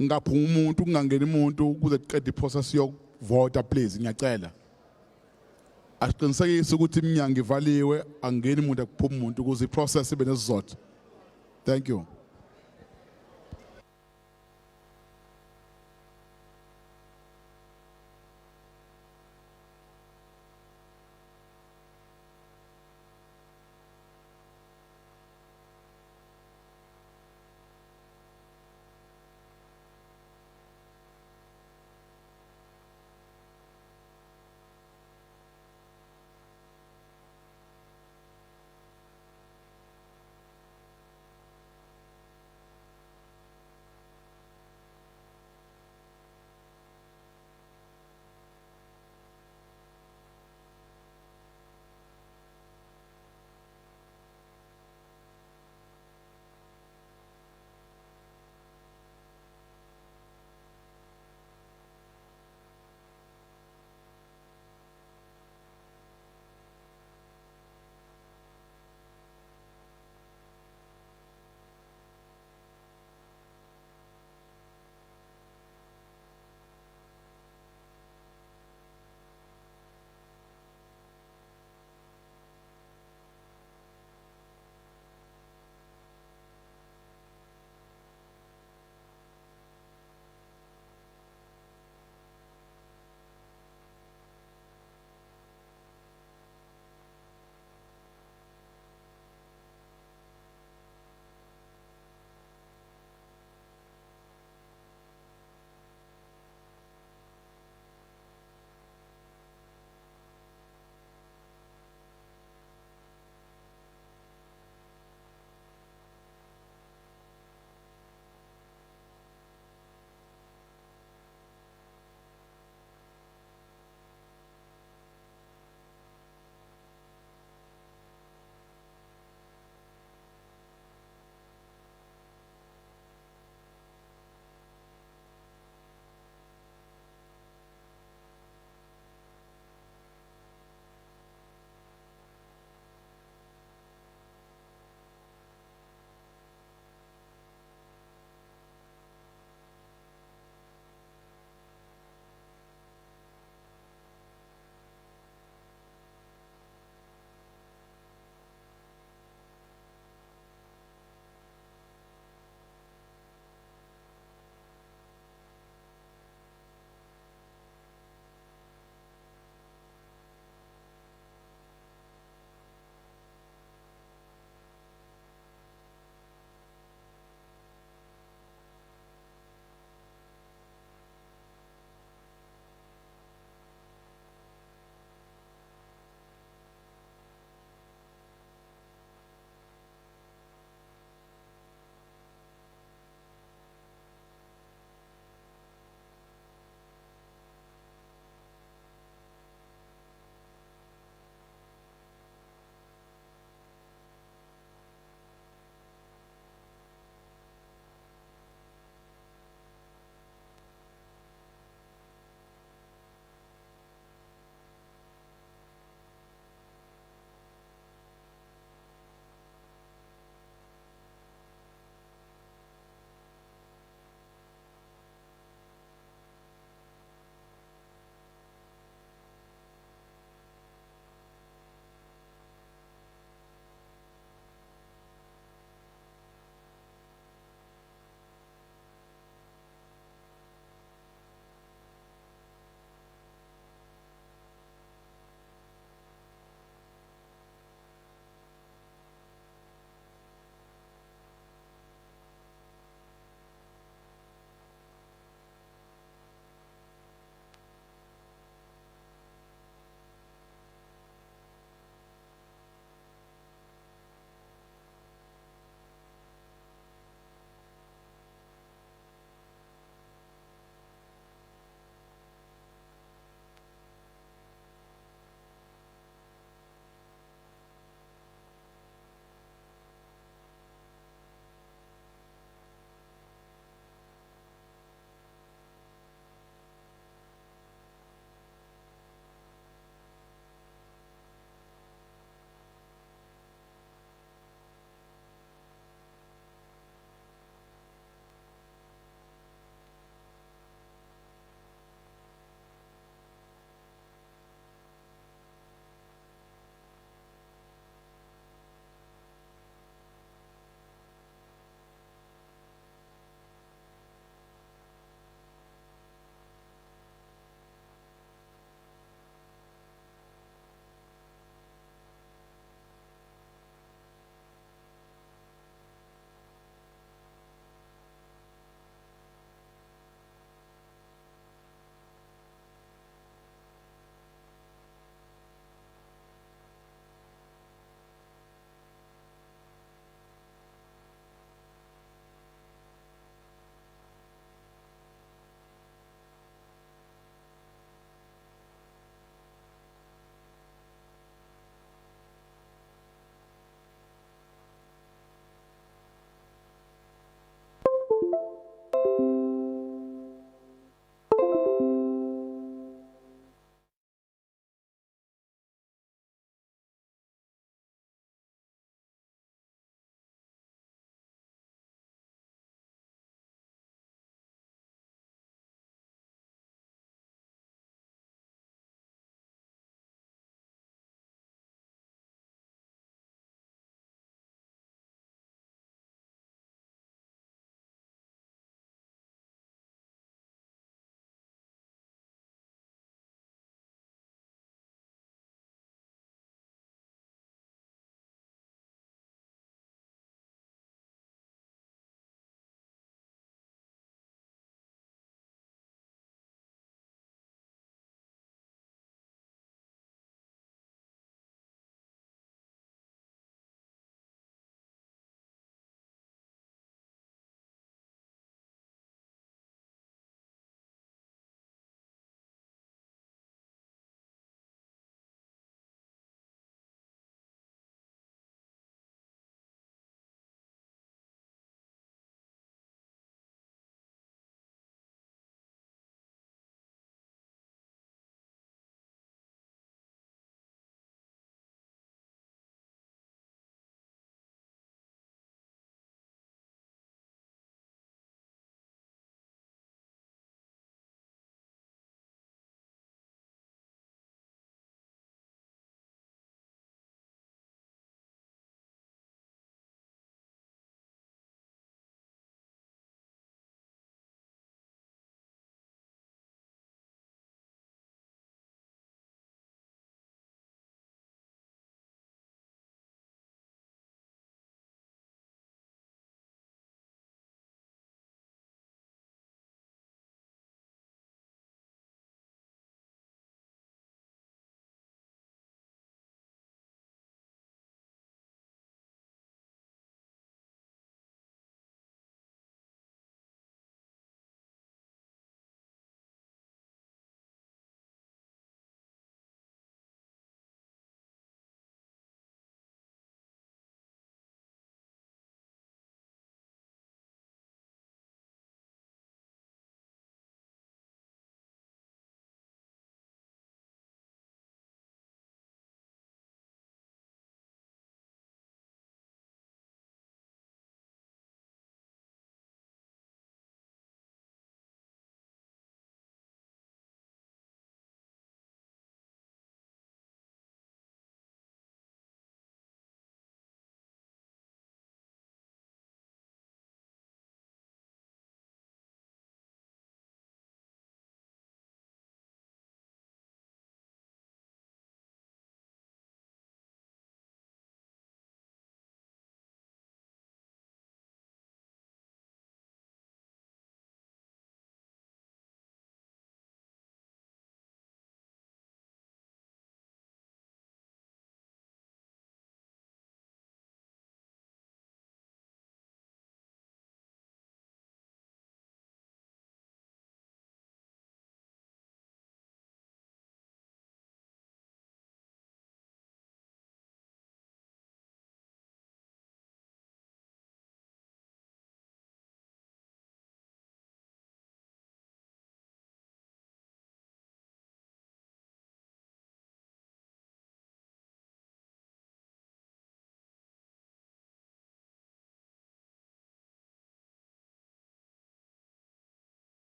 ngaphuma umuntu kungangena umuntu ukuze siqede iprocess yokuvota please ngiyacela. Asiqinisekise ukuthi iminyango ivaliwe angeni umuntu akuphuma umuntu ukuze iprocess ibe nesizotha. Thank you.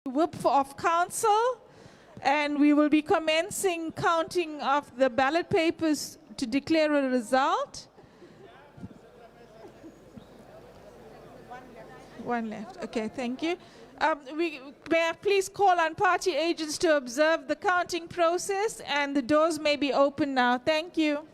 Whip of council, and we will be commencing counting of the ballot papers to declare a result. One left. Okay, thank you. May I please call on party agents to observe the counting process, and the doors may be open now. Thank you.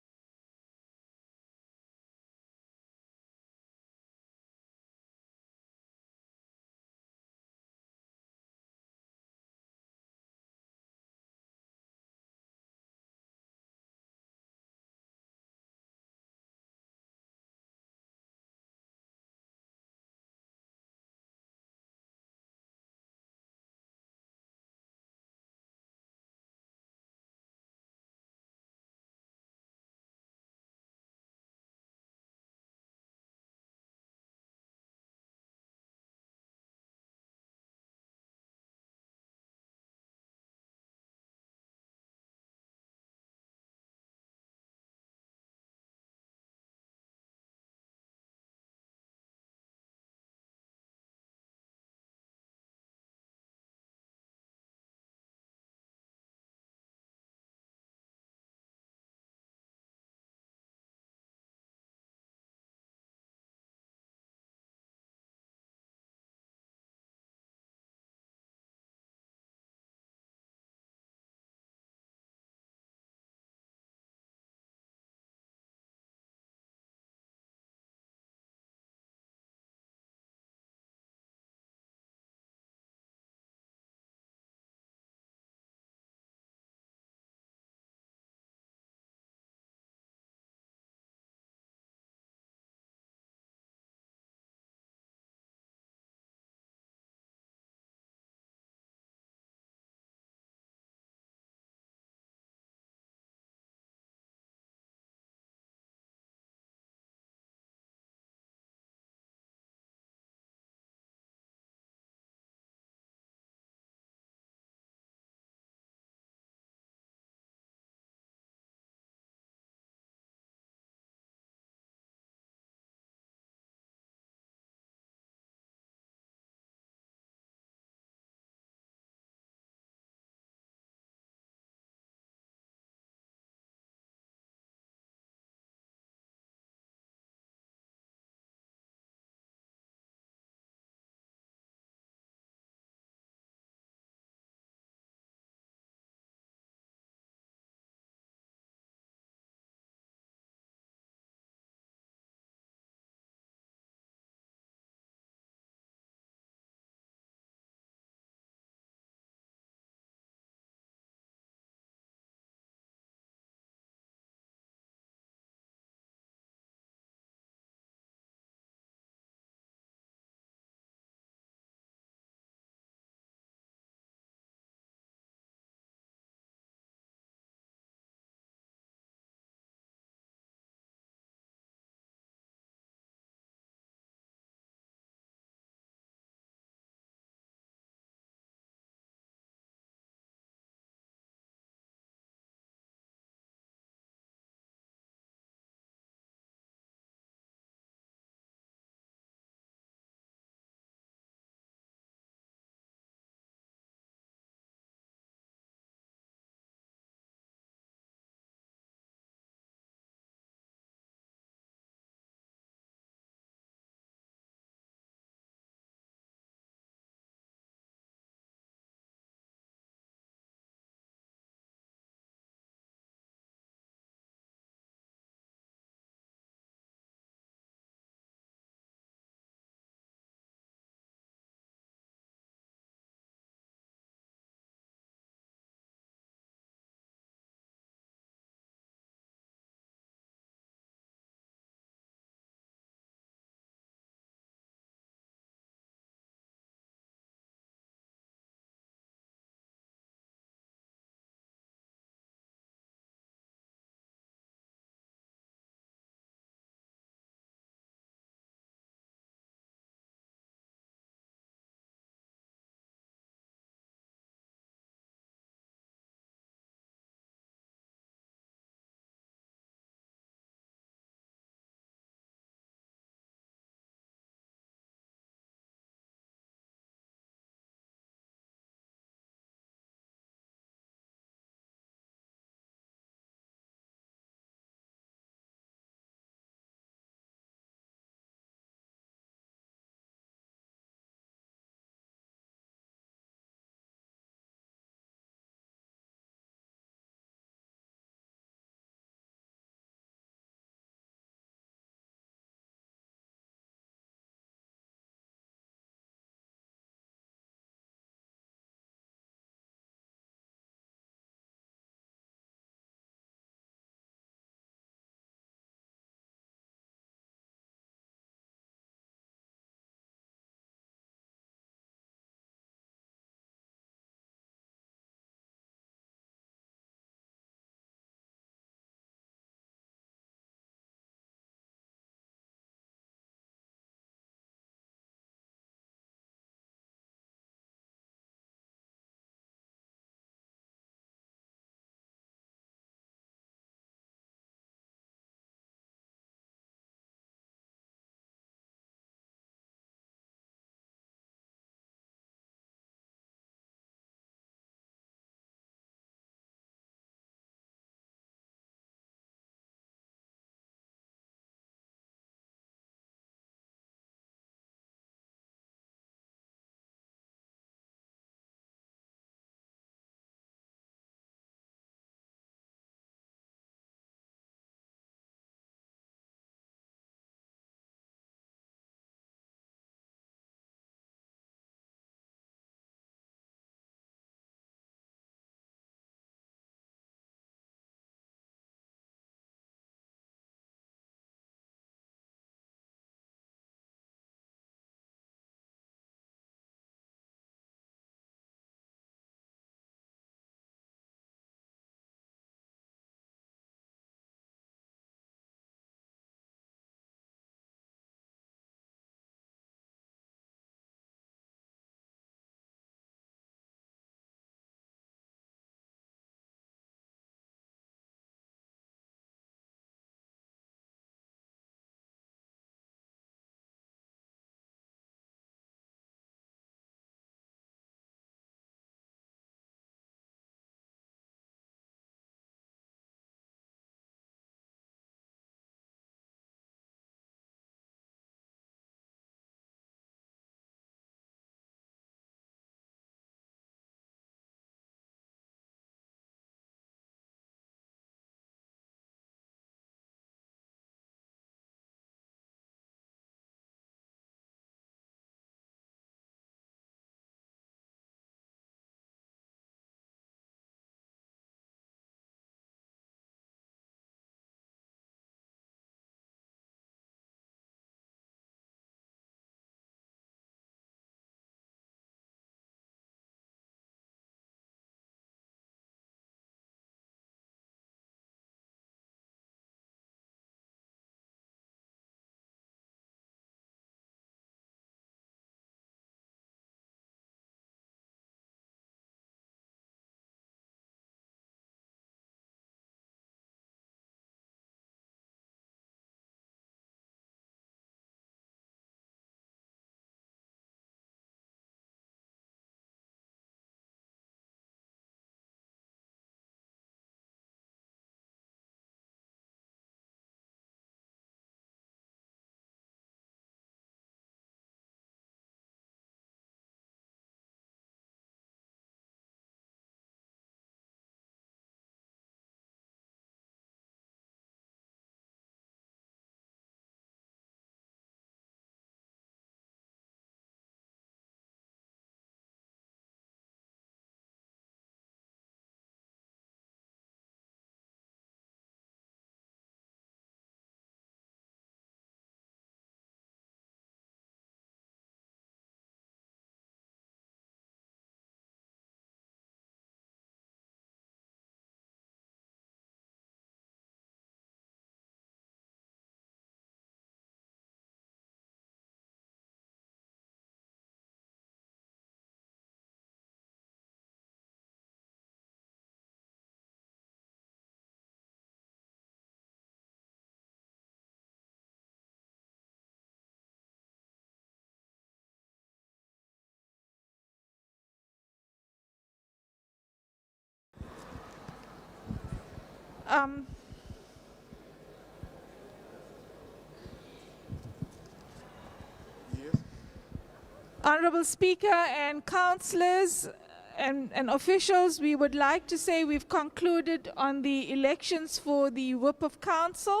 Honorable Speaker and councillors and officials, we would like to say we've concluded on the elections for the Whip of Council,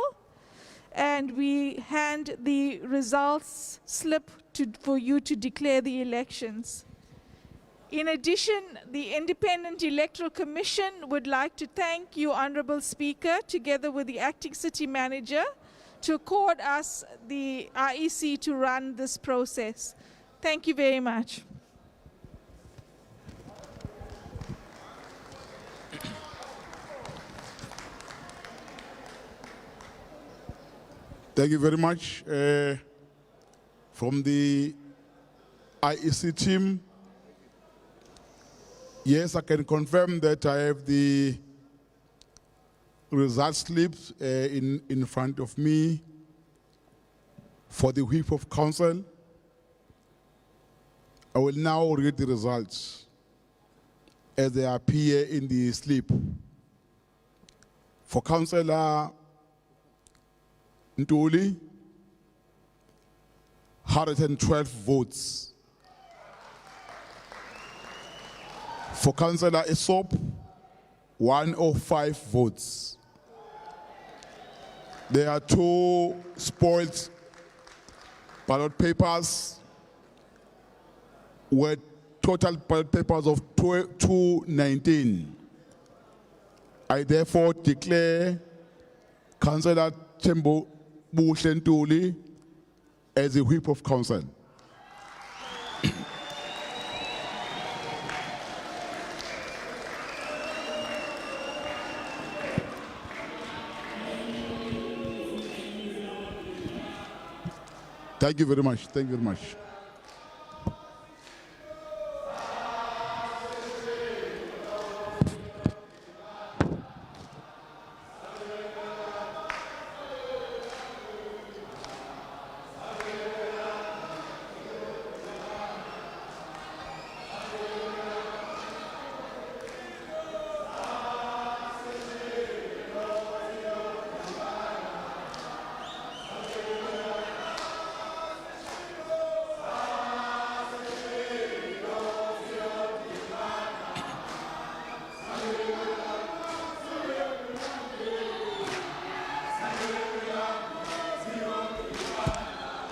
and we hand the results slip for you to declare the elections. In addition, the Independent Electoral Commission would like to thank you, Honorable Speaker, together with the Acting City Manager, to accord us the REC to run this process. Thank you very much. Thank you very much. From the IEC team, yes, I can confirm that I have the result slips in front of me for the Whip of Council. I will now read the results as they appear in the slip. For Councillor Ntuli, 112 votes. For Councillor Esop, 105 votes. There are 2 spoiled ballot papers with total ballot papers of 219. I therefore declare Councillor Tembo Bushentuli as the Whip of Council. Thank you very much. Thank you very much.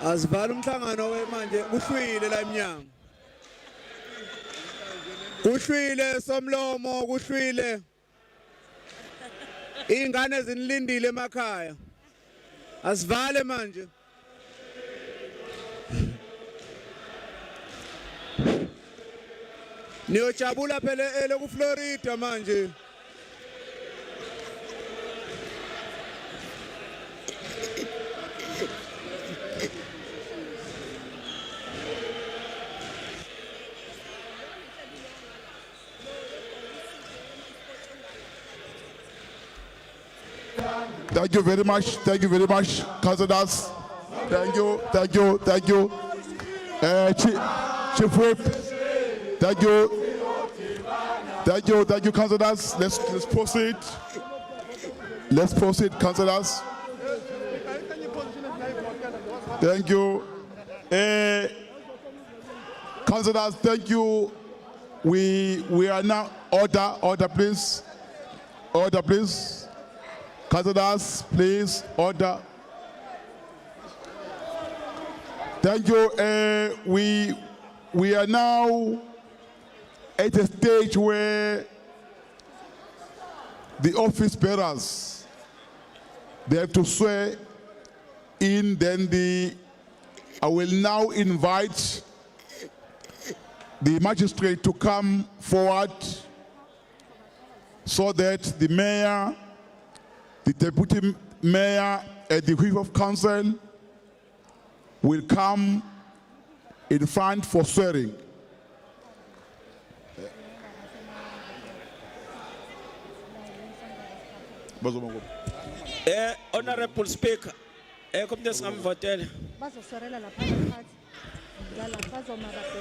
Asivala umhlangano manje kuhlwile la emnyango. Kuhlwile somlomo, kuhlwile. Ingane zinilindile emakhaya. Asivale manje. Niyojabula phela ku Florida manje. Thank you very much. Thank you very much, councillors. Thank you. Thank you. Thank you. Chief Whip. Thank you. Thank you. Thank you, councillors. Let's proceed. Let's proceed, councillors. Thank you. Councillors, thank you. We are now order, please. Order, please. Councillors, please, order. Thank you. We are now at a stage where the office bearers, they have to swear in, then I will now invite the magistrate to come forward so that the mayor, the deputy mayor, and the Whip of Council will come in front for swearing. Honorable Speaker, kumele singamvotela.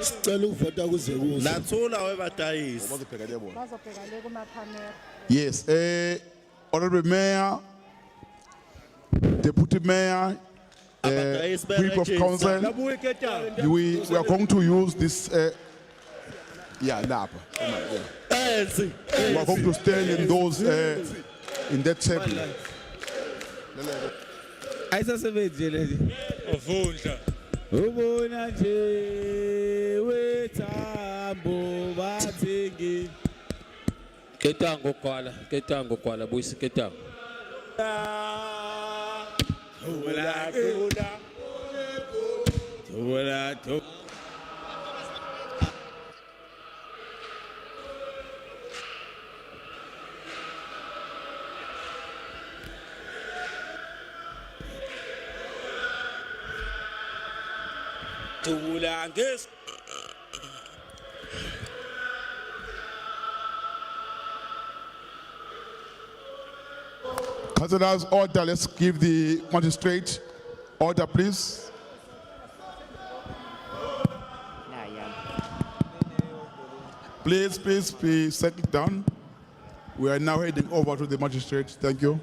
Sicela ukuvota kuze kuse. Lathula webatayisi. Yes. Honorable Mayor, Deputy Mayor, Whip of Council, we are going to use this. We are going to stand in those in that table. Ayisasebenzi lezi. Avundla. Ubona nje wethambo bathengi. Ketango kwala, buyisa ketango. Councillors, order. Let's give the magistrate order, please. Please, settle down. We are now heading over to the magistrate. Thank you.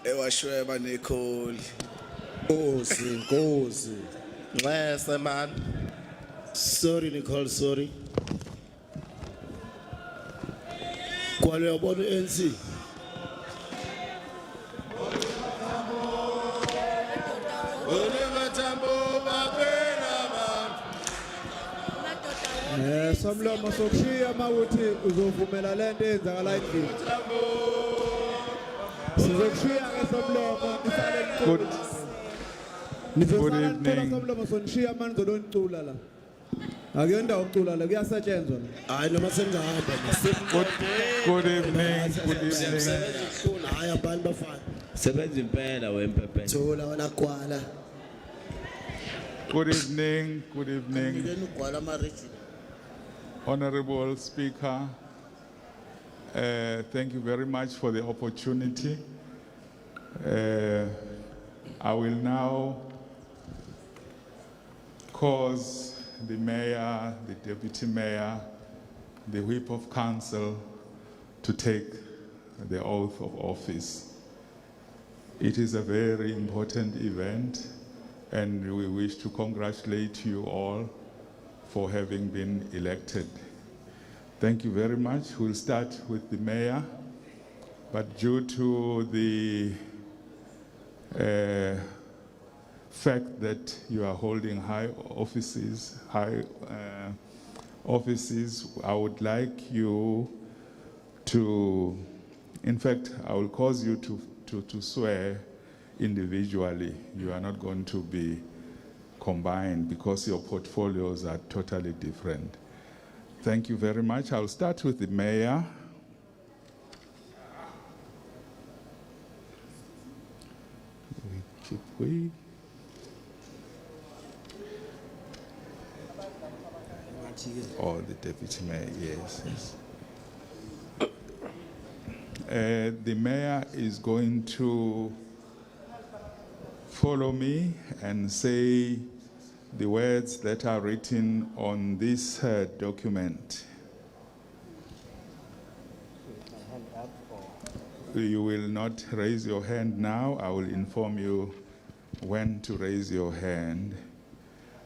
Ewashweba nekholi. Nkosi. Nxese man. Sorry Nicole, sorry. Kwalo yabona ANC. Somlomo sokushiya mawuthi uzovumela lento eyenzakala endlini. Sizokushiya ke somlomo isale Good Nizosala evening. somlomo sonishiya manje zodoncula la. Akuyenda ucula la kuyasetshenzwa la. Hayi noma sengihamba. Good evening. Hayi abantu bafana. Sebenza impela wempepe. Thola wena kwala. Good evening. Ngene ugwala ama-region. Honorable Speaker, thank you very much for the opportunity. I will now cause the mayor, the deputy mayor, the whip of council to take the oath of office. It is a very important event, and we wish to congratulate you all for having been elected. Thank you very much. We'll start with the mayor, but due to the fact that you are holding high offices, I would like you to, in fact, I will cause you to swear individually. You are not going to be combined because your portfolios are totally different. Thank you very much. I'll start with the mayor. Oh, the deputy mayor, yes. The mayor is going to follow me and say the words that are written on this document. You will not raise your hand now. I will inform you when to raise your hand.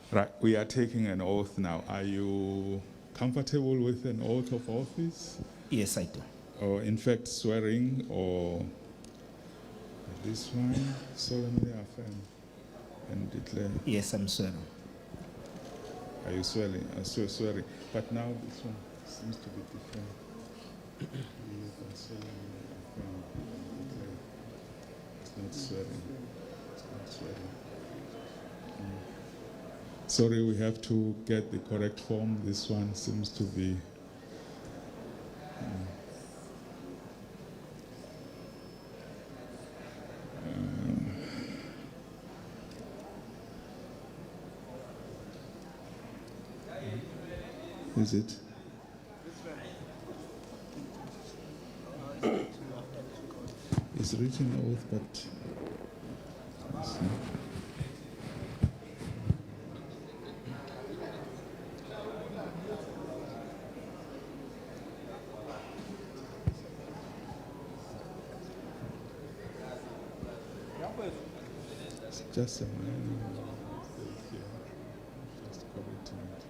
Right, we are taking an oath now. Are you comfortable with an oath of office? Yes, I do. Or in fact swearing, or this one, solemnly affirm and declare? Yes, I'm swearing. Are you swearing? Swearing. But now this one seems to be different. You can solemnly affirm and declare. It's not swearing. It's not swearing. Sorry, we have to get the correct form. This one seems to be. Is it? It's written oath, but. Let's see. It's just a minor mistake here. Just correcting it.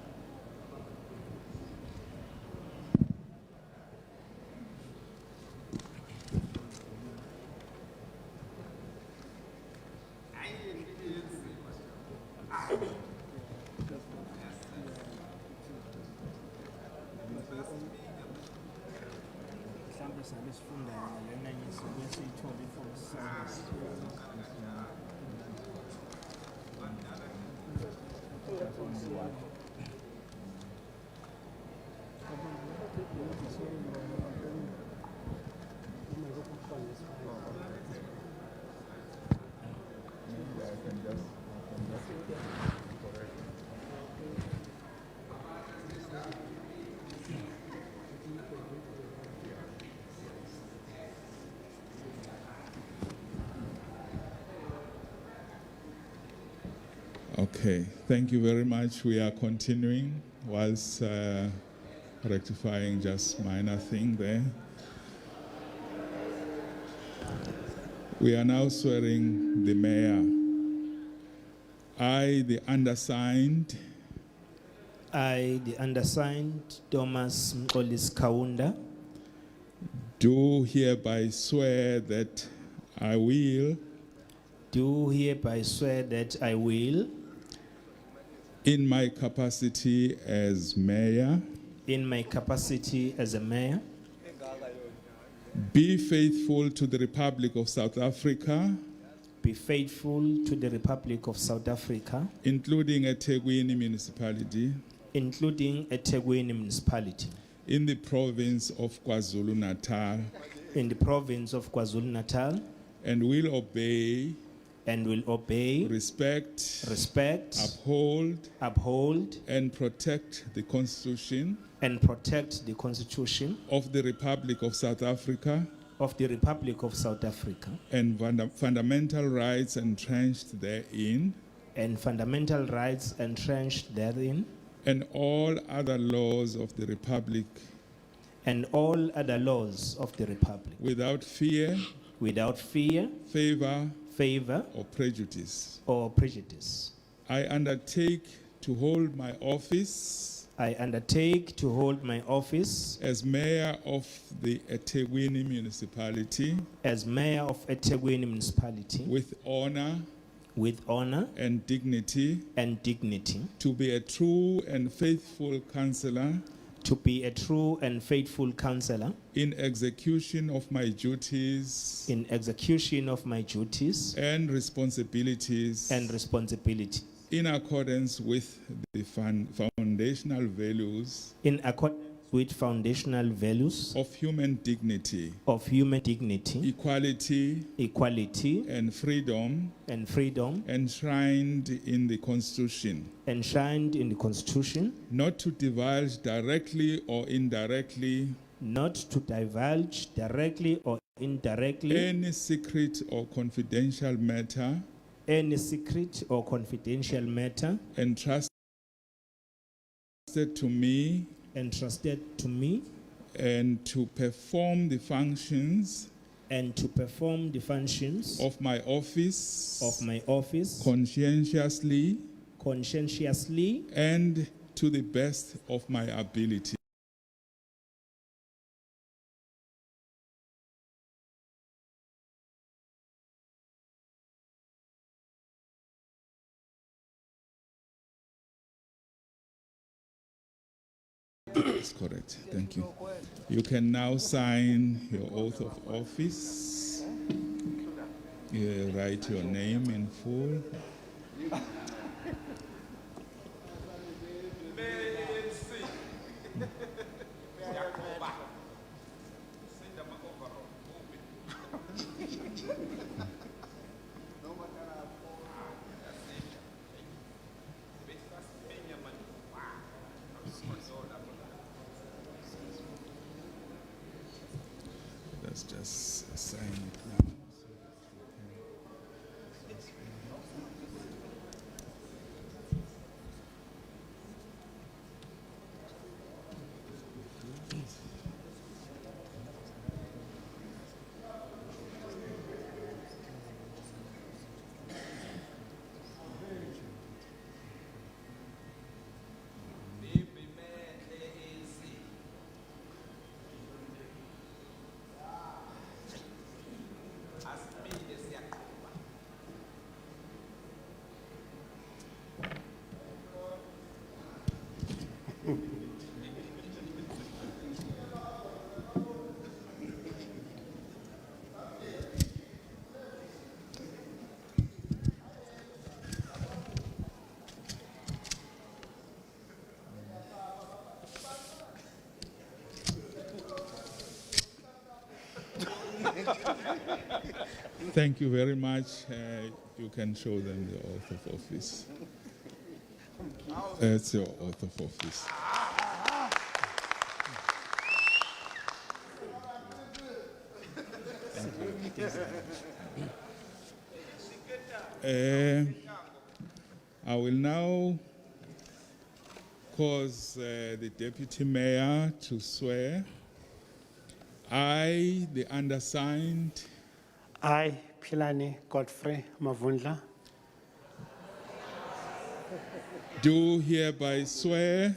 Okay, thank you very much. We are continuing whilst rectifying just minor thing there. We are now swearing the mayor. I, the undersigned, Thomas Mxolisi Kaunda, do hereby swear that I will, in my capacity as mayor, be faithful to the Republic of South Africa, including Ethekwini Municipality, in the province of KwaZulu-Natal, and will obey, respect, uphold, and protect the Constitution of the Republic of South Africa, and fundamental rights entrenched therein, and all other laws of the Republic, without fear, favor, or prejudice. I undertake to hold my office as mayor of the Ethekwini Municipality with honor and dignity, to be a true and faithful councillor in execution of my duties and responsibilities in accordance with the foundational values of human dignity, equality, and freedom enshrined in the Constitution, not to divulge directly or indirectly any secret or confidential matter entrusted to me, and to perform the functions of my office conscientiously and to the best of my ability. That's correct. Thank you. You can now sign your oath of office. You write your name in full. Let's just sign it now. Thank you very much. You can show them the oath of office. That's your oath of office. I will now cause the Deputy Mayor to swear. I, the undersigned, I, Philani Godfrey Mavundla, do hereby swear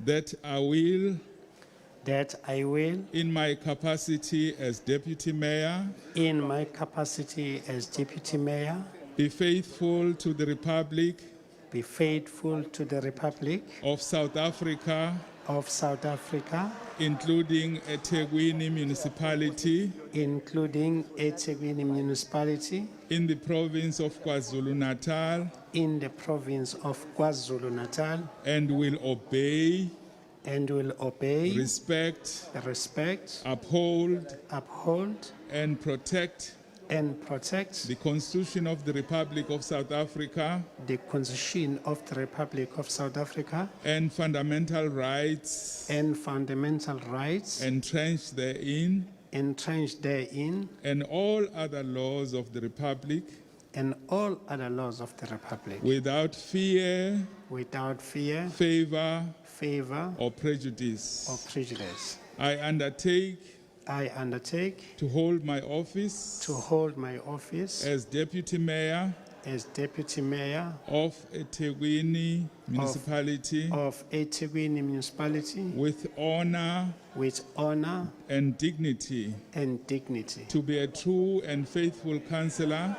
that I will, in my capacity as Deputy Mayor, be faithful to the Republic of South Africa, including Ethekwini Municipality, in the province of KwaZulu-Natal, and will obey, respect, uphold, and protect the Constitution of the Republic of South Africa, and fundamental rights, entrenched therein, and all other laws of the Republic, without fear, favor, or prejudice. I undertake to hold my office as Deputy Mayor of Ethekwini Municipality with honor and dignity, to be a true and faithful councillor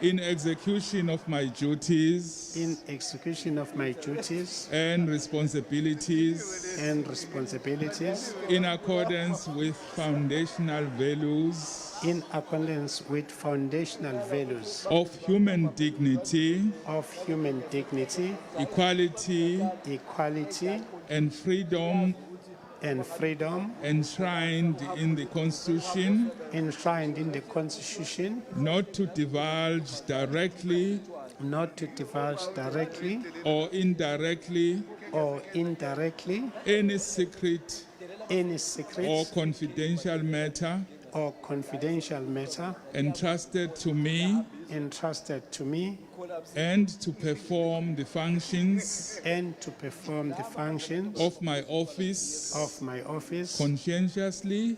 in execution of my duties and responsibilities in accordance with foundational values of human dignity, equality, and freedom enshrined in the Constitution, not to divulge directly or indirectly any secret or confidential matter entrusted to me, and to perform the functions of my office conscientiously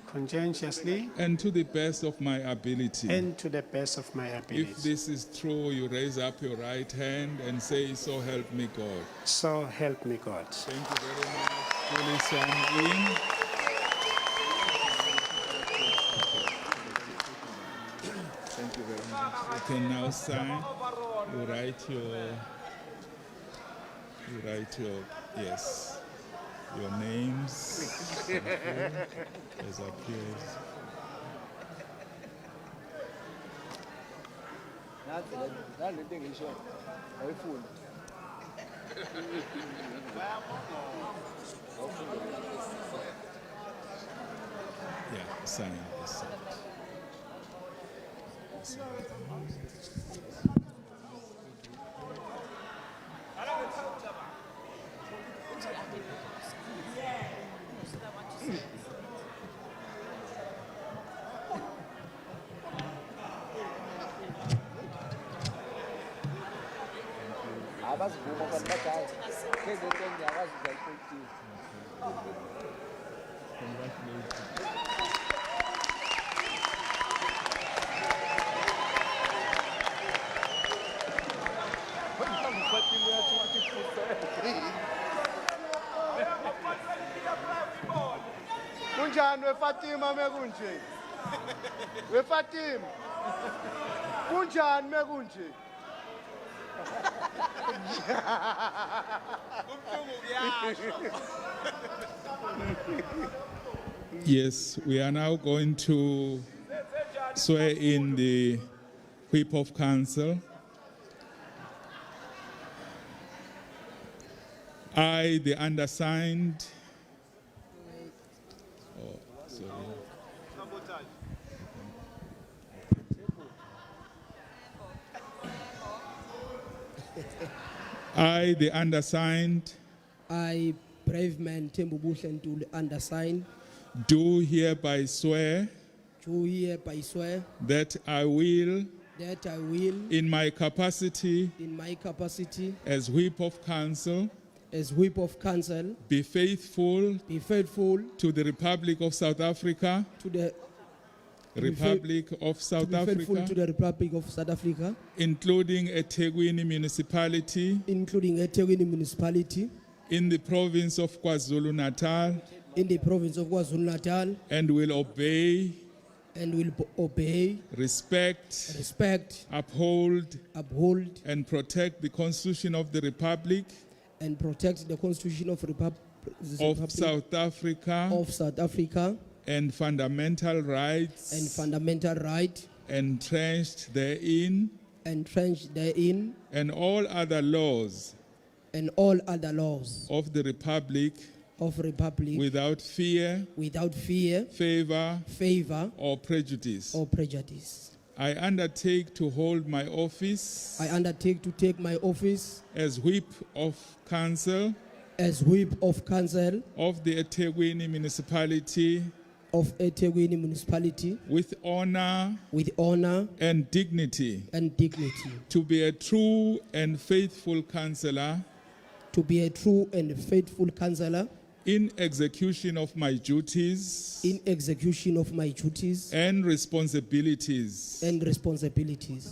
and to the best of my ability. If this is true, you raise up your right hand and say, "So help me God." So help me God. Thank you very much. Fully sworn in. Thank you very much. You can now sign. You write yes, your names as appears. Yeah, sign this. Abasivuma abantu bathi hayi ngeke ngiyakwazi ukuyipolitiki. Kunjani weFatima mekunje? WeFatima. Kunjani mekunje? Yes, we are now going to swear in the Whip of Council. I, the undersigned, I, the undersigned, I, brave man Thembu Ntuli, undersigned, do hereby swear do hereby swear that I will, that I will, in my capacity in my capacity as Whip of Council, as Whip of Council, be faithful to the Republic of South Africa, to the Republic of South faithful Africa, to the Republic of South Africa, including Ethekwini Municipality, including Ethekwini Municipality, in the province of KwaZulu-Natal, in the province of KwaZulu-Natal, and will obey, respect, uphold, and protect the Constitution of the Republic and protect the Constitution of South Africa, and fundamental rights entrenched therein, and all other laws of the Republic without fear, favor, or prejudice. I undertake to hold my office. I undertake to take my office as Whip of Council. As Whip of Council of the Ethekwini Municipality. Of Ethekwini Municipality. With honor. And dignity. To be a true and faithful councillor. In execution of my duties. And responsibilities.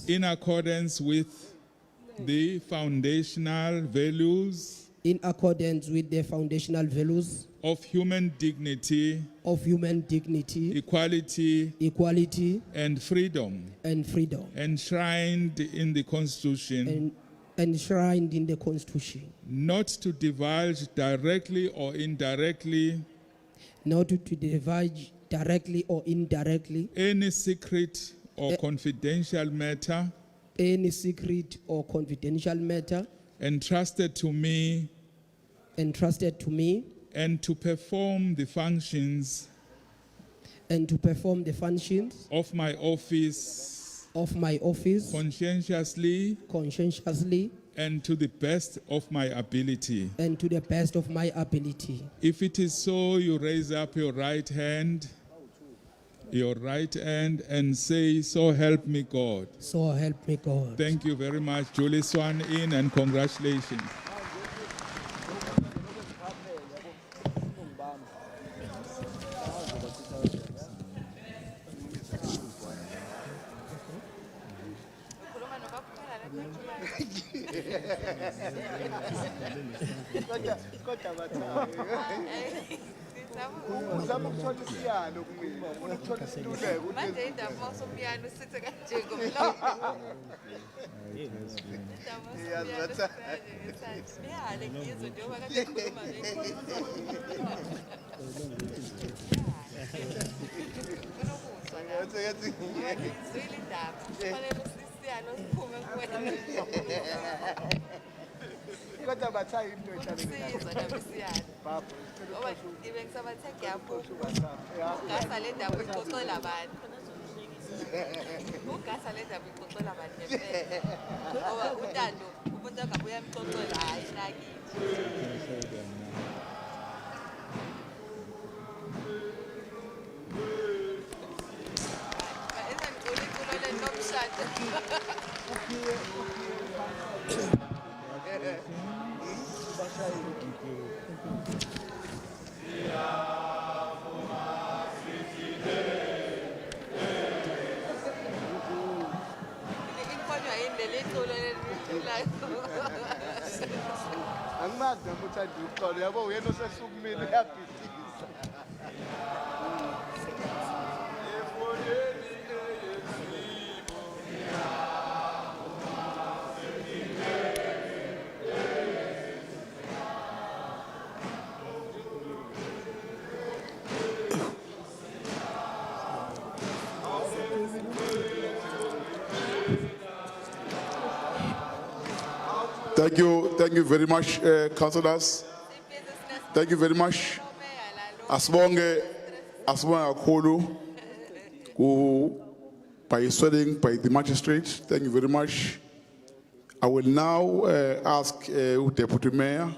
In accordance with the foundational values. Of human dignity. Equality. And freedom. Enshrined in the Constitution. Not to divulge directly or indirectly. Any secret or confidential matter. Entrusted to me. And to perform the functions. Of my office. Conscientiously. And to the best of my ability. If it is so, you raise up your right hand. And say, so help me God. So help me God. Thank you very much. Julie sworn in, and congratulations. Uzama ukuthola isiyalo kumina, ufuna ukuthola isiluleko. Manje indaba osomyane usithe kanje ngomlomo. Miyale ngizwe njengoba kade ekhuluma kunokuzwa la. Ngizwile indaba. Kufanele usisiyalo siphume kuwena. Kodwa bathayi into etshalile. Sizwa nami siyalo. Baba, ngoba ngibe ngisabathe ngiyaphuka. Ugasa le ndaba ixoxela abantu. Ugasa le ndaba ixoxela abantu ngempela. Ngoba uTando umuntu angabe uyamxoxela hayi nakithi. Esa ngicula iculo le nomshado. Inkonjwa indlela iculo lelilayo. Angimazi nami uthanda uxolo yabo uyena osesukumile uyabhidisa. Thank you very much, councillors. Thank you very much. Asibonge kakhulu by swearing by the magistrate. Thank you very much. I will now ask Deputy Mayor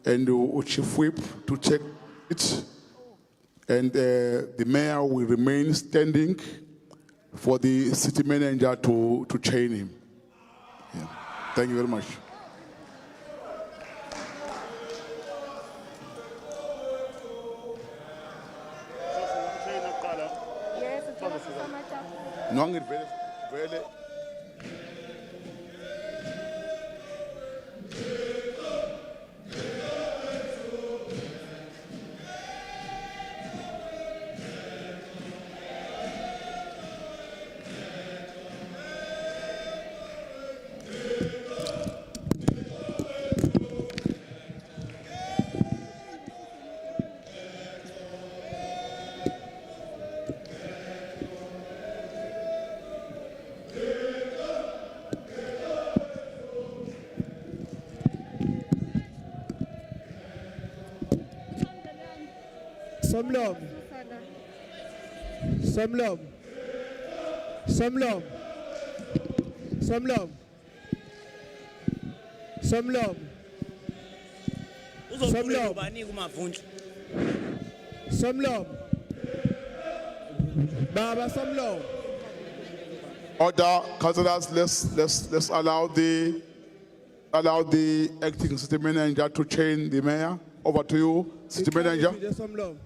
and Chief Whip to check it, and the mayor will remain standing for the city manager to chain him. Yeah. Thank you very much. No, very. Somlom. Somlom. Somlom. Somlom. Somlom. Somlom. Somlom. Baba Somlom. Order, councillors, let's allow the acting city manager to chain the mayor. Over to you, city manager. Somlom.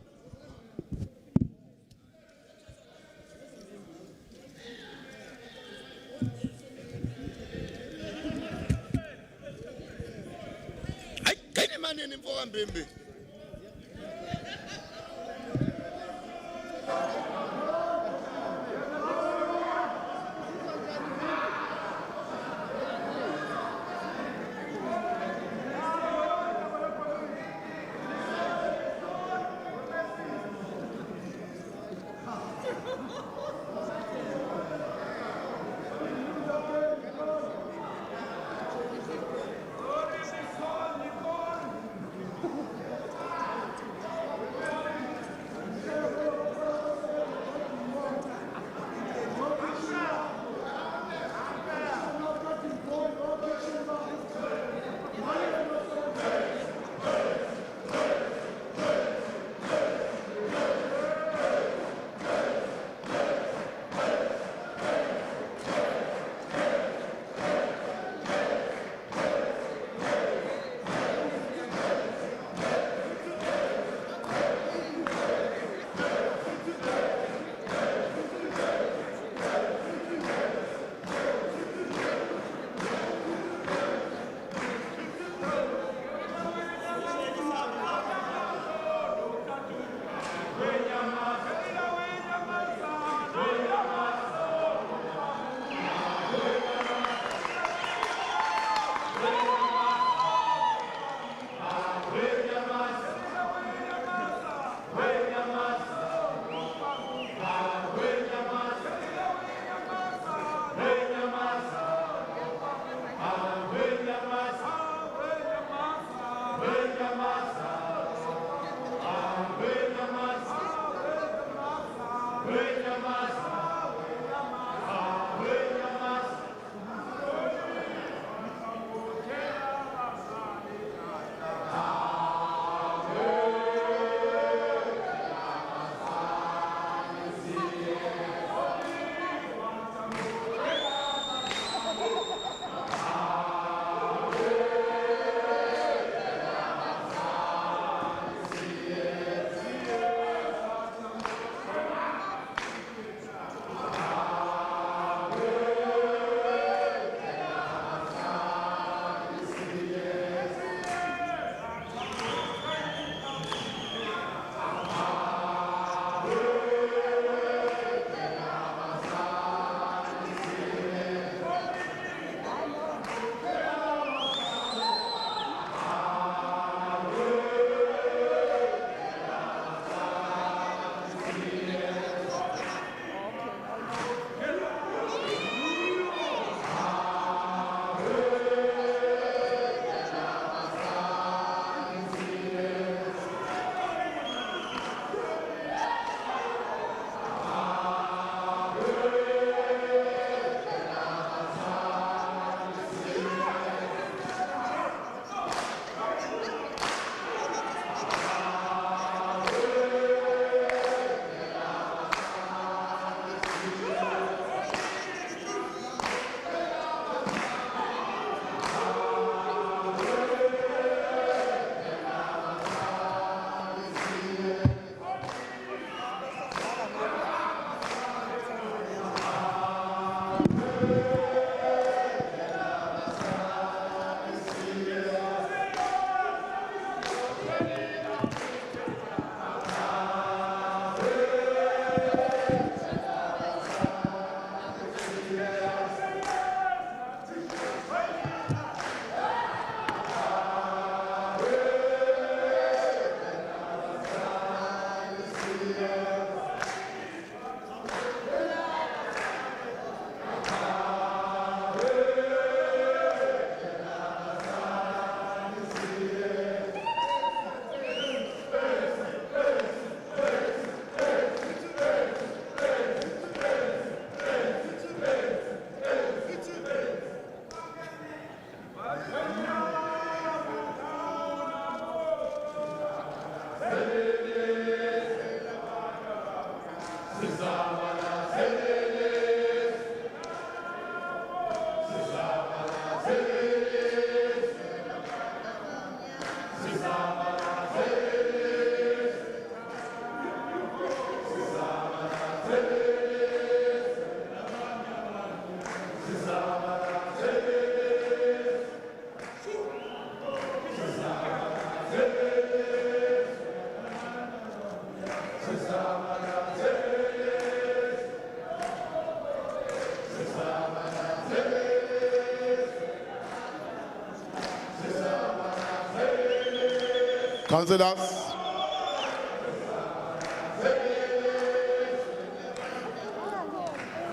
Councillors.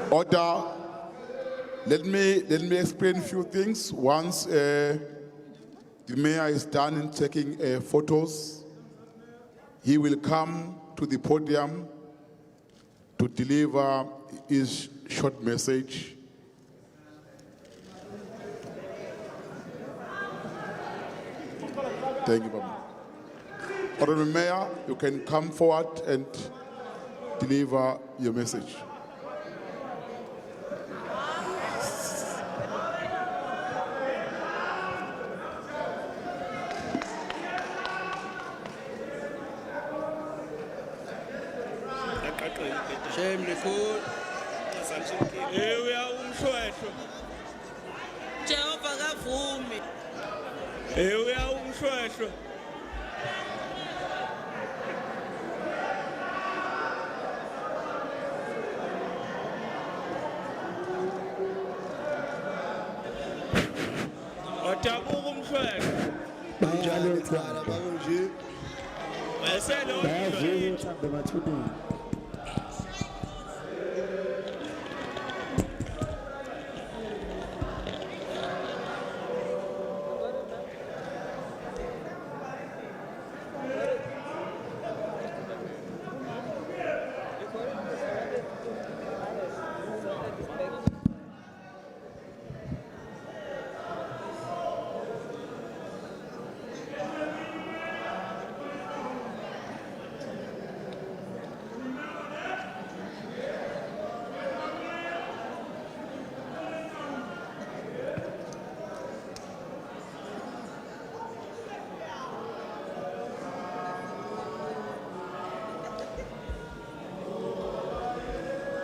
Order. Let me explain a few things. Once the mayor is done in taking photos, he will come to the podium to deliver his short message. Thank you, Mama. Honorable Mayor, you can come forward and deliver your message. Shame the court. Here we are, umshweshwe. Jehova kavumi. Here we are, umshweshwe. Otabuka umshweshwe. Bayalo cala bakunje. Weselo Bayavuka uthando mathubeni.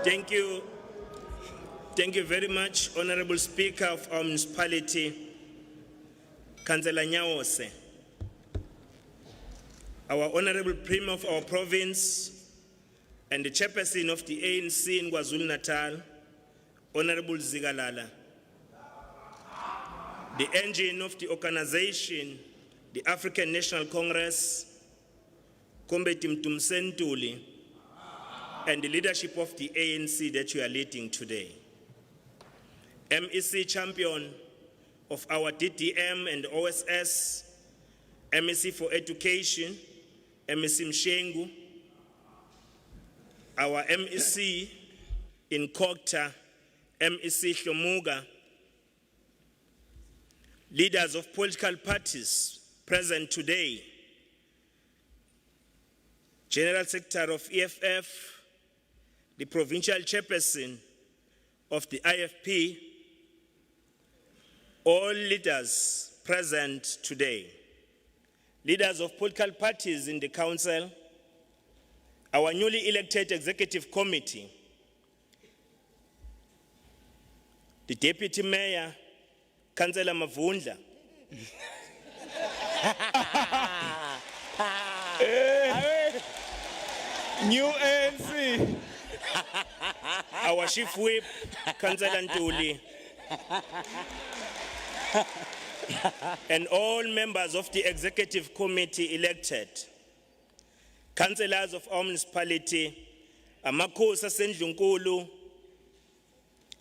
Thank you. Thank you very much, Honorable Speaker of our municipality, Councillor Nyawose. Our Honorable Premier of our province and the Chairperson of the ANC in KwaZulu-Natal, Honorable Zigalala. The engine of the organization, the African National Congress, Kombeti Mdntv, and the leadership of the ANC that you are leading today. MEC champion of our DDM and OSS, MEC for Education, MEC Mshengu, our MEC in Kokta, MEC Shlomuga, leaders of political parties present today, General Secretary of EFF, the provincial chairperson of the IFP, all leaders present today, leaders of political parties in the council, our newly elected executive committee, the deputy mayor, Councillor Mavundla, New ANC. our chief whip, Councillor Ntuli, and all members of the executive committee elected, councillors of our municipality, Amakhosi Asendlunkulu,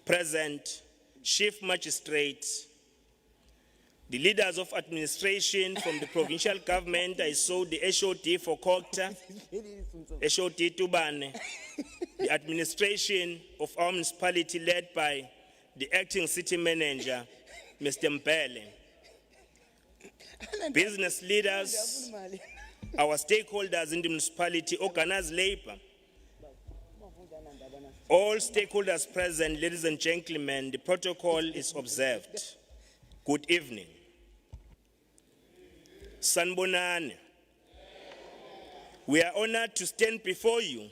present, chief magistrate, the leaders of administration from the provincial government. I saw the HOD for Kokta, HOD Tubane, the administration of our municipality led by the acting city manager, Mr. Mpele. Business leaders, our stakeholders in the municipality, organized labor, all stakeholders present, ladies and gentlemen, the protocol is observed. Good evening. Sanbonani, we are honored to stand before you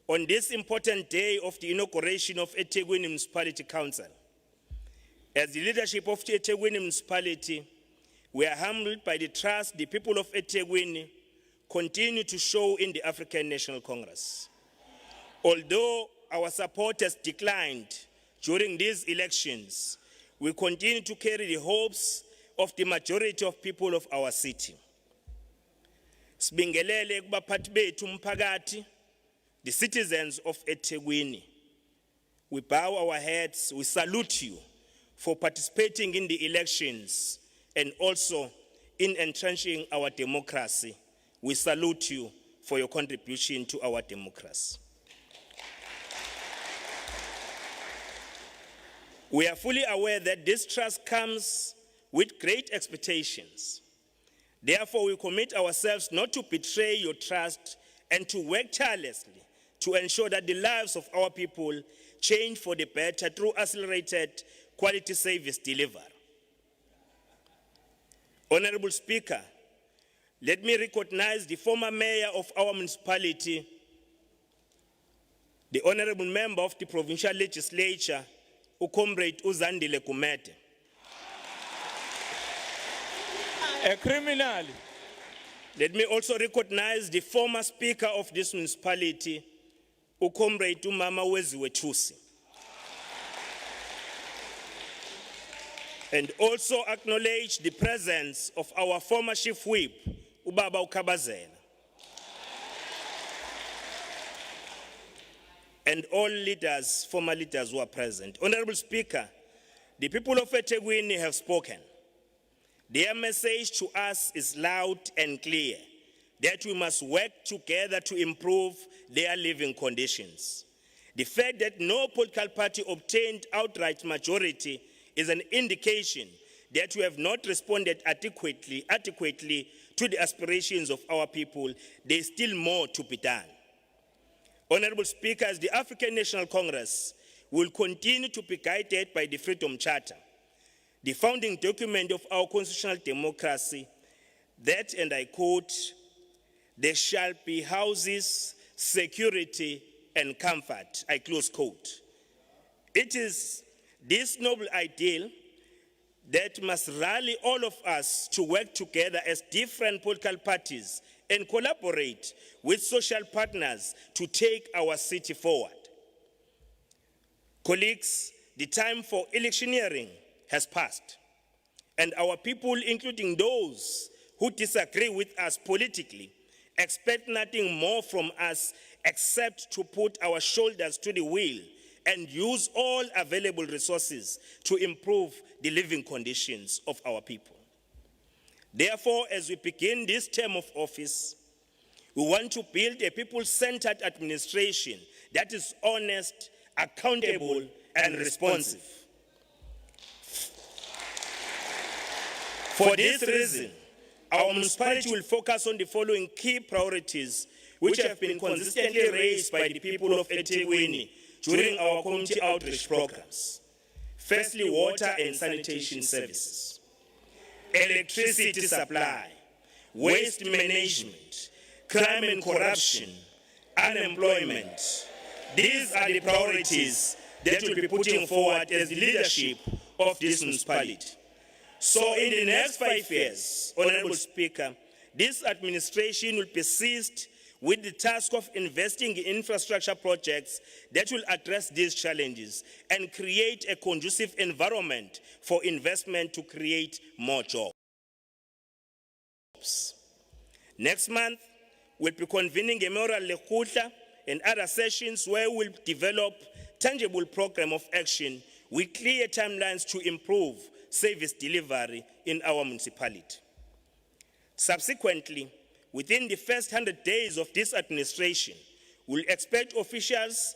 on this important day of the inauguration of Ethekwini Municipality Council. As the leadership of the Ethekwini Municipality, we are humbled by the trust the people of Ethekwini continue to show in the African National Congress. Although our support has declined during these elections, we continue to carry the hopes of the majority of people of our city. Sibingelele kubaphathi bethu umphakathi, the citizens of Ethekwini. We bow our heads, we salute you for participating in the elections and also in entrenching our democracy. We salute you for your contribution to our democracy. We are fully aware that this trust comes with great expectations. Therefore, we commit ourselves not to betray your trust and to work tirelessly to ensure that the lives of our people change for the better through accelerated quality service delivery. Honorable Speaker, let me recognize the former mayor of our municipality, the honorable member of the provincial legislature, Comrade Uzandile Kumete. A criminal. Let me also recognize the former speaker of this municipality, Comrade Umama Weziwe. And also acknowledge the presence of our former chief whip, Ubaba Ukabazela. And all leaders, former leaders who are present. Honorable Speaker, the people of Ethekwini have spoken. Their message to us is loud and clear, that we must work together to improve their living conditions. The fact that no political party obtained outright majority is an indication that we have not responded adequately to the aspirations of our people. There is still more to be done. Honorable Speaker, as the African National Congress will continue to be guided by the Freedom Charter, the founding document of our constitutional democracy, that, and I quote, "There shall be houses, security, and comfort," I close quote. It is this noble ideal that must rally all of us to work together as different political parties and collaborate with social partners to take our city forward. Colleagues, the time for electioneering has passed, and our people, including those who disagree with us politically, expect nothing more from us except to put our shoulders to the wheel and use all available resources to improve the living conditions of our people. Therefore, as we begin this term of office, we want to build a people-centered administration that is honest, accountable, and responsive. For this reason, our municipality will focus on the following key priorities which have been consistently raised by the people of Ethekwini during our community outreach programs. Firstly, water and sanitation services, electricity supply, waste management, crime and corruption, unemployment. These are the priorities that we'll be putting forward as the leadership of this municipality. So in the next 5 years, Honorable Speaker, this administration will be seized with the task of investing in infrastructure projects that will address these challenges and create a conducive environment for investment to create more jobs. Next month, we'll be convening a Memorial Lekutla and other sessions where we'll develop tangible program of action with clear timelines to improve service delivery in our municipality. Subsequently, within the first 100 days of this administration, we'll expect officials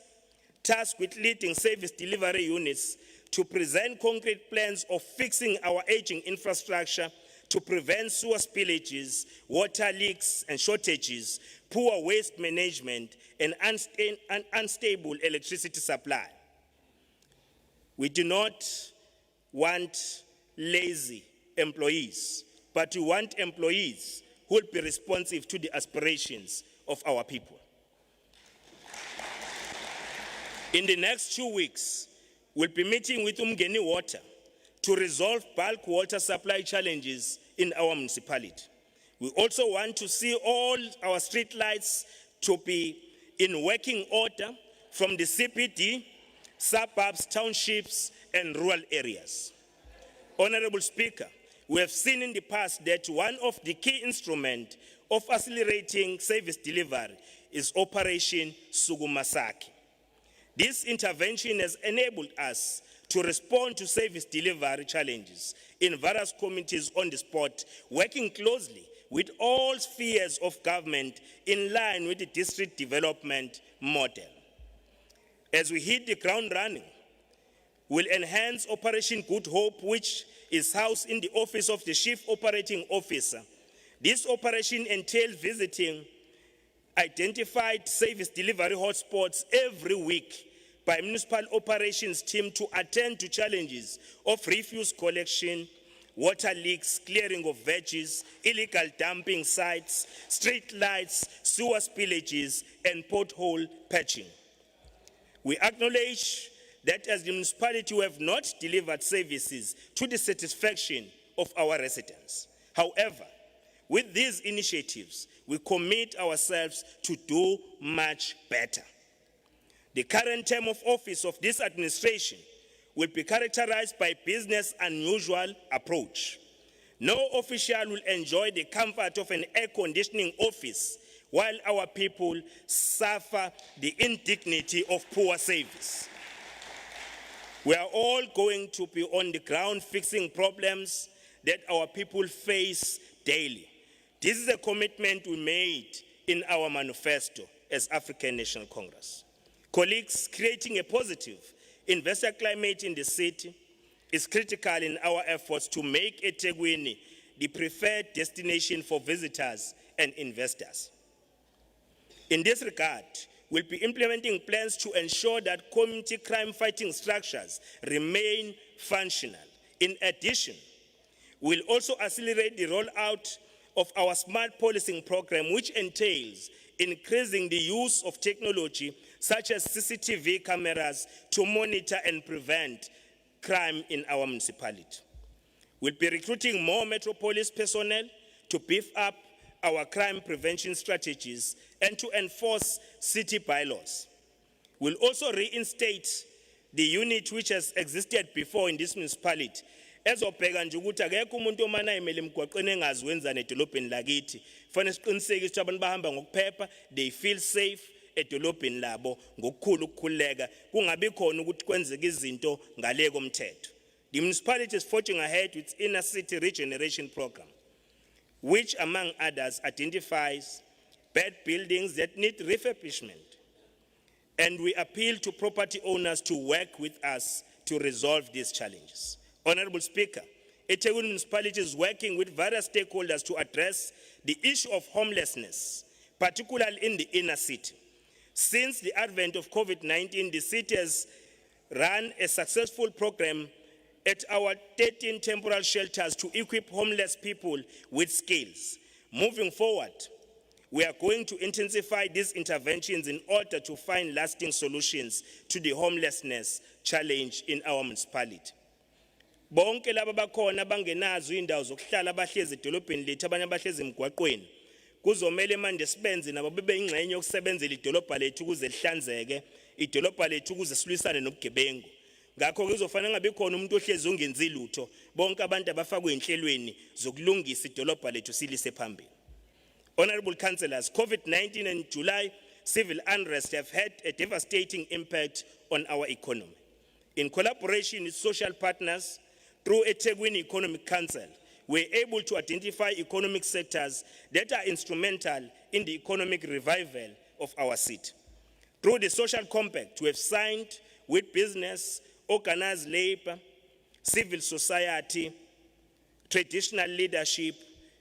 tasked with leading service delivery units to present concrete plans of fixing our aging infrastructure to prevent sewer spillages, water leaks and shortages, poor waste management, and unstable electricity supply. We do not want lazy employees, but we want employees who will be responsive to the aspirations of our people. In the next 2 weeks, we'll be meeting with Umgeni Water to resolve bulk water supply challenges in our municipality. We also want to see all our street lights to be in working order from the CPD, suburbs, townships, and rural areas. Honorable Speaker, we have seen in the past that one of the key instruments of accelerating service delivery is Operation Sugumasaki. This intervention has enabled us to respond to service delivery challenges in various committees on the spot, working closely with all spheres of government in line with the district development model. As we hit the ground running, we'll enhance Operation Good Hope, which is housed in the office of the Chief Operating Officer. This operation entails visiting identified service delivery hotspots every week by municipal operations team to attend to challenges of refuse collection, water leaks, clearing of veggies, illegal dumping sites, street lights, sewer spillages, and pothole patching. We acknowledge that as the municipality, we have not delivered services to the satisfaction of our residents. However, with these initiatives, we commit ourselves to do much better. The current term of office of this administration will be characterized by business unusual approach. No official will enjoy the comfort of an air conditioning office while our people suffer the indignity of poor service. We are all going to be on the ground fixing problems that our people face daily. This is a commitment we made in our manifesto as African National Congress. Colleagues, creating a positive investor climate in the city is critical in our efforts to make Ethekwini the preferred destination for visitors and investors. In this regard, we'll be implementing plans to ensure that community crime fighting structures remain functional. In addition, we'll also accelerate the rollout of our smart policing program, which entails increasing the use of technology such as CCTV cameras to monitor and prevent crime in our municipality. We'll be recruiting more Metropolis personnel to beef up our crime prevention strategies and to enforce city bylaws. We'll also reinstate the unit which has existed before in this municipality. Ezobheka nje ukuthi akekho umuntu omana emele emgwaqweni engazi wenzani edolobheni lakithi. Kufanele siqinisekise ukuthi abantu bahamba ngokuphepha, they feel safe edolobheni labo ngokukhulu ukukhuleka, kungabi khona ukuthi kwenzeke izinto ngale komthetho. The municipality is forging ahead with inner city regeneration program, which among others identifies bad buildings that need refurbishment. And we appeal to property owners to work with us to resolve these challenges. Honorable Speaker, Ethekwini Municipality is working with various stakeholders to address the issue of homelessness, particularly in the inner city. Since the advent of COVID-19, the city has run a successful program at our 13 temporary shelters to equip homeless people with skills. Moving forward, we are going to intensify these interventions in order to find lasting solutions to the homelessness challenge in our municipality. Bonke laba bakhona bangenazo indawo zokuhlala abahlezi edolobheni lethu abanye abahlezi emgwaqweni kuzomela manje sibenze nabo bebe ingxenye yokusebenzela idolobha lethu ukuze lihlanzeke idolobha lethu ukuze silwisane nobugebengu ngakho kuzofanele ngabe khona umuntu ohlezi ongenzi lutho bonke abantu abafakwe enhlelweni zokulungisa idolobha lethu silise phambili. Honorable Councillors, COVID-19 and July civil unrest have had a devastating impact on our economy. In collaboration with social partners, through Ethekwini Economic Council, we're able to identify economic sectors that are instrumental in the economic revival of our city. Through the social compact, we have signed with business, organized labor, civil society, traditional leadership,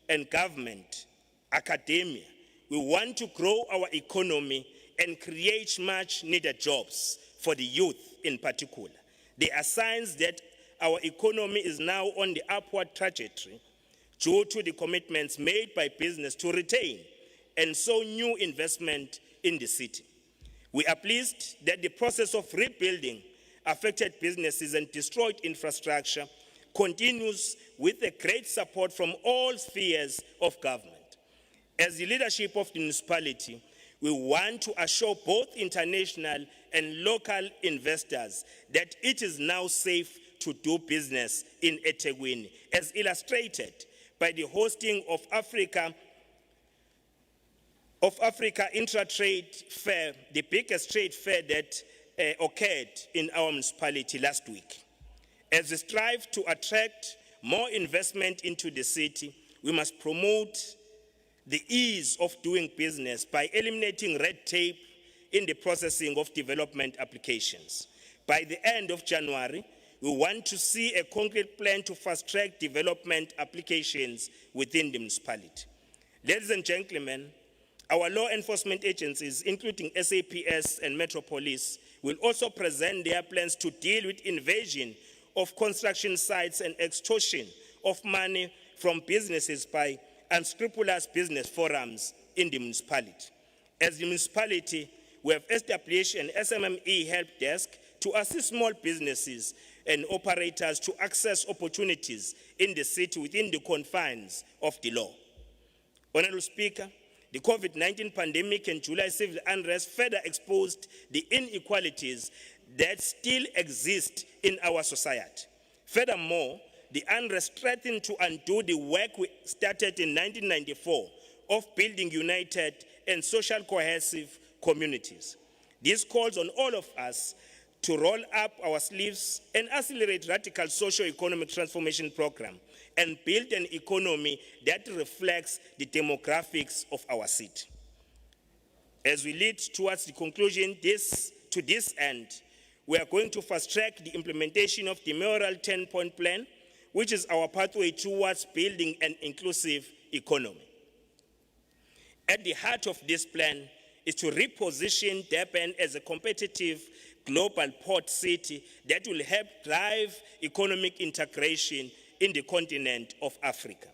and government, academia. We want to grow our economy and create much needed jobs for the youth in particular. There are signs that our economy is now on the upward trajectory due to the commitments made by business to retain and sow new investment in the city. We are pleased that the process of rebuilding affected businesses and destroyed infrastructure continues with a great support from all spheres of government. As the leadership of the municipality, we want to assure both international and local investors that it is now safe to do business in Ethekwini, as illustrated by the hosting of Africa Intra-Trade Fair, the biggest trade fair that occurred in our municipality last week. As we strive to attract more investment into the city, we must promote the ease of doing business by eliminating red tape in the processing of development applications. By the end of January, we want to see a concrete plan to fast-track development applications within the municipality. Ladies and gentlemen, our law enforcement agencies, including SAPS and Metropolis, will also present their plans to deal with invasion of construction sites and extortion of money from businesses by unscrupulous business forums in the municipality. As the municipality, we have established an SMME help desk to assist small businesses and operators to access opportunities in the city within the confines of the law. Honorable Speaker, the COVID-19 pandemic and July civil unrest further exposed the inequalities that still exist in our society. Furthermore, the unrest threatened to undo the work we started in 1994 of building united and social cohesive communities. This calls on all of us to roll up our sleeves and accelerate radical socio-economic transformation program and build an economy that reflects the demographics of our city. As we lead towards the conclusion to this end, we are going to fast-track the implementation of the mayoral 10-point plan, which is our pathway towards building an inclusive economy. At the heart of this plan is to reposition Durban as a competitive global port city that will help drive economic integration in the continent of Africa.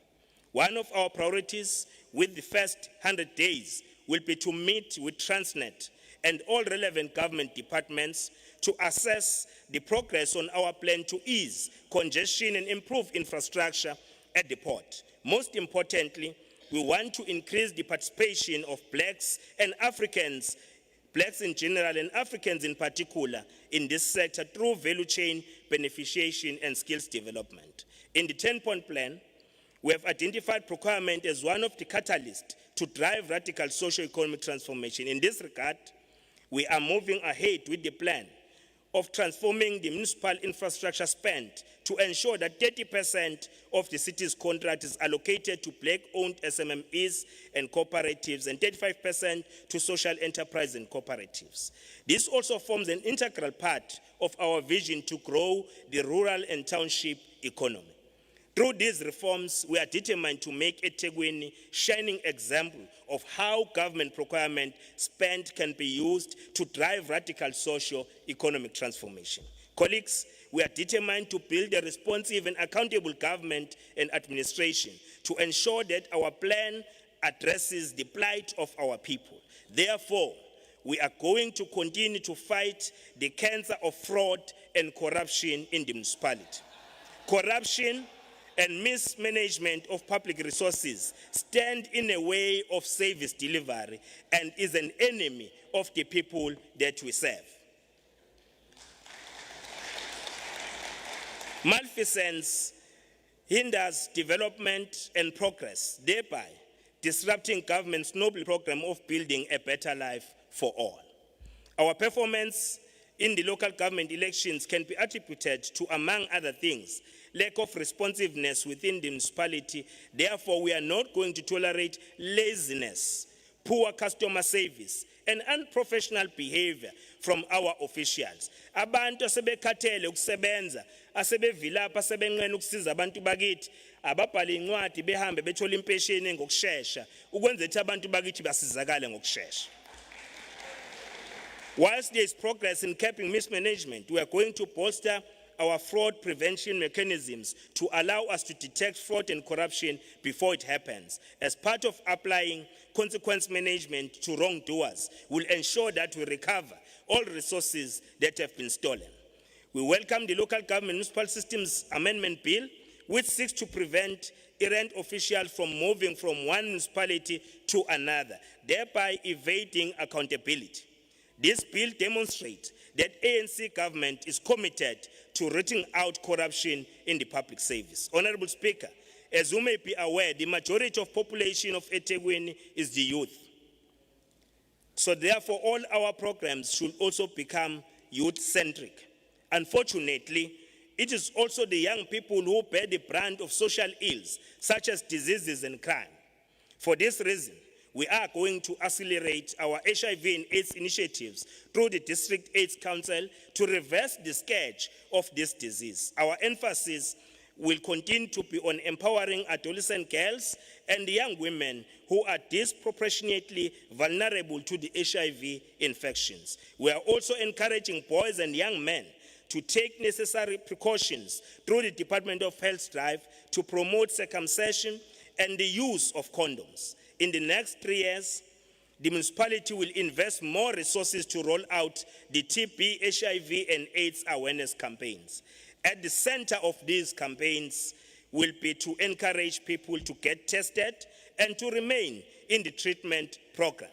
One of our priorities with the first 100 days will be to meet with Transnet and all relevant government departments to assess the progress on our plan to ease congestion and improve infrastructure at the port. Most importantly, we want to increase the participation of blacks and Africans, blacks in general and Africans in particular, in this sector through value chain beneficiation and skills development. In the 10-point plan, we have identified procurement as one of the catalysts to drive radical socio-economic transformation. In this regard, we are moving ahead with the plan of transforming the municipal infrastructure spend to ensure that 30% of the city's contract is allocated to black-owned SMMEs and cooperatives and 35% to social enterprise and cooperatives. This also forms an integral part of our vision to grow the rural and township economy. Through these reforms, we are determined to make Ethekwini a shining example of how government procurement spend can be used to drive radical socio-economic transformation. Colleagues, we are determined to build a responsive and accountable government and administration to ensure that our plan addresses the plight of our people. Therefore, we are going to continue to fight the cancer of fraud and corruption in the municipality. Corruption and mismanagement of public resources stand in a way of service delivery and is an enemy of the people that we serve. Malfeasance hinders development and progress, thereby disrupting government's noble program of building a better life for all. Our performance in the local government elections can be attributed to, among other things, lack of responsiveness within the municipality. Therefore, we are not going to tolerate laziness, poor customer service, and unprofessional behavior from our officials. Abantu asebekhathele ukusebenza, asebevilapha asebenqena ukusiza abantu bakithi, ababhala incwadi behambe bethola impesheni ngokusheshsha, ukwenza ukuthi abantu bakithi basizakale ngokusheshsha. Whilst there is progress in capping mismanagement, we are going to bolster our fraud prevention mechanisms to allow us to detect fraud and corruption before it happens. As part of applying consequence management to wrongdoers, we'll ensure that we recover all resources that have been stolen. We welcome the Local Government Municipal Systems Amendment Bill, which seeks to prevent errant officials from moving from one municipality to another, thereby evading accountability. This bill demonstrates that ANC government is committed to rooting out corruption in the public service. Honorable Speaker, as you may be aware, the majority of population of Ethekwini is the youth. So therefore, all our programs should also become youth-centric. Unfortunately, it is also the young people who bear the brunt of social ills, such as diseases and crime. For this reason, we are going to accelerate our HIV and AIDS initiatives through the District AIDS Council to reverse the scourge of this disease. Our emphasis will continue to be on empowering adolescent girls and young women who are disproportionately vulnerable to the HIV infections. We are also encouraging boys and young men to take necessary precautions through the Department of Health's drive to promote circumcision and the use of condoms. In the next 3 years, the municipality will invest more resources to roll out the TB, HIV, and AIDS awareness campaigns. At the center of these campaigns will be to encourage people to get tested and to remain in the treatment program.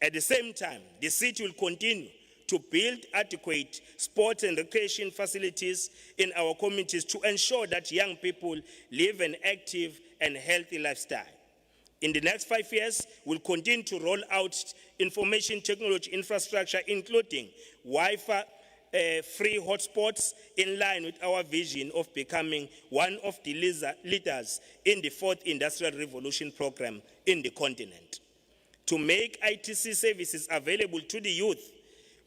At the same time, the city will continue to build adequate sports and recreation facilities in our communities to ensure that young people live an active and healthy lifestyle. In the next 5 years, we'll continue to roll out information technology infrastructure, including Wi-Fi free hotspots, in line with our vision of becoming one of the leaders in the 4th Industrial Revolution program in the continent. To make ITC services available to the youth,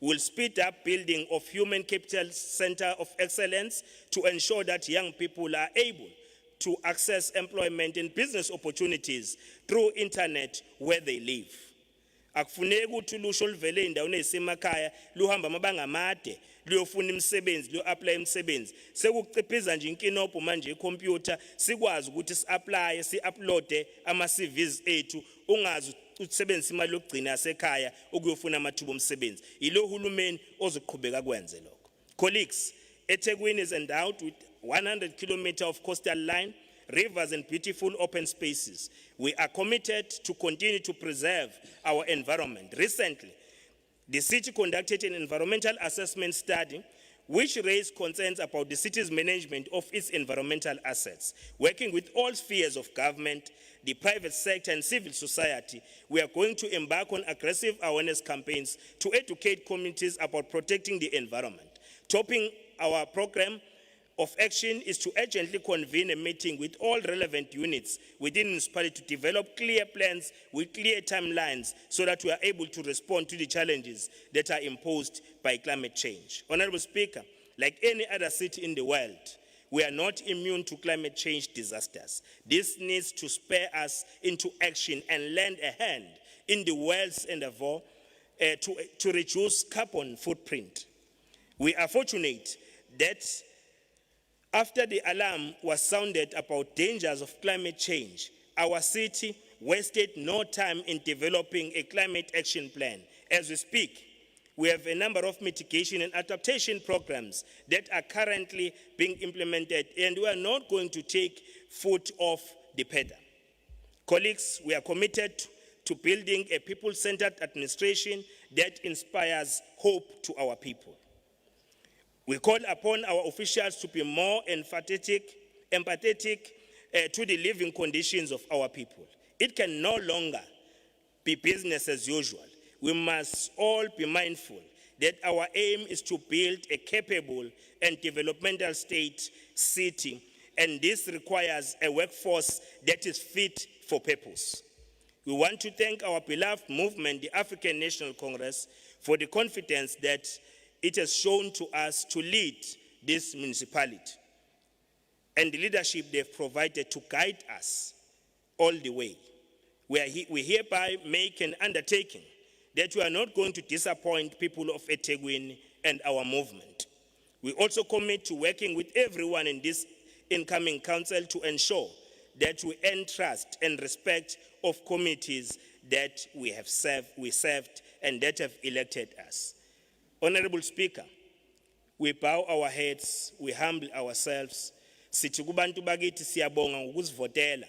we'll speed up building of Human Capital Center of Excellence to ensure that young people are able to access employment and business opportunities through internet where they live. Akufuneki ukuthi ulusho oluvele endaweni ezisemakhaya luhamba amabanga amade luyofuna imisebenzi luapply imisebenzi sekuciphiza nje inkinobho manje icomputer sikwazi ukuthi siapply siupload ama CVs ethu ungazi usebenzisa imali yokugcina yasekhaya ukuyofuna amathuba omsebenzi yilo uhulumeni ozoqhubeka kwenze lokho. Colleagues, Ethekwini is endowed with 100 kilometers of coastal line, rivers and beautiful open spaces. We are committed to continue to preserve our environment. Recently, the city conducted an environmental assessment study which raised concerns about the city's management of its environmental assets. Working with all spheres of government, the private sector and civil society, we are going to embark on aggressive awareness campaigns to educate communities about protecting the environment. Topping our program of action is to urgently convene a meeting with all relevant units within the municipality to develop clear plans with clear timelines so that we are able to respond to the challenges that are imposed by climate change. Honorable Speaker, like any other city in the world, we are not immune to climate change disasters. This needs to spur us into action and lend a hand in the world's endeavor to reduce carbon footprint. We are fortunate that after the alarm was sounded about dangers of climate change, our city wasted no time in developing a climate action plan. As we speak, we have a number of mitigation and adaptation programs that are currently being implemented, and we are not going to take foot off the pedal. Colleagues, we are committed to building a people-centered administration that inspires hope to our people. We call upon our officials to be more empathetic to the living conditions of our people. It can no longer be business as usual. We must all be mindful that our aim is to build a capable and developmental state city, and this requires a workforce that is fit for purpose. We want to thank our beloved movement, the African National Congress, for the confidence that it has shown to us to lead this municipality and the leadership they've provided to guide us all the way. We hereby make an undertaking that we are not going to disappoint people of Ethekwini and our movement. We also commit to working with everyone in this incoming council to ensure that we earn trust and respect of communities that we served and that have elected us. Honorable Speaker, we bow our heads, we humble ourselves. Sithi kubantu bakithi siyabonga ngokuzivotela,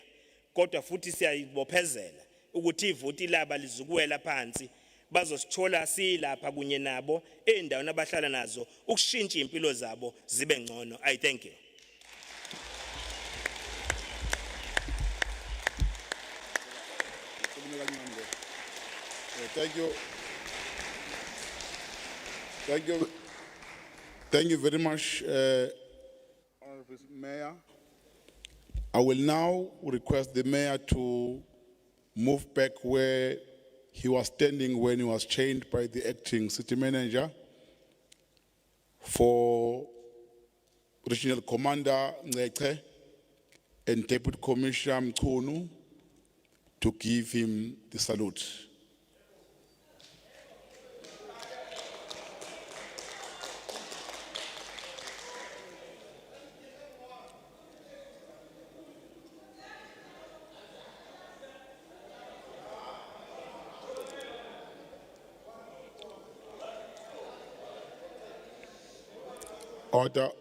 kodwa futhi siyayibophezela ukuthi ivoti laba lizukuwela phansi bazosithola silapha kunye nabo endaweni abahlala nazo ukushintsha impilo zabo zibe ngcono. I thank you. Thank you. Thank you. Thank you very much, Honorable Mayor. I will now request the mayor to move back where he was standing when he was changed by the acting city manager for Regional Commander Ngeke and Deputy Commissioner Mkunu to give him the salute.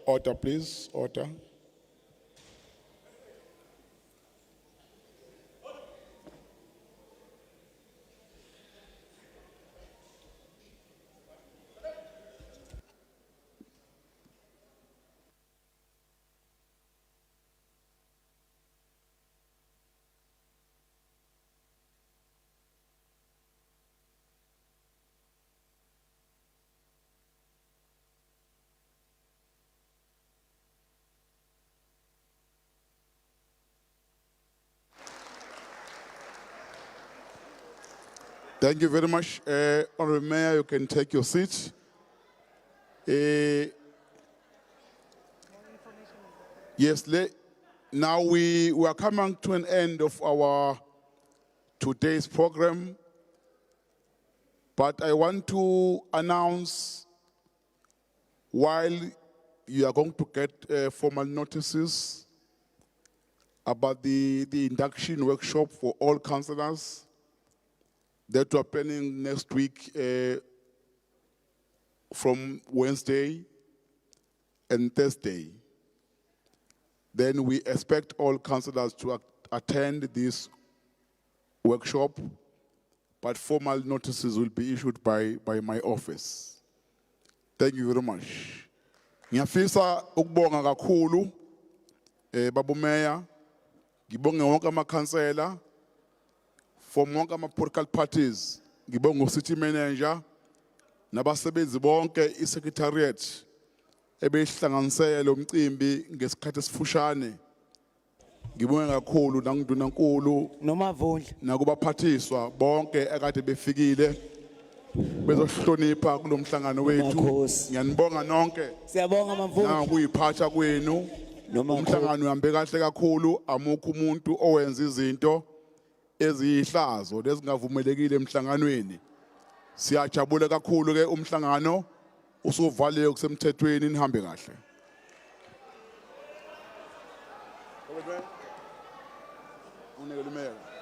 Order, please, order. Thank you very much. Honorable Mayor, you can take your seat. Yes, now we are coming to an end of our today's program, but I want to announce, while you are going to get formal notices about the induction workshop for all councillors, that we are planning next week from Wednesday and Thursday. Then we expect all councillors to attend this workshop, but formal notices will be issued by my office. Thank you very much. Ngiyafisa ukubonga kakhulu Babu Mayor, ngibonge wonke amakhansela from wonke ama-political parties, ngibonge u-city manager nabasebenzi bonke i-secretariat ebehlanganisele lo mcimbi ngesikhathi esifushane. Ngibonge kakhulu nangundunankulu nomavundla nakubaphathiswa bonke akade befikile bezohlonipha kulomhlangano wethu. Ngiyanibonga nonke. Siyabonga mavundla. Nanguyiphatha kwenu. Umhlangano uhambe kahle kakhulu, amukho umuntu owenza izinto eziyihlazo lezingavumelekile emhlanganweni. Siyajabula kakhulu ke umhlangano usuvaliwe kusemthethweni, nihambe kahle. Unele Mayor.